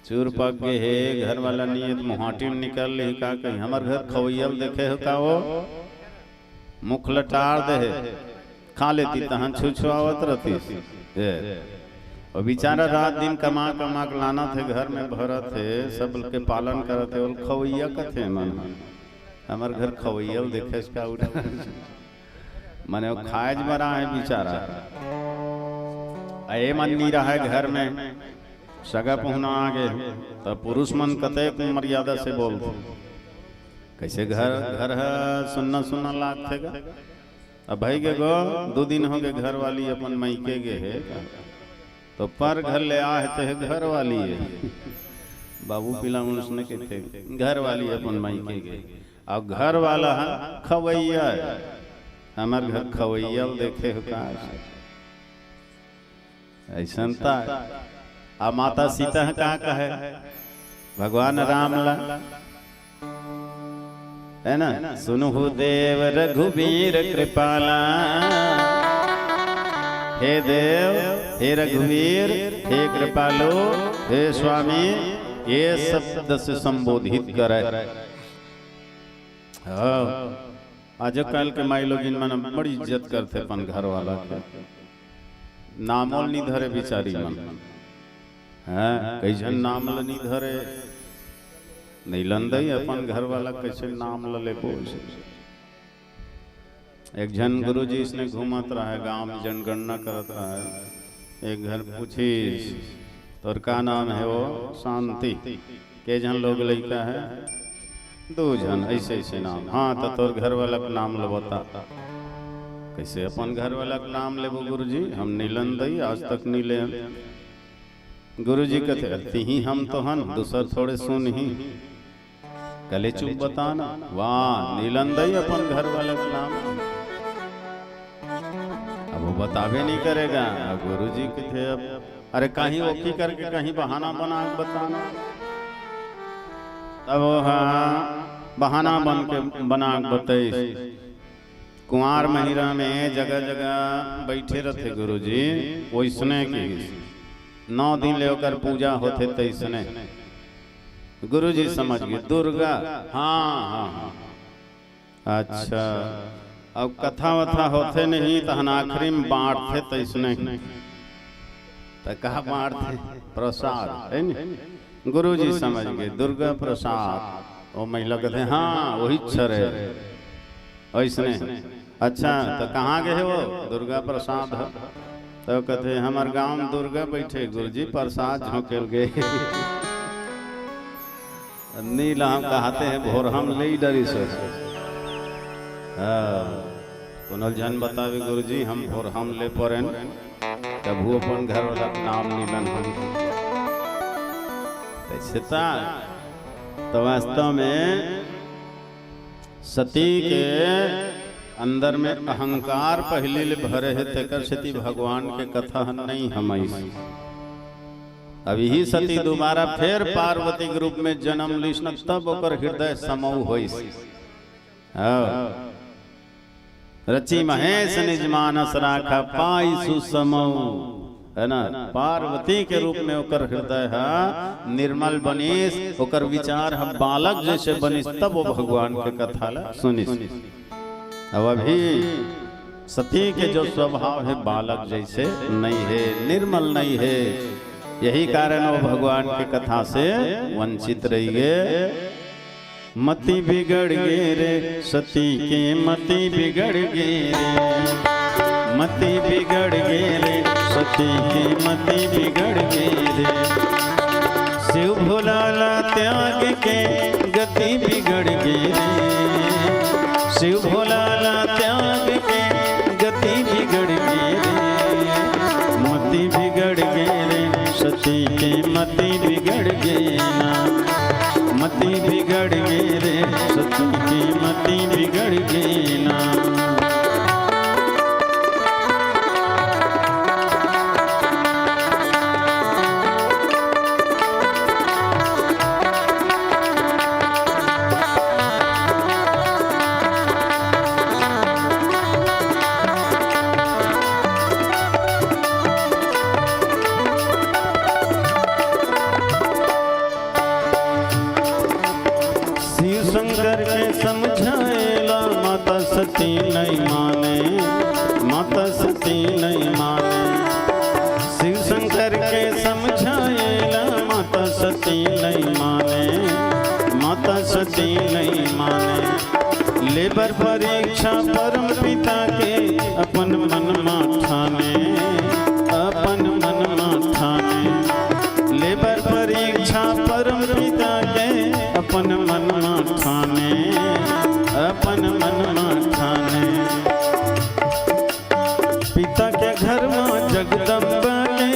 चूर पक गए है, घर वाला नियत मुहाटी में निकल ले का कहीं हमार घर खवैयल देखे हो का वो मुख लटार दे खा लेती तहन छुछुआवत रहती। और बेचारा रात दिन कमा कमा के लाना थे, घर में भरत थे, सब के पालन करते और खवैया कथे मन हमार घर खवैयल देखे इसका उठा मने वो खाएज मरा है बेचारा। ए मन नहीं रहा है घर में, सगा पहुना आ गए तो पुरुष मन कते मर्यादा से बोलते, कैसे घर घर है सुनना सुनना लाग थे। अब भाई के गो 2 दिन हो गए घर वाली अपन मैके गे है, तो पर घर ले आए थे घर वाली है बाबू पिला उसने कहते घर वाली अपन मायके गए। अब घर वाला है खवैया, हमार घर खवैया देखे हो का ऐसा। अब माता सीता है कहाँ का है, भगवान राम ला है ना। सुनु देव रघुवीर कृपाला, हे देव हे रघुवीर हे कृपालो हे स्वामी, ये शब्द से संबोधित करे। आज कल के माई लोग इन मन बड़ी इज्जत करते अपन घर वाला के, नामोल नहीं धरे बिचारी मन है, कई जन नाम नहीं धरे नहीं लंदई अपन घर वाला कैसे नाम ले बोल। एक जन गुरु जी इसने घूमत रहा है गांव में, जनगणना करत रहा है। एक घर पूछी तोर का नाम है, वो शांति। के जन लोग लड़का है, 2 जन ऐसे ऐसे नाम। हाँ तो तोर घर वाला का नाम लो बता। कैसे अपन घर वाला का नाम लेबो गुरु जी, हम नीलन दई आज तक नहीं ले। गुरु जी कहते ही हम तो हन दूसर थोड़े सुन ही कले चुप बताना। वाह नीलन दई अपन घर वाला का नाम, अब वो बतावे नहीं करेगा। गुरु जी के थे अब अरे कहीं ओकी करके कहीं बहाना बना बताना, तब हाँ बहाना बना बताई। कुंवार महिरा में जगह जगह बैठे रहते गुरु जी, वैसने की 9 दिन लेकर पूजा होते तैसने। गुरु जी समझ गए दुर्गा, हाँ हाँ हाँ अच्छा। अब कथा वथा होते नहीं तो आखिरी में बांटते तैसने, तो कहा बांटते प्रसाद है न। गुरु जी समझ गए दुर्गा प्रसाद। वो महिला कहते हाँ वही छरे ऐसने। अच्छा तो कहाँ गए वो, दुर्गा प्रसाद है। तो कहते हमारे गांव में दुर्गा बैठे गुरु जी प्रसाद झोंकेल गए नीला हम कहते हैं भोर हम ले डरी से। पुनर्जन बतावे गुरु जी हम भोर हम ले पड़े तब वो अपन घर वाला नाम नीलन हम तो वास्तव में सती के अंदर में अहंकार पहले ले भरे है, तेकर सती भगवान के कथा नहीं हम। अब यही सती दोबारा फिर पार्वती के रूप में जन्म लीस न, तब ओकर हृदय समऊ होइस। रची महेश निज मानस राखा पाई सुसमऊ, है ना। पार्वती के रूप में ओकर हृदय है निर्मल बनीस, ओकर विचार है बालक जैसे बनीस, तब वो भगवान के कथा ला सुनिस। अब अभी सती के जो स्वभाव है बालक जैसे नहीं है, निर्मल नहीं है। यही कारण वो भगवान के कथा से वंचित रही गए। मति बिगड़ गे रे सती के, मति बिगड़ गे रे, मति बिगड़ गई रे सती की मति बिगड़ गई रे। शिव भोलाला त्याग के गति बिगड़ गई रे। शिव भोलाला त्याग के गति बिगड़ गई रे। मति बिगड़ गई रे सती की मति बिगड़ गई ना। मति बिगड़ गई रे सती की मति बिगड़ गई ना। शंकर के समझाएला माता सती नहीं माने। माता सती नहीं माने। शिव शंकर के समझाएला माता सती नहीं माने। माता सती नहीं माने। लेबर परीक्षा परम पिता के अपन मन ठाने। अपन मन ठाने। लेबर परीक्षा परम पिता के अपन मन ठाने। अपन मन ठाने। पिता के घर में जगदम्बा के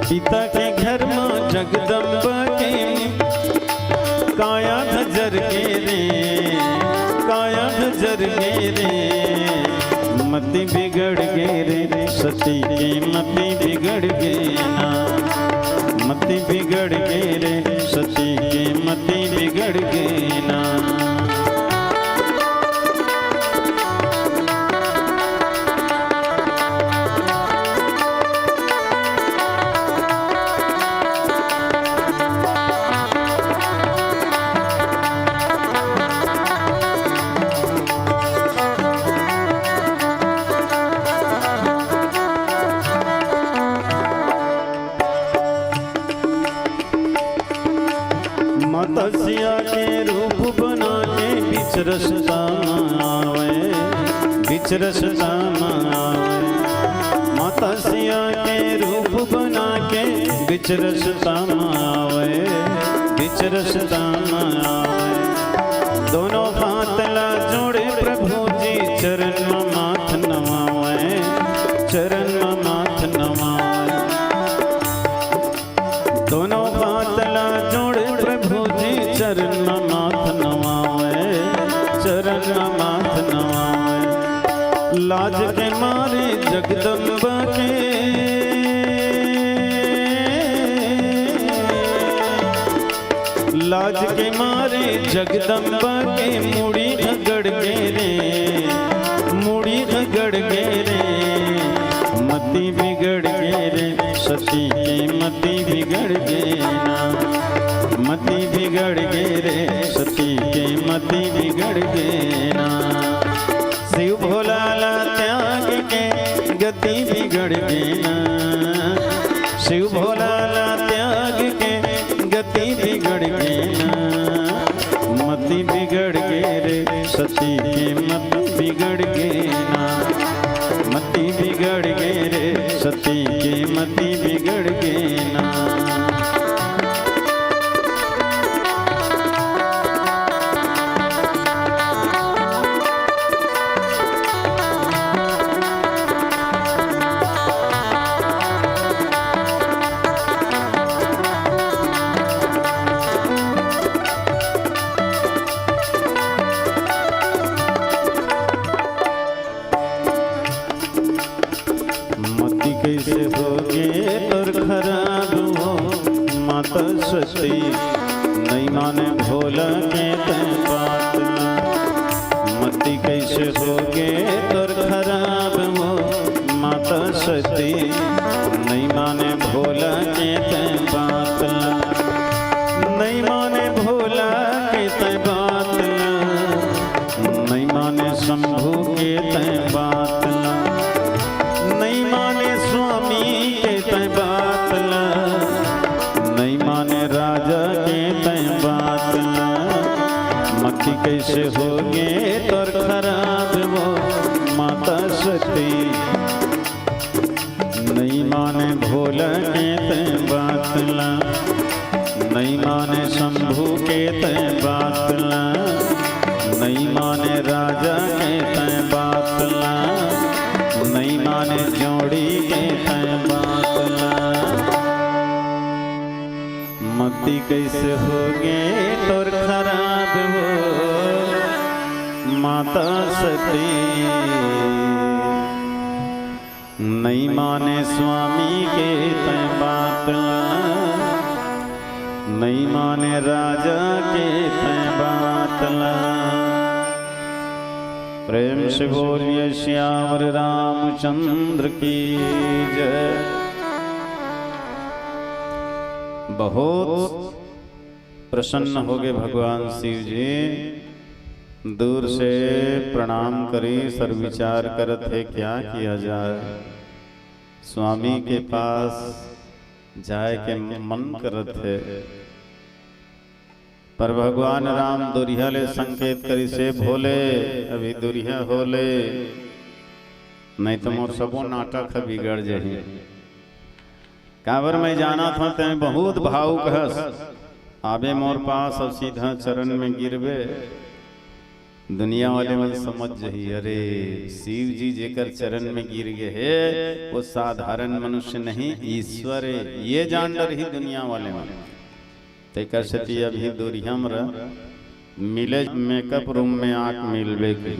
पिता के घर में जगदम्बा के काया धजर के रे। काया धजर के रे। मति बिगड़ गई रे सती की मति बिगड़ गई ना। मति बिगड़ गई रे सती की मति बिगड़ गई ना। मत्स्या के रूप बना के बीच रस्ता आवे। बीच रस्ता आवे। मत्स्या के रूप बना के बीच रस्ता आवे। बीच रस्ता आवे। दोनों हाथ ला जोड़े प्रभु जी चरण में माथ नवावे। चरण में माथ नवावे। दोनों हाथ ला जोड़े चरण में माथ नवावे। चरण में माथ नवावे। लाज के मारे जगदम्बा के लाज के मारे जगदम्बा के मुड़ी रगड़ गए रे। मुड़ी रगड़ गए रे। मति बिगड़ गए रे सती की मति बिगड़ गई ना। मति बिगड़ गई रे सती की मति बिगड़ गई ना। शिव भोलाला त्याग के गति बिगड़ गई ना। शिव भोलाला त्याग के गति बिगड़ गई ना। मति बिगड़ गई रे सती की मति बिगड़ गई ना। मति बिगड़ गई रे सती की मति बिगड़ गई ना। कैसे होगे तोर खराब हो माता सती नहीं माने भोला के तय बात ना। मति कैसे होगे तोर खराब हो माता सती नहीं माने भोला के तय बात ना। नहीं माने भोला के तय बात ना। नहीं माने शंभू के तय बात ना। नहीं माने स्वामी के तय बात ला। नहीं माने राजा के तय बात ला। मति कैसे कैसे होगे तोर खराब वो माता सती। नहीं माने भोला के ते बातला, नहीं माने शंभू के ते बातला, नहीं माने राजा के ते बातला, नहीं माने जोड़ी के ते बातला। मती कैसे होगे तोर खराब वो माता सती। नहीं माने स्वामी के ते बातला, नहीं माने राजा के ते बातला। प्रेम से बोलिए श्यावर रामचंद्र की जय। बहुत प्रसन्न हो गए भगवान शिव जी, दूर से प्रणाम करी सर विचार करत है क्या किया जाए। स्वामी के पास जाए के मन करत है, पर भगवान राम दुरिया ले संकेत करी से भोले अभी दुरिया होले, नहीं तो मोर सबो नाटक बिगड़ जाही। कांवर में जाना था ते बहुत भावुक हस, आबे मोर पास अब सीधा चरण में गिरबे। दुनिया वाले मन समझ जही अरे शिव जी जेकर चरण में गिर गए है वो साधारण मनुष्य नहीं ईश्वर है, ये जान रही दुनिया वाले मन। तेकर सती अभी दूरिया मिले मेकअप रूम में आंख मिलबे की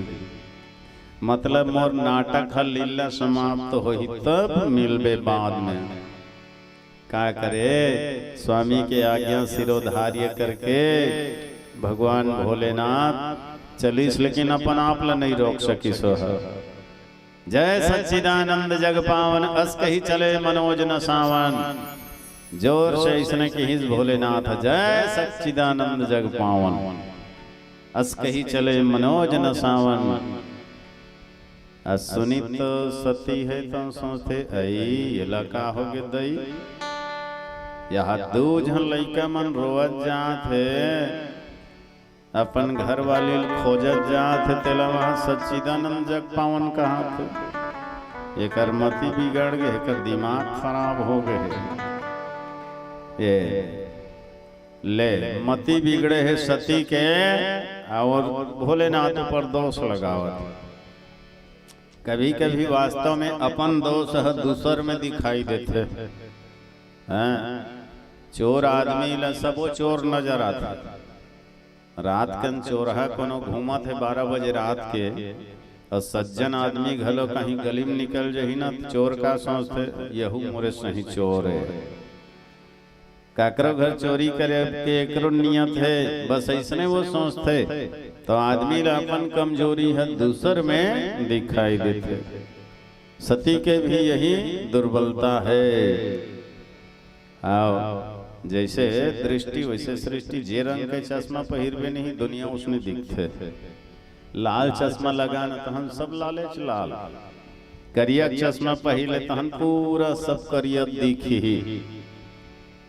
मतलब मोर नाटक लीला समाप्त तो होही तब मिलबे बाद में। क्या करे स्वामी के आज्ञा सिरोधार्य करके भगवान भोलेनाथ चलीस, लेकिन अपन आप ला नहीं रोक सकी सो। जय सच्चिदानंद जग पावन अस कही चले मनोज न सावन। जोर से इसने की हिज भोलेनाथ जय सच्चिदानंद जग पावन अस कही चले मनोज न सावन। सुनी तो सती है तो सोचते आई लका हो गए दई, यहाँ दो झन लइका मन रोवत जात है, अपन घर वाली खोजत जात है, तेला वहाँ सच्चिदानंद जग पावन कहाँ थे। एकर मति बिगड़ गए, एकर दिमाग खराब हो गए। ये ले मति बिगड़े है सती के और भोलेनाथ पर दोष लगावत। कभी कभी वास्तव में अपन दोष दूसर में दिखाई देते हैं। चोर आदमी ला सबो चोर नजर आता, रात कन चोरहा कोनो घूमत है 12 बजे रात के, और सज्जन आदमी घलो कहीं गली में निकल जही ना चोर का सोचते यहू मोरे सही चोर है। काकरो घर चोरी करे के एकरो नियत है, बस ऐसने वो सोचते तो आदमी ला अपन कमजोरी है दूसर में दिखाई देते। सती के भी यही दुर्बलता है। आओ जैसे दृष्टि वैसे सृष्टि, जे रंग के चश्मा पहिरबे नहीं दुनिया उसने दिखते। लाल चश्मा लगाना तहन सब लालेच लाल, करिया चश्मा पहले तहन पूरा सब करिया दिखी,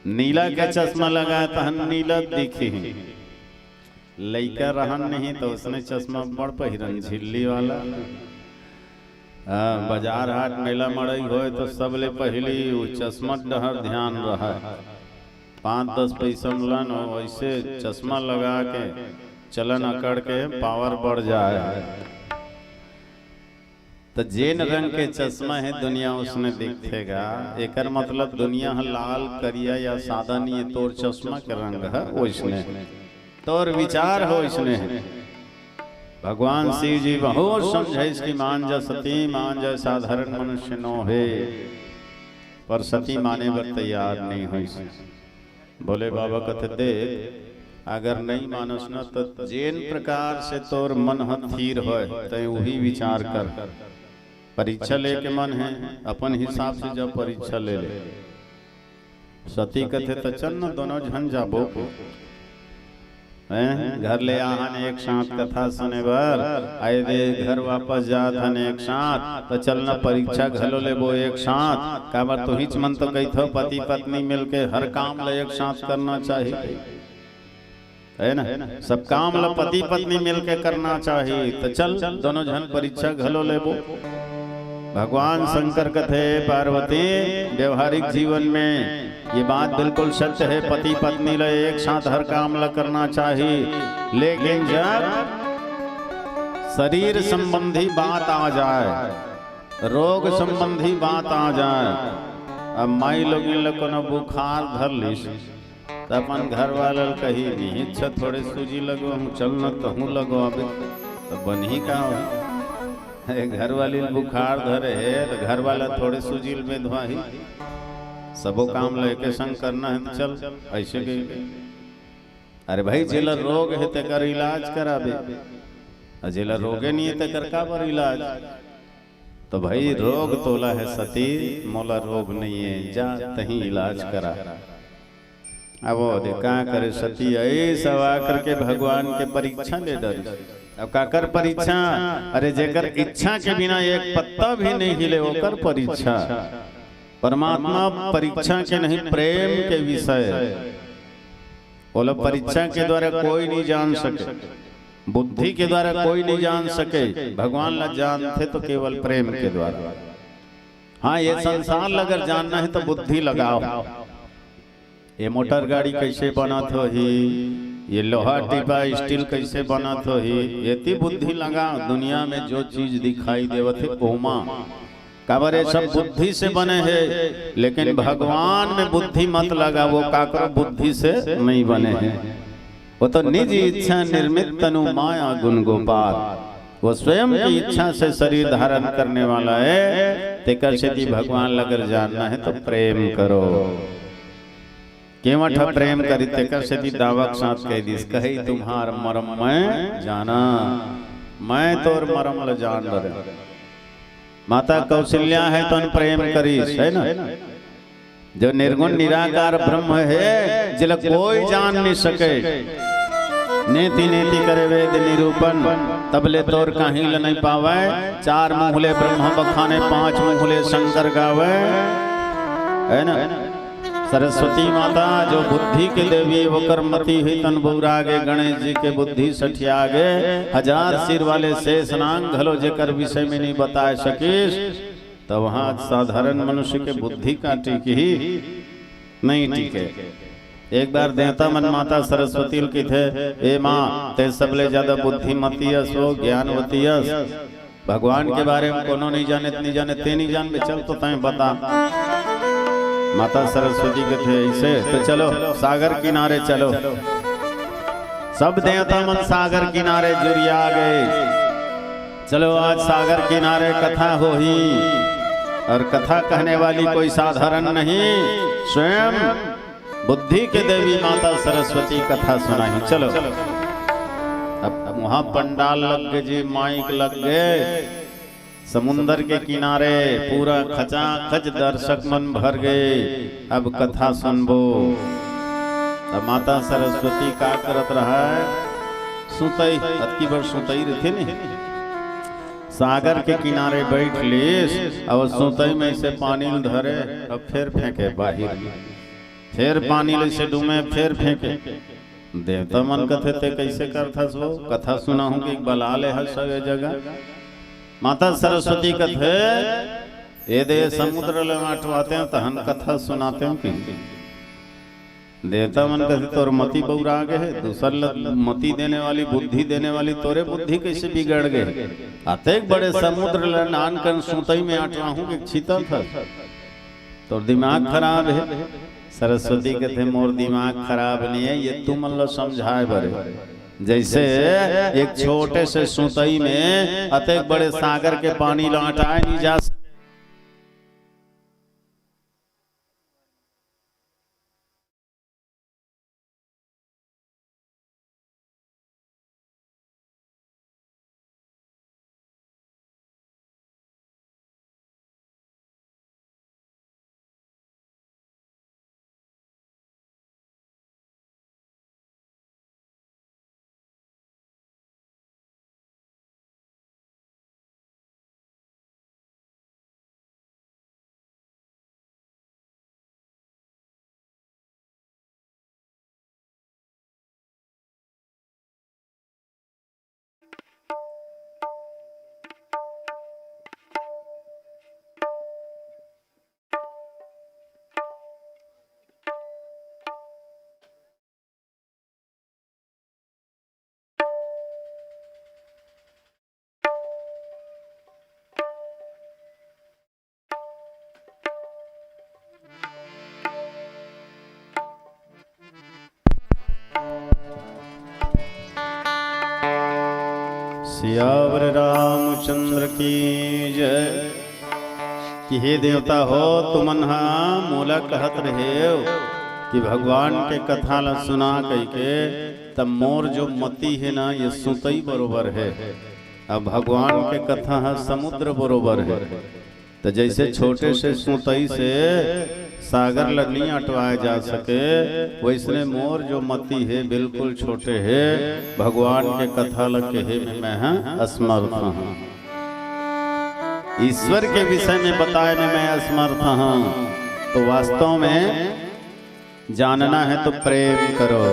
नीला के चश्मा लगा तहन नीला दिखी। लइका रहन नहीं तो उसने चश्मा बड़ पहिरन झिल्ली वाला। बाजार हाट मेला मड़ई होए तो सबले पहली वो चश्मा डहर ध्यान रहा। 5-10 पैसा मिलन वैसे चश्मा लगा के चलन अकड़ के पावर बढ़ जाए। तो जेन रंग के चश्मा है दुनिया उसने दिखेगा। एकर मतलब दुनिया लाल करिया या सादा नहीं है, तोर चश्मा के रंग है वैसने, तोर विचार हो इसने। भगवान शिव जी बहुत समझे इसकी मान जा सती मान जा साधारण मनुष्य नो है, पर सती माने पर तैयार नहीं हुई। बोले बाबा कहते देख अगर नहीं मानस न तो जेन प्रकार से तोर मन हथीर हो तो वही विचार कर। परीक्षा लेके मन है अपन हिसाब से जब परीक्षा ले ले। सती कथे तो चल न दोनों झन जाबो घर ले आहन एक साथ कथा सुने बर आए दे घर वापस जात हन एक साथ तो चलना परीक्षा घलो लेबो एक साथ। काबर तो हिच मन तो कही थो पति पत्नी मिलके हर काम ले एक साथ करना चाहिए। है ना। सब काम ला पति पत्नी मिलके करना चाहिए। तो चल दोनों जन परीक्षा घलो लेबो। भगवान शंकर कथे पार्वती व्यवहारिक जीवन में ये बात बिल्कुल सत्य है, पति पत्नी ला एक साथ हर काम ला करना चाहिए। लेकिन जब शरीर संबंधी बात आ जाए, रोग संबंधी बात आ जाए, अब माई लोग को बुखार धर लीस तो अपन घर वाला कही नहीं इच्छा थोड़े सूजी लगो हम चलना तो हूँ लगो अब तो बन ही का घर वाली बुखार धरे है तो घर वाला थोड़े सूजिल में धुआही सबो काम लेके संग करना है तो चल ऐसे गई। अरे भाई जिला रोग है तेकर इलाज कराबे, जिला रोगे नहीं है तेकर का पर इलाज। तो भाई रोग तोला है सती मोला रोग नहीं है, जा तही इलाज करा। अब वो क्या करे सती ऐसा आकर के भगवान के परीक्षा ले डर। अब काकर परीक्षा, अरे जेकर इच्छा के बिना एक पत्ता भी नहीं हिले ओकर परीक्षा। परमात्मा परीक्षा के नहीं प्रेम के विषय, बोलो परीक्षा के द्वारा कोई नहीं जान सके, बुद्धि के द्वारा कोई नहीं जान सके, भगवान ला जानते तो केवल प्रेम के द्वारा। हाँ ये संसार अगर जानना है तो बुद्धि लगाओ। ये मोटर गाड़ी कैसे बना थो ही, ये लोहा टिपा स्टील कैसे बना थो ही, ये बुद्धि लगा। दुनिया में जो चीज दिखाई देवत है ओमा काबर ये सब बुद्धि से बने हैं, लेकिन भगवान में बुद्धि मत लगा, वो काकरो बुद्धि से नहीं बने हैं। वो तो निज इच्छा निर्मित तनु माया गुण गोपाल, वो स्वयं की इच्छा से शरीर धारण करने वाला है। तेकर से भगवान लगर जानना है तो प्रेम करो। केवट प्रेम करी तेकर से दावक साथ कह दिस कही तुम्हार मरम मैं जाना, मैं तोर मरम ल जान रहे। माता कौशल्या है तो प्रेम करीस, है ना। जो निर्गुण निराकार ब्रह्म है जिला कोई जान नहीं सके, नेति नेति करे वेद निरूपण तबले तोर कहीं ल नहीं पावे। चार मुहले ब्रह्म बखाने पांच मुहले शंकर गावे, है ना। सरस्वती माता जो बुद्धि के देवी वो कर्मती हुई तन बौरागे, गणेश जी के बुद्धि सठियागे। हजार सिर वाले शेषनाग घलो जेकर विषय में नहीं बता सकीस, तो वहाँ साधारण मनुष्य के बुद्धि का टिक ही नहीं टिके। एक बार देवता मन माता सरस्वती की थे, ए माँ ते सबले ज्यादा बुद्धिमती हो ज्ञानवती, भगवान के बारे में कोनो नहीं जाने ते नहीं जान में, चल तो तय बता। माता सरस्वती के थे ऐसे, तो चलो सागर किनारे चलो। सब देवता मन सागर किनारे जुरिया गए। चलो आज सागर किनारे कथा हो ही, और कथा कहने वाली कोई साधारण नहीं, स्वयं बुद्धि के देवी माता सरस्वती कथा सुनाई। चलो अब वहां पंडाल लग गए जी, माइक लग गए, समुंदर के किनारे पूरा खचाखच दर्शक मन भर गए। अब कथा सुनबो। अब माता सरस्वती का करत रहा है, सुतई अतकी बार सुतई रहते नहीं, सागर के किनारे बैठ लेस, अब सुतई में से पानी धरे, अब फिर फेंके बाहर, फिर पानी से डूमे, फिर फेंके। देवता मन कथे ते कैसे करथा सो, कथा सुना हूँ कि बला ले हर सब जगह। माता सरस्वती कथे ये दे समुद्र लटवाते हैं तो हम कथा सुनाते हैं कि देवता मन कथे तोर मति बौरा गए है, दूसर मति देने वाली बुद्धि देने वाली तोरे बुद्धि कैसे बिगड़ गए। आते बड़े समुद्र लनान कर सुतई में अटवाहू के छिता था, तोर दिमाग खराब है। सरस्वती कहते मोर दिमाग खराब नहीं है, ये तुम अल्लाह समझाए बरे। जैसे एक छोटे से सुतई में अतेक बड़े सागर के पानी लौटाए नहीं जा सियावर रामचंद्र की जय। कि हे देवता हो तुमन हा मोला कहत रहे कि भगवान के कथा ला सुना कह के तब मोर जो मति है ना ये सुतई बरोबर है। अब भगवान के कथा है समुद्र बरोबर है। तो जैसे छोटे से सुतई से सागर ला नहीं अटवाया जा सके वैसने मोर जो मति है बिल्कुल छोटे है। भगवान के कथा ला कहे में मैं असमर्थ हूँ। ईश्वर के विषय में बताए में मैं असमर्थ हूँ। तो वास्तव में जानना है तो प्रेम करो।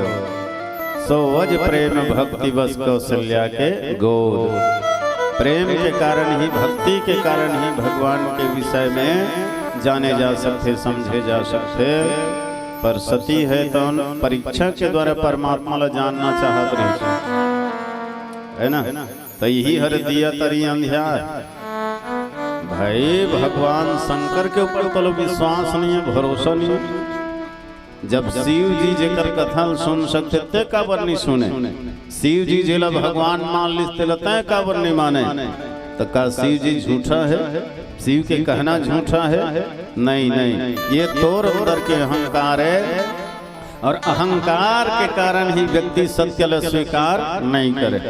सो वज प्रेम भक्ति बस कौशल्या के गोद। प्रेम के कारण ही भक्ति के कारण ही भगवान के विषय में जाने जा सकते समझे जा सकते। पर सती है तो परीक्षा के द्वारा परमात्मा ला जानना चाहत रही है ना। तो यही हर दिया तरी अंधियार भाई भगवान शंकर के ऊपर तो विश्वास नहीं है भरोसा नहीं है। जब शिव जी जेकर कथा सुन सकते ते काबर नहीं सुने। शिव जी जेला भगवान मान लिस्ते लता काबर नहीं माने। तो का शिव जी झूठा है? शिव के कहना झूठा है? नहीं नहीं, ये तोर अंदर के अहंकार है और अहंकार के कारण ही व्यक्ति सत्य ल स्वीकार नहीं करे।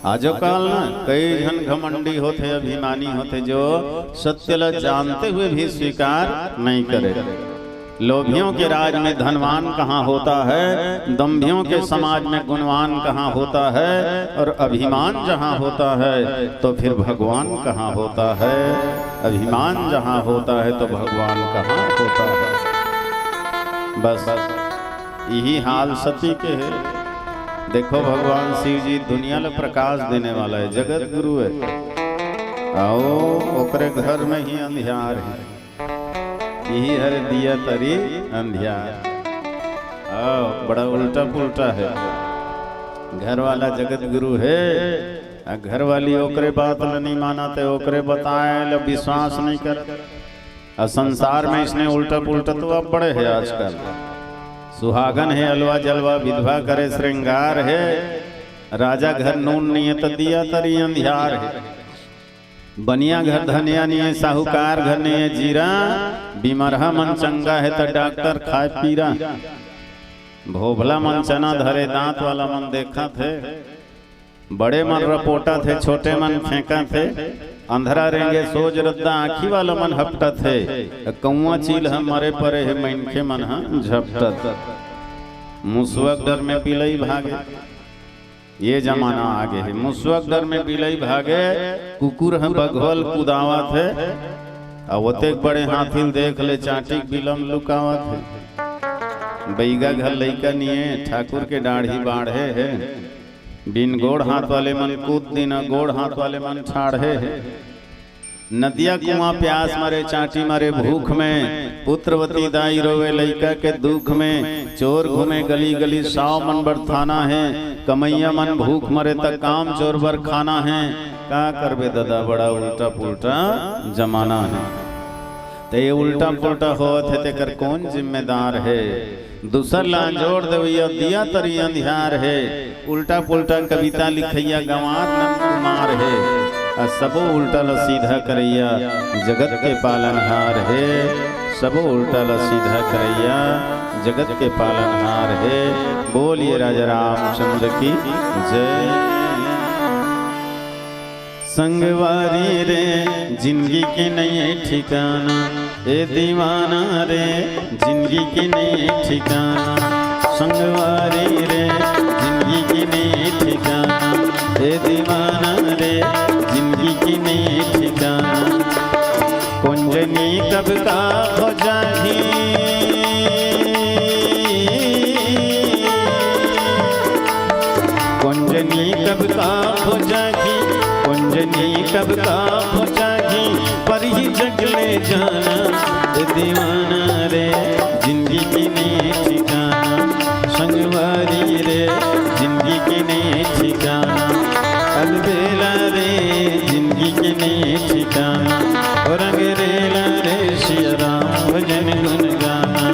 आजो काल ना कई जन घमंडी होते अभिमानी होते जो सत्य ल जानते हुए भी स्वीकार नहीं करे। लोभियों के राज में धनवान कहाँ होता है, दंभियों के समाज में गुणवान कहाँ होता है, और अभिमान जहाँ होता है तो फिर भगवान कहाँ होता है। अभिमान जहाँ होता है तो भगवान कहाँ होता है। बस यही हाल सती के है। देखो भगवान शिव जी दुनिया में प्रकाश देने वाला है, जगत गुरु है। आओ ओकरे घर में ही अंधियार है। यही हर दिया तरी अंधियार। आओ बड़ा उल्टा पुल्टा है। घर वाला जगत गुरु है, घर वाली ओकरे बात नहीं मानते, ओकरे बताए लो विश्वास नहीं कर। संसार में इसने उल्टा पुल्टा तो अब बड़े है आजकल। सुहागन है अलवा जलवा, विधवा करे श्रृंगार है, राजा घर नून नहीं है तो दिया तरी अंधियार है। बनिया घर धनिया नहीं है, साहूकार घर नहीं है जीरा, बीमरहा मन चंगा है तो डॉक्टर खाए पीरा। भोभला मन चना धरे दांत वाला मन देखा थे, बड़े मन रपोटा थे छोटे मन फेंका थे। अंधरा रेंगे सोज रद्दा आँखी वाला मन हपटा थे, कौआ चील हम मरे परे है मैनखे मन झपटत। मुसवक डर में पिलई भागे, ये जमाना आगे है। मुसवक डर में बिलई भागे, कुकुर हम बघवल कुदावत है। अवते बड़े हाथिल देख ले चाटी बिलम लुकावत है। बैगा घर लइका निये ठाकुर के दाढ़ी बाढ़े है। बिन गोड़ हाथ वाले मन कूद दिन, गोड़ हाथ वाले मन ठाढ़े है। नदिया कुआं प्यास मरे चाटी मरे भूख में, पुत्रवती दाई रोवे लइका के दुख में। चोर घूमे गली गली साव मन बर थाना है, कमैया मन भूख मरे तक काम चोर बर खाना है। का करबे दादा बड़ा उल्टा पुल्टा जमाना है। तो ये उल्टा पुल्टा होत है तेकर कौन जिम्मेदार है? दूसर ला जोड़ देवैया दिया तरी अंधियार है। उल्टा पुल्टा कविता लिखैया गंवार नंद कुमार है, और सबो उल्टा ला सीधा करैया जगत के पालनहार है। सबो उल्टा ला सीधा करैया जगत के पालनहार है। बोलिए राजा रामचंद्र की जय। संगवारी रे जिंदगी के नहीं ठिकाना, ए दीवाना रे जिंदगी के नहीं ठिकाना। संगवारी रे जिंदगी के नहीं ठिकाना, ए दीवाना रे जिंदगी की नहीं ठिकाना। कुंजनी कब का हो जाही, कुंजनी कब का हो जाही, कुंजनी कब का हो जाही। पर ही जगले जाना ए दीवाना रे जिंदगी की नहीं ठिकाना। संगवारी रे जिंदगी की नहीं ठिकाना, अलबेला रे जिंदगी की नहीं ठिकाना। और रंगरेला रे सिया राम भजन गुन गाना।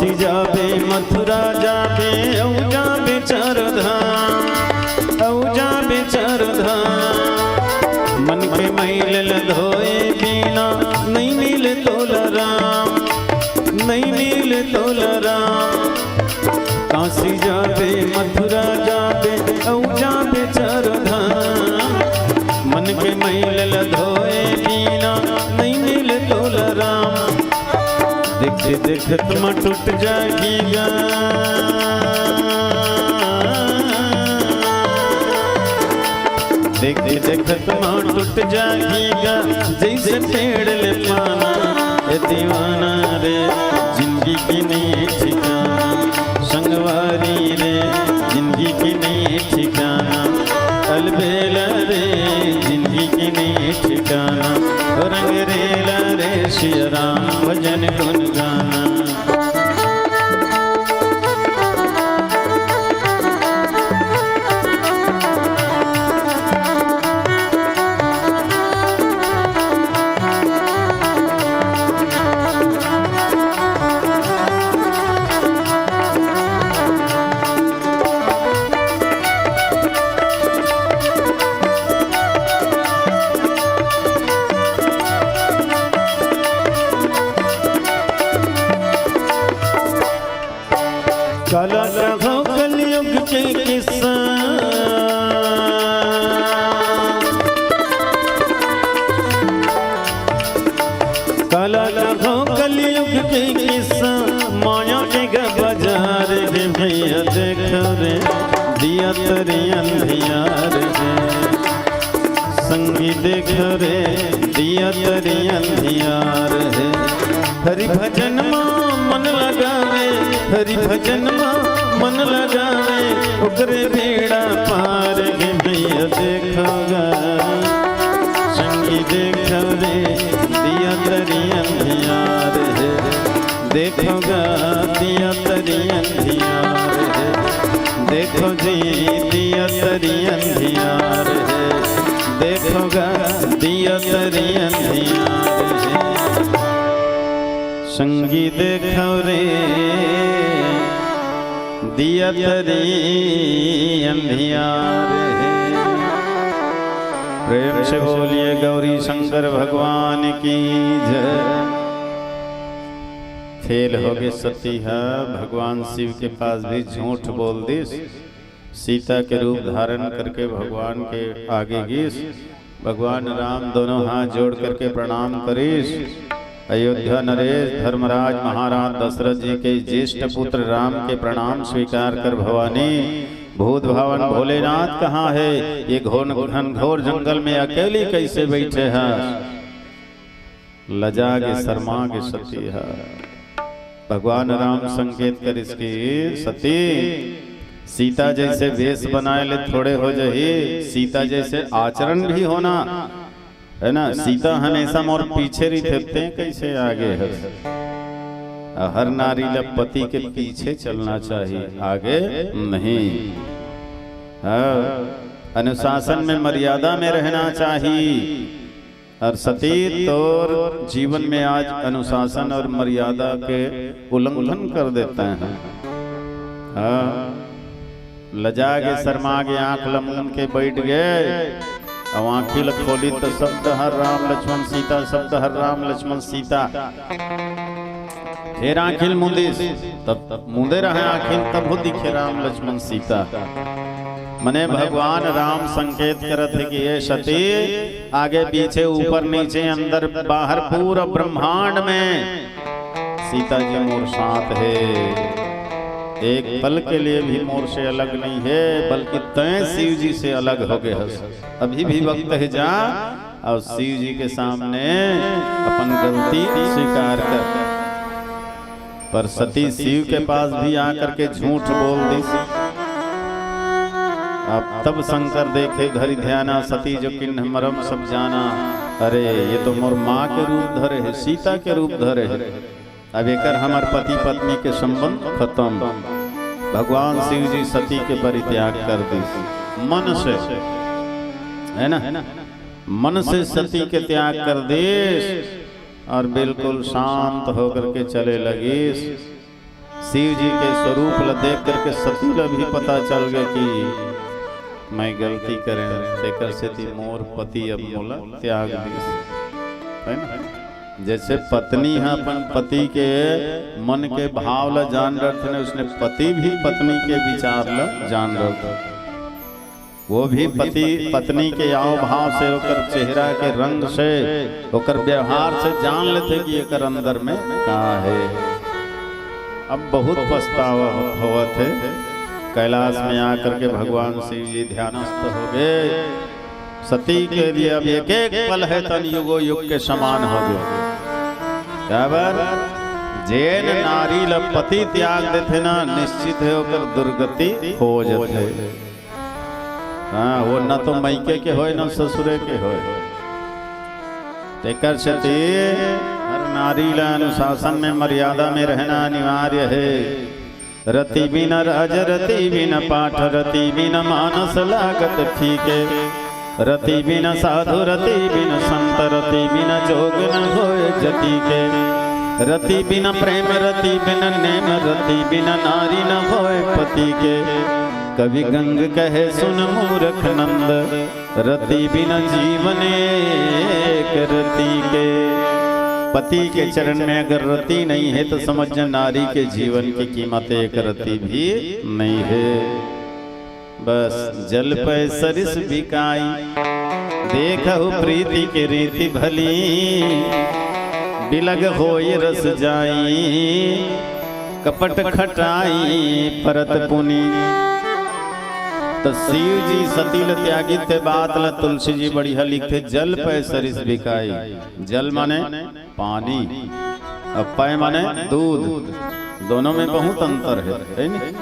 काशी जाबे मथुरा जाबे औ जाबे चारधाम औ जाबे चारधाम मन के मैल धोए बिना नहीं मिले तोला राम नहीं मिले तोला राम काशी जाबे मथुरा जाबे औ जाबे चारधाम मन के मैल धोए बिना नहीं मिले तोला राम देखते देखत म टूट जाएगा देखते देखत म टूट जाएगा जैसे पेड़ ले पाना ये दीवाना रे जिंदगी की नहीं ठिकाना संगवारी रे जिंदगी की नहीं ठिकाना अलबेला रे जिंदगी की नहीं ठिकाना रंग रेला रे श्री राम भजन गुन गाना काला कहो कलयुग के किस्सा काला कहो कलयुग के किस्सा माया के बाजार रे भैया देखो रे दिया तरी अंधियार रे संगी देखो रे दिया तरी अंधियार है हरि भजन मन लगावे हरि भजन मन लगावे ओकरे बेड़ा पार गे भैया देखोगा संगी देखो रे दिया तरी अंधियार है देखोगा दिया तरी अंधियार है देखो जी दिया तरी अंधियार है देखोगा दिया तरी अंधियार है संगी देखो रे दिया तरी अंधियार है। प्रेम से बोलिए गौरी शंकर भगवान की जय। फेल हो गए सती है भगवान शिव के पास भी झूठ बोल दी सीता के रूप धारण करके भगवान के आगे गिस भगवान राम दोनों हाथ जोड़ करके प्रणाम करीस अयोध्या नरेश धर्मराज महाराज दशरथ जी के ज्येष्ठ पुत्र राम के प्रणाम स्वीकार कर भवानी भूत भावन भोलेनाथ कहाँ है ये घनघोर जंगल में अकेली कैसे बैठे हैं लजा के शर्मा के सती है भगवान राम संकेत कर इसकी सती सीता जैसे वेश बनाए ले थोड़े हो जाए सीता जैसे आचरण भी होना है ना सीता हमेशा मोर पीछे रहते कैसे आगे है हर नारी पति के पीछे चलना चाहिए आगे नहीं अनुशासन में मर्यादा में रहना चाहिए और सती तौर जीवन में आज अनुशासन और मर्यादा के उल्लंघन कर देते हैं लजा के शर्मा के आंख लमन के बैठ गए अब आँखिल खोली तो शब्द हर राम लक्ष्मण सीता शब्द हर राम लक्ष्मण सीता फिर आँखिल मुंदे तब मुंदे रहे आँखिल तब वो दिखे राम लक्ष्मण सीता मने भगवान राम संकेत करत है कि ये सती आगे पीछे ऊपर नीचे अंदर बाहर पूरा ब्रह्मांड में सीता जी मोर साथ है एक पल के लिए भी मोर से अलग नहीं है बल्कि तय शिव जी से अलग हो गए अभी भी वक्त है जा और शिव जी के सामने अपन गलती स्वीकार कर पर सती शिव के पास भी आकर के झूठ बोल दी अब तब शंकर देखे घरि ध्याना सती जो किन्ह मरम सब जाना अरे ये तो मोर माँ के रूप धरे है सीता के रूप धरे है अब एक हमार पति पत्नी के संबंध खत्म भगवान शिव जी सती के परित्याग कर दी मन से है ना मन से सती के त्याग कर दे और बिल्कुल शांत होकर के चले लगे शिव जी के स्वरूप ला देख करके सती ला भी पता चल गया कि मैं गलती करें तेकर से थी मोर पति अब मोला त्याग दी है ना। जैसे पत्नी है अपन पति के मन के भाव ला जान रहे थे, उसने पति भी पत्नी के विचार ला जान रहे थे। वो भी पति पत्नी के आव भाव से ओकर चेहरा के रंग से ओकर व्यवहार से जान लेते कि एकर अंदर में का है। अब बहुत पछतावा हुआ थे। कैलाश में आकर के भगवान शिव जी ध्यानस्थ हो गए। सती के लिए अब एक एक पल है तन युगो युग के समान हो गए। जैन नारी ल पति त्याग देते ना निश्चित है ओकर दुर्गति हो जाते। हाँ वो न तो मैके के होए न ससुरे के होए। तेकर सती हर नारी ला अनुशासन में मर्यादा में रहना अनिवार्य है। रति बिन राज रति बिन पाठ रति बिन मानस लागत फीके। रति बिन साधु रति बिन संत रति बिन जोग न होए जति के। रति बिन प्रेम रति बिन नेम रति बिन नारी न होए पति के। कवि गंग कहे सुन मूर्ख नंद रति बिन जीवन एक रति के। पति के चरण में अगर रति नहीं है तो समझना नारी के जीवन की कीमत एक रति भी नहीं है। बस जल पे सरिस बिकाई देखहु प्रीति के रीति भली। बिलग होई रस जाई कपट खटाई परत पुनी। तो शिव जी सतील त्यागी ते बात ला तुलसी जी बढ़िया लिखते जल पे सरिस बिकाई। जल माने पानी और पै माने दूध। दोनों में बहुत अंतर है नहीं?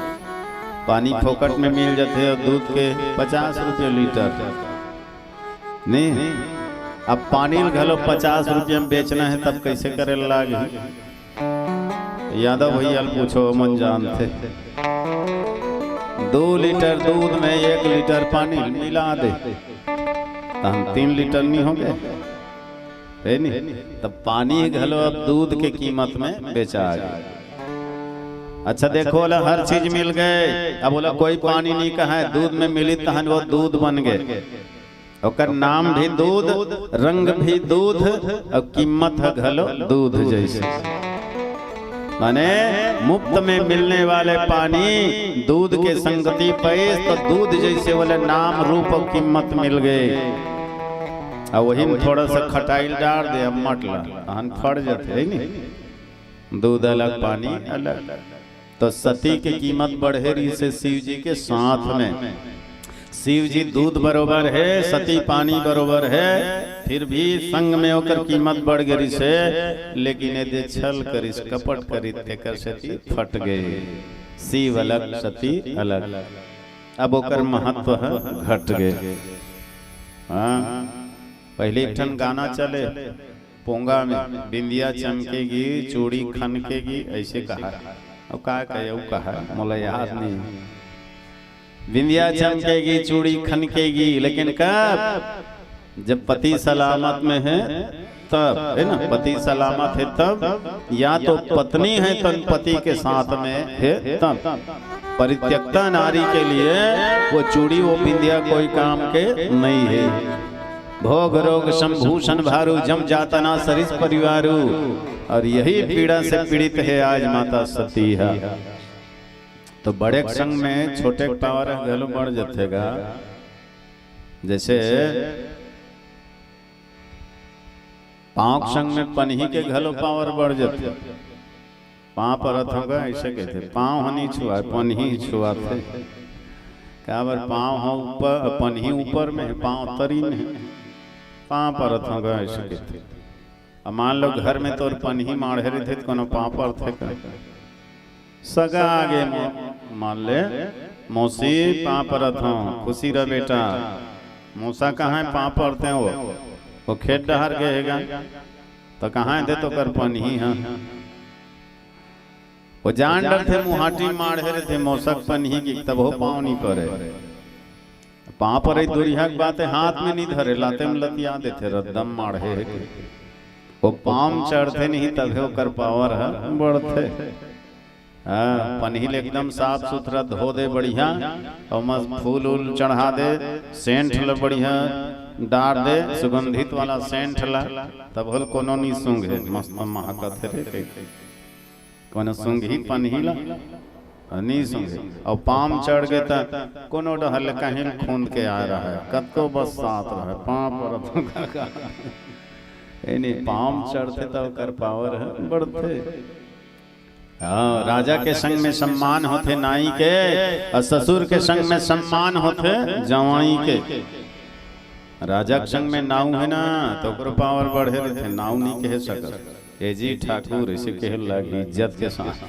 पानी फोकट में मिल जाते और दूध के 50 रुपये लीटर नहीं। अब पानी घलो 50 रुपये में बेचना है तब कैसे करे लागे। यादव भैया पूछो मन जानते। 2 लीटर दूध में 1 लीटर पानी मिला दे तो हम 3 लीटर नहीं होंगे है नहीं। तब पानी घलो अब दूध के कीमत में बेचा गया। अच्छा देखो बोला हर चीज मिल गए। अब बोला कोई पानी नहीं कहा है दूध में मिली तहन वो दूध बन गए। और नाम भी दूध रंग भी दूध और कीमत है घलो दूध जैसे। माने मुफ्त में मिलने वाले पानी दूध के संगति पे तो दूध जैसे वाले नाम रूप और कीमत मिल गए। और वही में थोड़ा सा खटाइल डाल दे अब मटला हन फट जाते है नहीं। दूध अलग पानी अलग। तो सती की कीमत बढ़े रही से शिव जी के साथ में। शिव जी दूध बरोबर है सती पानी बरोबर है फिर भी संग में होकर कीमत बढ़ गई से। लेकिन यदि छल करिस कपट करी तेकर सती फट गए। शिव अलग सती अलग। अब ओकर महत्व घट गए। हाँ पहले एक ठन गाना चले पोंगा में बिंदिया चमकेगी चूड़ी खनकेगी ऐसे कहा। अब का कहे कहा मोला याद नहीं। बिंदिया चमकेगी चूड़ी खनकेगी लेकिन कब जब पति सलामत में है तब है ना। पति सलामत है तब या तो पत्नी है तब पति के साथ में है तब। परित्यक्ता नारी के लिए वो चूड़ी वो बिंदिया कोई काम के नहीं है। भोग रोग संभूषण भारू जम जाता ना सरिस परिवारू। और यही पीड़ा से पीड़ित है आज माता सती है। तो बड़े संग में छोटे पावर गलो बढ़ जातेगा। जैसे पाँव संग में पन्ही के घलो पावर बढ़ जाते। पाँव पर होगा ऐसे कहते पाँव हनी छुआ पन्ही छुआ थे। क्या बार पाँव हो ऊपर पन्ही ऊपर में पाँव तरी में पाँव पर होगा ऐसे कहते। अब मान लो घर में तो पन्ही माढ़े रहे थे कोनो पाँव पर थे सगा आगे मान ले मौसी पाँव परत हूँ खुशी रह बेटा। मौसा कहाँ है पाँव पड़ते हैं वो खेत डहर गएगा तो कहाँ दे तो कर पन्ही है। वो जान डर थे मुहाटी माढ़े रहे थे मौसक पन्ही की तब हो पाँव नहीं पड़े। पाँव पर दुरिया की बात है हाथ में नहीं धरे लाते में लतिया देते रद्दम माढ़े वो पाँव चढ़ते नहीं तब कर पावर है बढ़ते। पनील एकदम साफ सुथरा धो दे बढ़िया और मस्त फूल उल चढ़ा दे, सेंट ल बढ़िया डार दे, सुगंधित वाला सेंट ला, तब होल कोनो नहीं सूंघे, मस्त महकत है कोनो सूंघी पनीला नहीं सूंघे। और पाम चढ़ गए तो कोनो डहल कहीं खून के आ रहा है, कतो बस साथ रहा पाँव पर पाम चढ़ते तो कर पावर है बढ़ते। हाँ, राजा के संग में सम्मान होते नाई के, और ससुर के संग में सम्मान होते जवाई के। राजा के संग में नाऊ है ना तो ओकर पावर बढ़े रहते, नाऊ नहीं कह सकत ए जी ठाकुर ऐसे कह लगी इज्जत के साथ,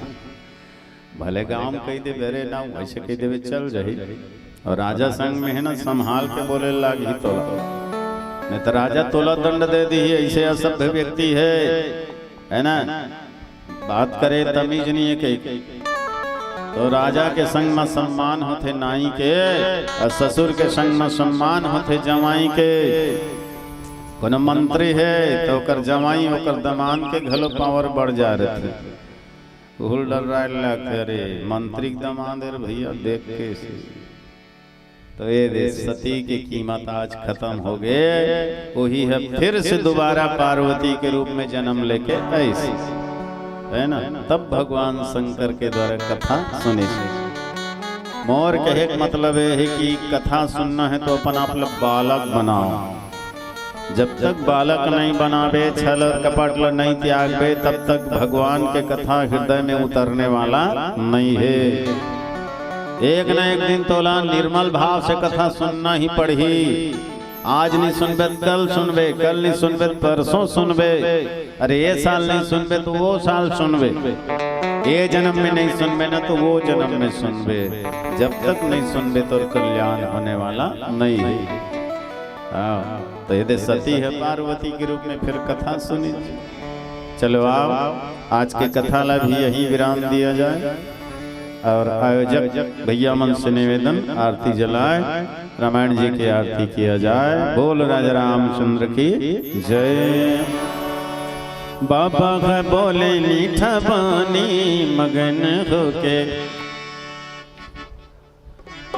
भले गांव कह दे बेरे नाऊ ऐसे कह देवे चल जाही। और राजा संग में है ना संभाल के बोले लगी तोला, नहीं तो राजा तोला दंड दे दी, ऐसे असभ्य व्यक्ति है ना, बात करे तमीज नहीं है कहीं। तो राजा के संग में सम्मान होते नाई के, और ससुर के संग में सम्मान होते जवाई के। कोनो मंत्री है तो ओकर जवाई ओकर दमान के घलो पावर बढ़ जा रहे थे, भूल डर रहा अरे मंत्री दमान दे भैया देख के। तो ये सती की कीमत आज खत्म हो गए, वही है फिर से दोबारा पार्वती के रूप में जन्म लेके ऐसी है ना। तब भगवान शंकर के द्वारा कथा सुनी। मोर कहे मतलब है कि कथा सुनना है तो अपन आप लोग बालक बनाओ, जब तक बालक नहीं बनावे, छल और कपट नहीं त्यागवे, तब तक भगवान के कथा हृदय में उतरने वाला नहीं है। एक न एक दिन तोला निर्मल भाव से कथा सुनना ही पड़ी। आज नहीं सुनबे कल सुनबे, कल नहीं सुनबे परसों सुनबे, अरे ये साल नहीं सुनबे तो वो साल सुनबे, ये जन्म में नहीं सुनबे ना तो वो जन्म में सुनबे। जब तक नहीं सुनबे तो कल्याण होने वाला नहीं है। हाँ, तो ये सती है पार्वती के रूप में फिर कथा सुनी। चलो आओ आज के कथा ला भी यही विराम दिया जाए, और आयोजक भैया मन से निवेदन आरती जलाए, रामायण जी की आरती किया जाए। बोल राजा रामचंद्र की जय। बाबा है बोले मीठा पानी मगन होके,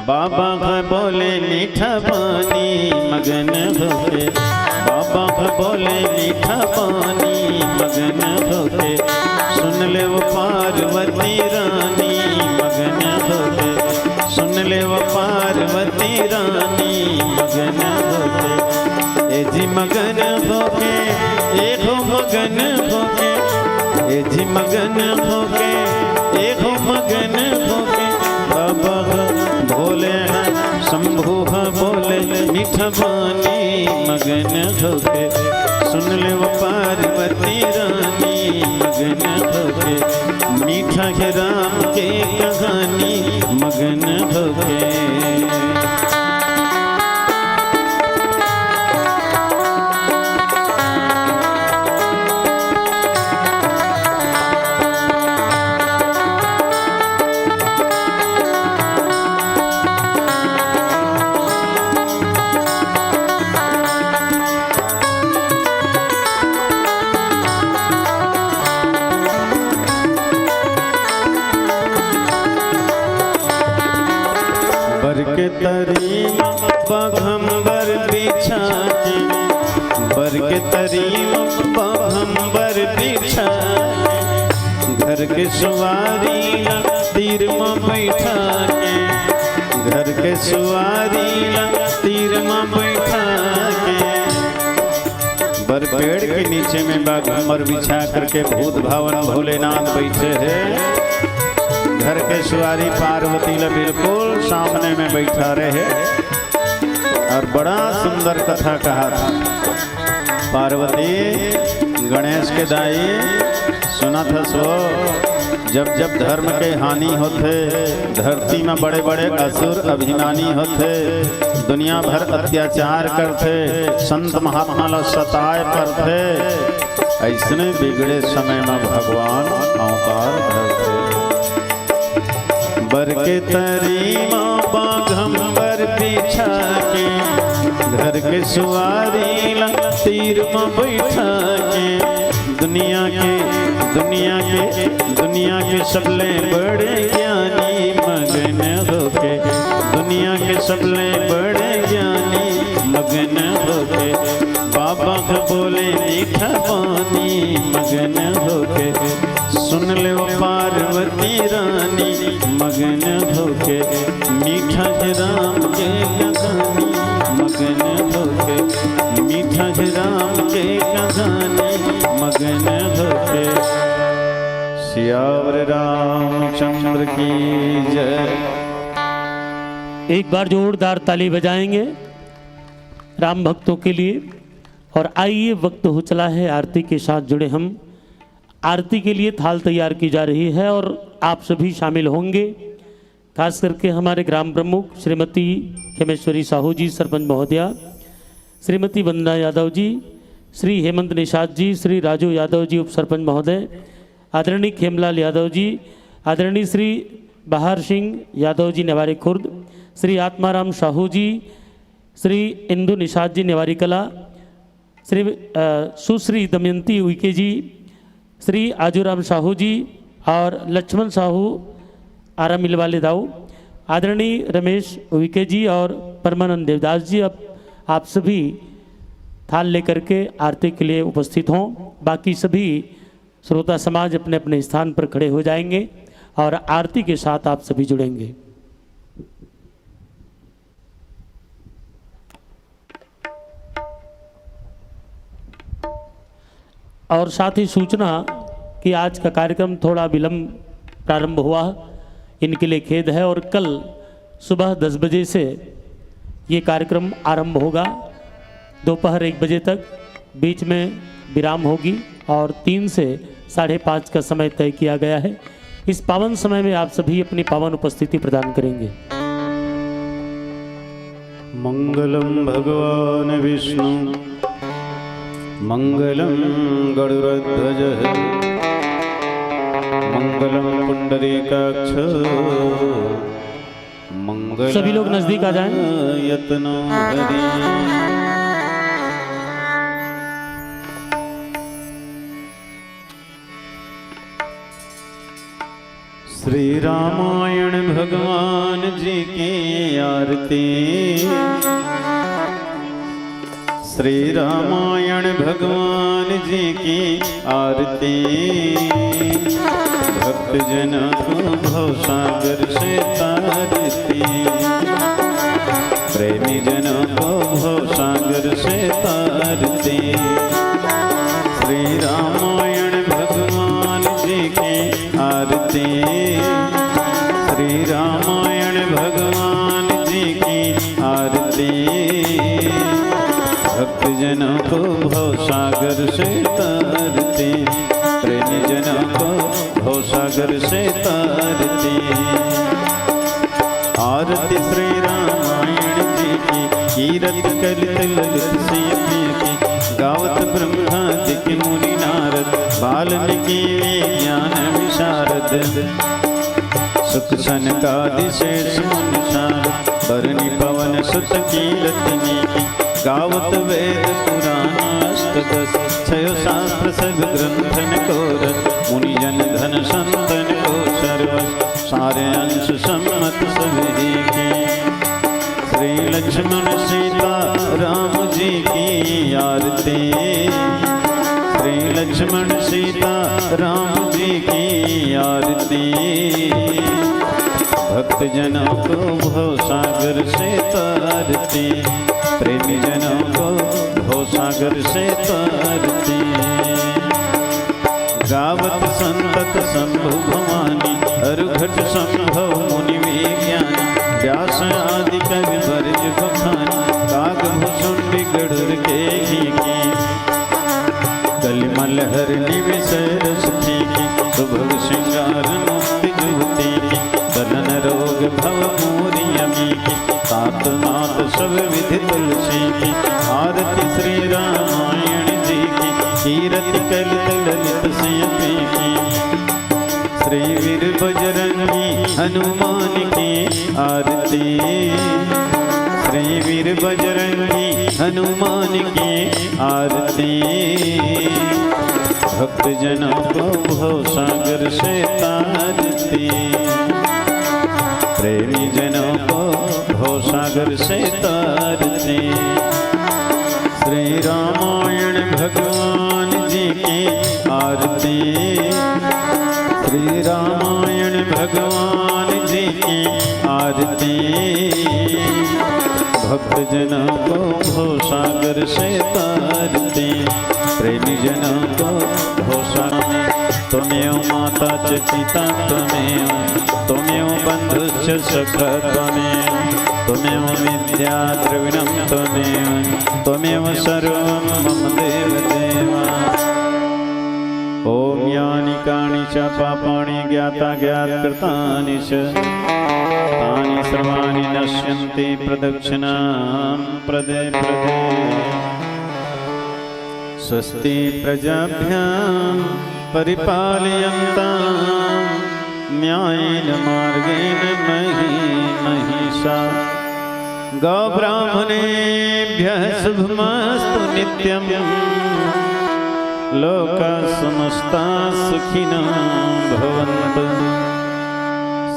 बाबा है बोले मीठा पानी मगन होके, बाबा है बोले मीठा पानी मगन होके, सुन ले वो पार्वती रानी मगन होके, सुन ले वो पार्वती रानी मगन होके। ए जी मगन होके, ए हो मगन होके, ए जी मगन होके, ए हो मगन होके। बाबा भोले हैं शंभु है बोले मीठा पानी मगन होके, सुन ले वो पार्वती रानी मगन होके, मीठा है राम के कहानी मगन होके। के तरीम बघम्बर बिछा के, बर के तरीम बघम्बर बिछा के, घर के सवारी तीर में बैठा के, घर के सवारी तीर में बैठा के। बर पेड़ के नीचे में बघम्बर बिछा करके भूत भावन भोलेनाथ बैठे हैं, घर के सवारी पार्वती ला बिल्कुल सामने में बैठा रहे। और बड़ा सुंदर कथा कहा था पार्वती गणेश के दाई सुना था सो, जब जब धर्म के हानि होते, धरती में बड़े बड़े असुर अभिमानी होते, दुनिया भर अत्याचार करते, संत महात्मा ला सताए करते, ऐसने बिगड़े समय में भगवान अवतार धरते। बर के तरीमा बाघम्बर बिछा के, घर के सवारी तीर में बैठा के, दुनिया के दुनिया के सबले बड़े ज्ञानी मगन होके, दुनिया के सबले बड़े ज्ञानी मगन होके, बाबा को बोले मीठा पानी मगन होके, सुन ले पार्वती रानी मगन होके, मीठा राम के कहानी मगन होके, मीठा राम के कहानी मगन होके। सियावर रामचंद्र की जय। एक बार जोरदार ताली बजाएंगे राम भक्तों के लिए। और आइए, वक्त हो चला है आरती के साथ जुड़े हम। आरती के लिए थाल तैयार की जा रही है और आप सभी शामिल होंगे। खास करके हमारे ग्राम प्रमुख श्रीमती हेमेश्वरी साहू जी सरपंच महोदया, श्रीमती वंदना यादव जी, श्री हेमंत निषाद जी, श्री राजू यादव जी उप सरपंच महोदय, आदरणीय खेमलाल यादव जी, आदरणीय श्री बहार सिंह यादव जी नेवारी खुर्द, श्री आत्माराम साहू जी, श्री इंदु निषाद जी नेवारी कला, श्री सुश्री दमयंती उइके जी, श्री आजूराम साहू जी और लक्ष्मण साहू आरा मिल वाले दाऊ, आदरणीय रमेश उइके जी और परमानंद देवदास जी। अब आप सभी थाल लेकर के आरती के लिए उपस्थित हों। बाकी सभी श्रोता समाज अपने अपने स्थान पर खड़े हो जाएंगे और आरती के साथ आप सभी जुड़ेंगे। और साथ ही सूचना कि आज का कार्यक्रम थोड़ा विलंब प्रारंभ हुआ, इनके लिए खेद है। और कल सुबह 10 बजे से ये कार्यक्रम आरंभ होगा, दोपहर 1 बजे तक, बीच में विराम होगी और 3 से 5:30 का समय तय किया गया है। इस पावन समय में आप सभी अपनी पावन उपस्थिति प्रदान करेंगे। मंगलम भगवान विष्णु मंगलम गरुड़ध्वज मंगलम पुंडरीकाक्ष मंगलम। सभी लोग नजदीक आ जाएं। यत्नो हरि। श्री रामायण भगवान जी की आरती, श्री रामायण भगवान जी की आरती, भक्त जन को भवसागर से तारती, प्रेमी जन को भवसागर से तारती। श्री रामायण भगवान जी की आरती, श्री रामायण भगवान जी की आरती, भक्त जनों को भवसागर से तारती, प्रेमी जनों को भवसागर से तारती। आरती श्री रामायण जी की, कीरत कलित ललित सीती की, गावत ब्रह्मादिक मुनि नारद, वाल्मीकि ज्ञान विशारद, सुख सनकादि शेष मुनिशार, बरनी पवन सुत कीरतनी की, गावत वेद पुराण अष्टदश, छयो शास्त्र सब ग्रंथन को रस, मुनि जन धन संतन को सर्वस, सारे अंश सम्मत सभी के। श्री लक्ष्मण सीता राम जी की आरती, श्री लक्ष्मण सीता राम जी की आरती, भक्त जनों को भवसागर से तारती, प्रेमी जनों को भवसागर से तारती। गावत संतत शंभु भवानी, अरुघट संभव मुनि विज्ञानी, व्यास आदि कवि बरज बखानी, कागभूषुंडी गरुड़ के घी की, कलिमल हरणी विषय रस की, सुभग श्रृंगार मुक्ति जुति की, दलन रोग भव मूरी यमी की, तात मात सब विधि तुलसी की। आरती श्री रामायण जी की, कीरति कलित ललित सियपी की, श्री वीर बजरंगी हनुमान की आरती, श्री वीर बजरंगी हनुमान की आरती, भक्त जनों को भव सागर से तारती, प्रेमी जनों को भव सागर से तारती। श्री रामायण भगवान जी की आरती, श्री रामायण भगवान जी की आरती। भक्त जनों को भव सागर से तारती, प्रेमी जनों को भव सागर। त्वमेव माता च पिता त्वमेव बंधु च सखा त्वमेव विद्या द्रविणं त्वमेव सर्वं मम देव देवा। ओम यानि कानि च पापानि ज्ञाता ज्ञातकृतानि च तानि सर्वाणि नश्यन्ति प्रदक्षिणां प्रदे प्रदे। स्वस्ति प्रजाभ्यां परिपालयन्तां न्यायेन मार्गेण महिषा। गौब्राह्मणेभ्यः शुभमस्तु नित्यं, लोकाः समस्ताः सुखिनः भवन्तु।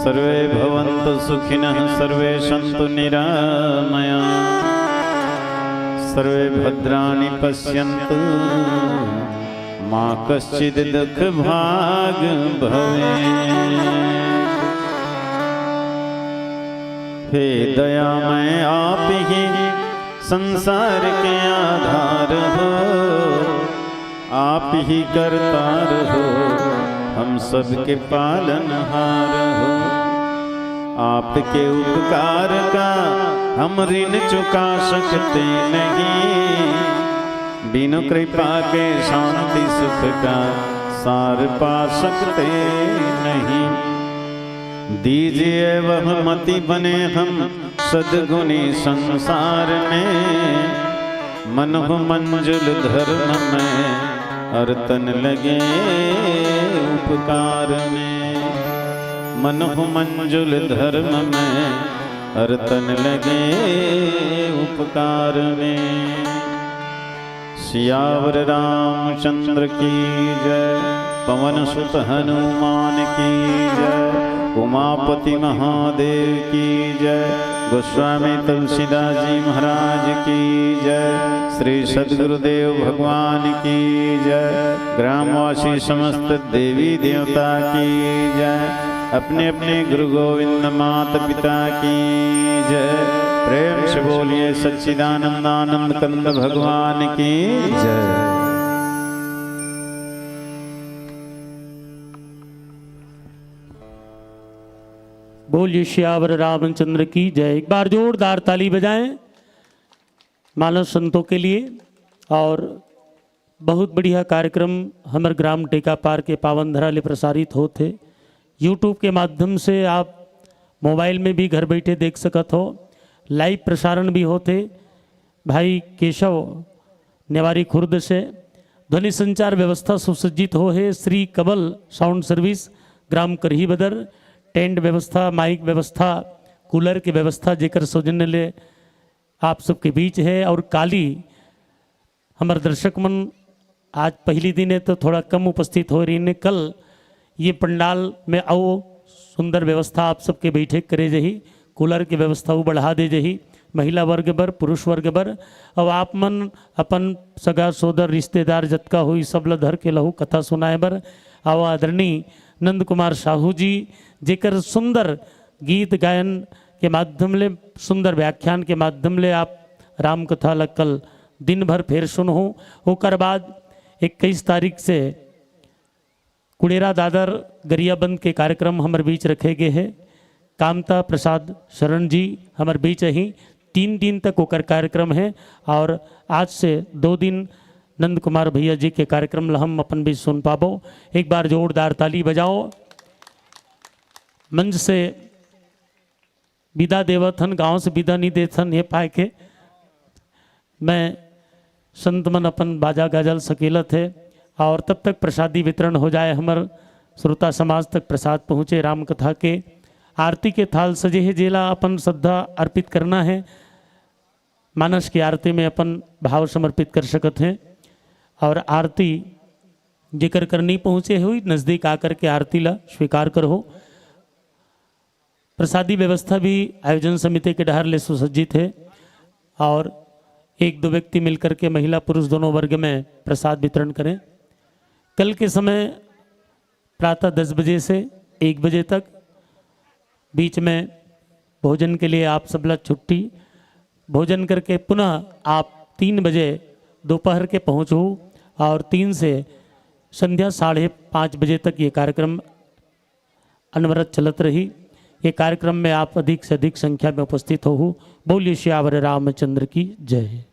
सर्वे भवन्तु सुखिनः, सर्वे सन्तु निरामयाः, सर्वे भद्राणि पश्यन्तु मा कश्चित् दुःखभाग् भवेत्। हे दयामय आप ही संसार के आधार हो, आप ही करतार हो, हम सबके पालनहार हो। आपके उपकार का हम ऋण चुका सकते नहीं, बिनु कृपा के शांति सुख का सार पा सकते नहीं। दीजिए वह मति बने हम सद्गुणी संसार में, मन हो मंजुल धर्म में और तन लगे उपकार में। मन हो मंजुल धर्म में और तन लगे उपकार में। सियावर रामचंद्र की जय, पवन सुत हनुमान की जय, उमापति महादेव की जय, गोस्वामी तुलसीदास जी महाराज की जय, श्री सद्गुरुदेव भगवान की जय, ग्रामवासी समस्त देवी देवता की जय, अपने अपने गुरु गोविंद माता पिता की जय। प्रेम से बोलिए सच्चिदानंद आनंद कंद भगवान की जय। बोलिए श्यावर रामचंद्र की जय। एक बार जोरदार ताली बजाएं मानव संतों के लिए। और बहुत बढ़िया कार्यक्रम हमर ग्राम टेका पार के पावन धरा ले प्रसारित होते। यूट्यूब के माध्यम से आप मोबाइल में भी घर बैठे देख सकत हो, लाइव प्रसारण भी होते। भाई केशव नेवारी खुर्द से ध्वनि संचार व्यवस्था सुसज्जित हो है। श्री कबल साउंड सर्विस ग्राम करही बदर, टेंट व्यवस्था, माइक व्यवस्था, कूलर की व्यवस्था जेकर सौजन्य ले आप सबके बीच है। और काली हमारे दर्शक मन आज पहली दिन है तो थोड़ा कम उपस्थित हो रही ने। कल ये पंडाल में आओ सुंदर व्यवस्था आप सबके बैठे करे जही, कूलर की व्यवस्था वो बढ़ा दे जही, महिला वर्ग बर पुरुष वर्ग बर। अब आप मन अपन सगा सोदर रिश्तेदार जतका हुई सब ल धर के लहू कथा सुनाए बर। अब आदरणीय नंद कुमार साहू जी जेकर सुंदर गीत गायन के माध्यम ले, सुंदर व्याख्यान के माध्यम ले आप राम कथा ल कल दिन भर फिर सुनहूँ। ओकर बाद 21 तारीख से कुड़ेरा दादर गरियाबंद के कार्यक्रम हमारे बीच रखे गए हैं। कामता प्रसाद शरण जी हमारे बीच ही 3 दिन तक होकर कार्यक्रम है। और आज से 2 दिन नंद कुमार भैया जी के कार्यक्रम हम अपन भी सुन पाबो। एक बार जोरदार ताली बजाओ। मंच से विदा देवथन, गांव से विदा नहीं देथन ये पाए के मैं संत मन अपन बाजा गाजल सकेला थे। और तब तक प्रसादी वितरण हो जाए, हमार श्रोता समाज तक प्रसाद पहुँचे। राम कथा के आरती के थाल सजे है, जेला अपन श्रद्धा अर्पित करना है। मानस की आरती में अपन भाव समर्पित कर सकते हैं। और आरती जिक्र करनी पहुँचे हुई नज़दीक आकर के आरती ला स्वीकार करो। प्रसादी व्यवस्था भी आयोजन समिति के डहर ले सुसज्जित है और एक दो व्यक्ति मिलकर के महिला पुरुष दोनों वर्ग में प्रसाद वितरण करें। कल के समय प्रातः 10 बजे से 1 बजे तक बीच में भोजन के लिए आप सब लोग छुट्टी भोजन करके पुनः आप 3 बजे दोपहर के पहुँचो और 3 से संध्या 5:30 बजे तक ये कार्यक्रम अनवरत चलत रही। ये कार्यक्रम में आप अधिक से अधिक संख्या में उपस्थित हो। बोलिए श्यावर रामचंद्र की जय।